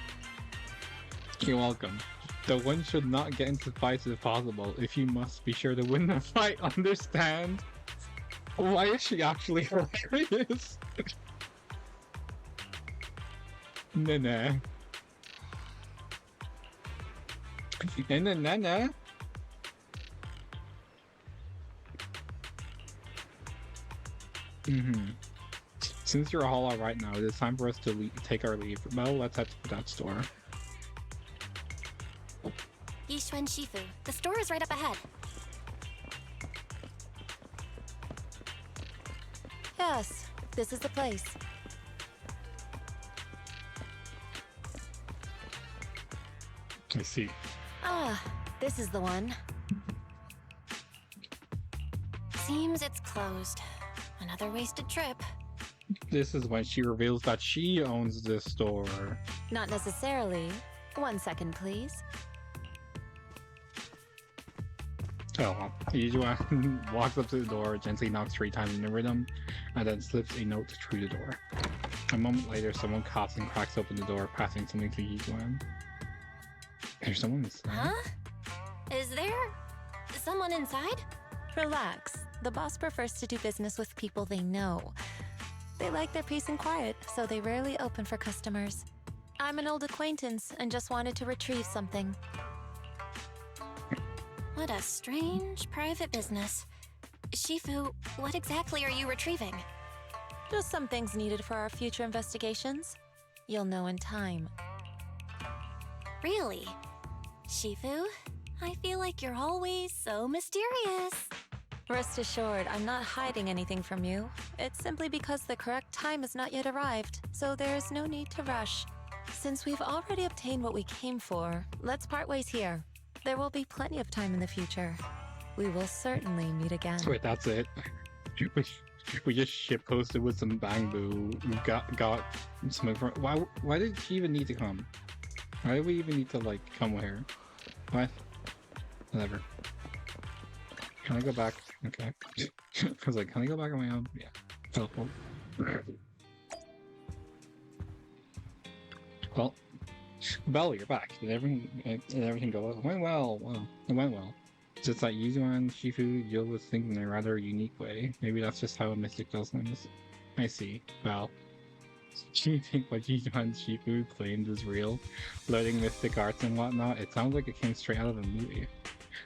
You're welcome. The one should not get into fights if possible. If you must, be sure to win the fight. Understand? Why is she actually hilarious? Nah. Nah. Since you're all right now, it is time for us to take our leave. Well, let's head to that store. Yishuan Shifu, the store is right up ahead. Yes, this is the place. I see. Ah, this is the one. Seems it's closed. Another wasted trip. This is when she reveals that she owns this store. Not necessarily. 1 second, please. Oh, Yijuan walks up to the door, gently knocks 3 times in the rhythm, and then slips a note through the door. A moment later, someone coughs and cracks open the door, passing something to Yijuan. There's someone inside. Huh? Is there someone inside? Relax. The boss prefers to do business with people they know. They like their peace and quiet, so they rarely open for customers. I'm an old acquaintance and just wanted to retrieve something. What a strange private business. Shifu, what exactly are you retrieving? Just some things needed for our future investigations. You'll know in time. Really? Shifu, I feel like you're always so mysterious. Rest assured, I'm not hiding anything from you. It's simply because the correct time has not yet arrived, so there's no need to rush. Since we've already obtained what we came for, let's part ways here. There will be plenty of time in the future. We will certainly meet again. Wait, that's it? We just shitposted with some Bangboo. We got some. Why did she even need to come? Why did we even need to like come with her? What? Whatever. Can I go back? Okay. I was like, can I go back on my own? Yeah. Helpful. Well, Belle, you're back. Did everything go well? It went well. Well, it went well. It's just that Yizuan Shifu deal with things in a rather unique way. Maybe that's just how a mystic does things. I see. Well, do you think what Yizuan Shifu claimed is real? Learning mystic arts and whatnot? It sounds like it came straight out of a movie.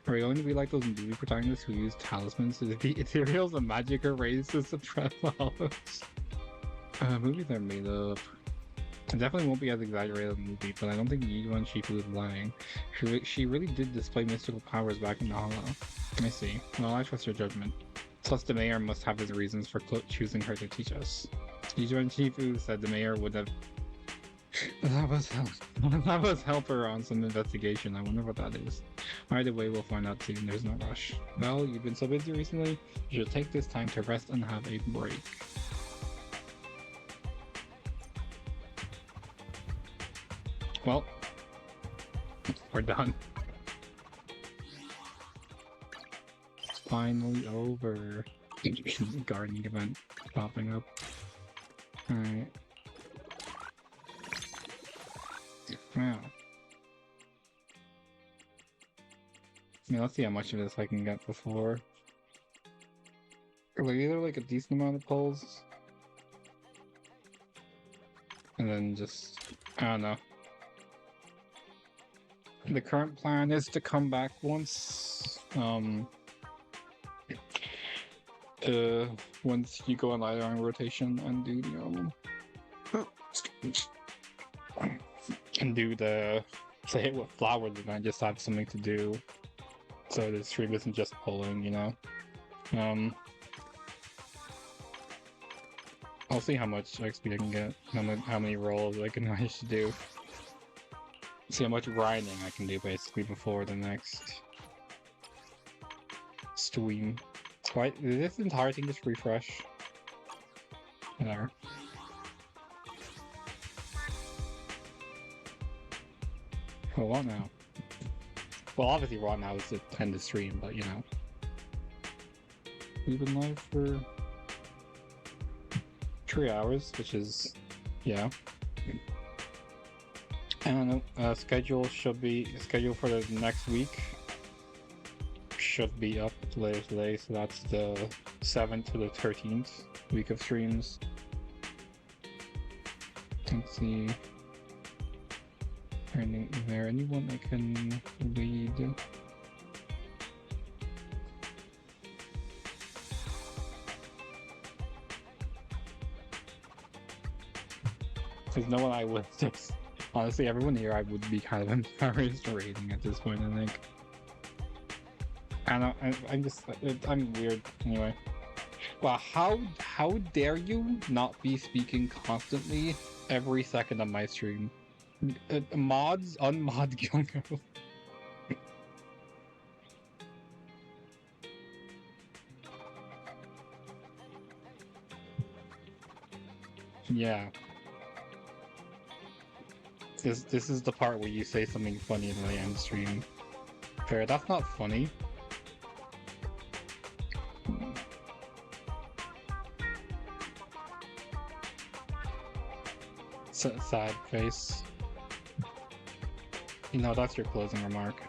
Are we going to be like those movie protagonists who use talismans to defeat ethereals and magic arrays to suppress the hollows? Movies are made up. It definitely won't be as exaggerated as a movie, but I don't think Yizuan Shifu is lying. She really did display mystical powers back in the hollow. I see. Well, I trust your judgment. Plus, the mayor must have his reasons for choosing her to teach us. Yizuan Shifu said the mayor would have... That was help her on some investigation. I wonder what that is. Either way, we'll find out soon. There's no rush. Well, you've been so busy recently, you should take this time to rest and have a break. Well, we're done. It's finally over. Gardening event popping up. Alright. Wow. Yeah, let's see how much of this I can get before. Like, either like a decent amount of pulls. And then just, I don't know. The current plan is to come back once, once you go on either rotation and do the, and do the, to hit with flower, then I just have something to do. So the stream isn't just pulling, you know? I'll see how much XP I can get, how many rolls I can manage to do. See how much grinding I can do basically before the next stream. Why did this entire thing just refresh? Whatever. Well, what now? Well, obviously what now is to end the stream, but you know. We've been live for 3 hours, which is, yeah. I don't know, schedule for the next week should be up later today, so that's the 7th to the 13th week of streams. Let's see. Is there anyone I can lead? There's no one I would just... Honestly, everyone here I would be kind of embarrassed rating at this point, I think. I don't know, I'm weird, anyway. Well, how dare you not be speaking constantly every second of my stream? Mods, unmod Gilgo. Yeah. This is the part where you say something funny in the end stream. Fair, that's not funny. Sad face. You know, that's your closing remark.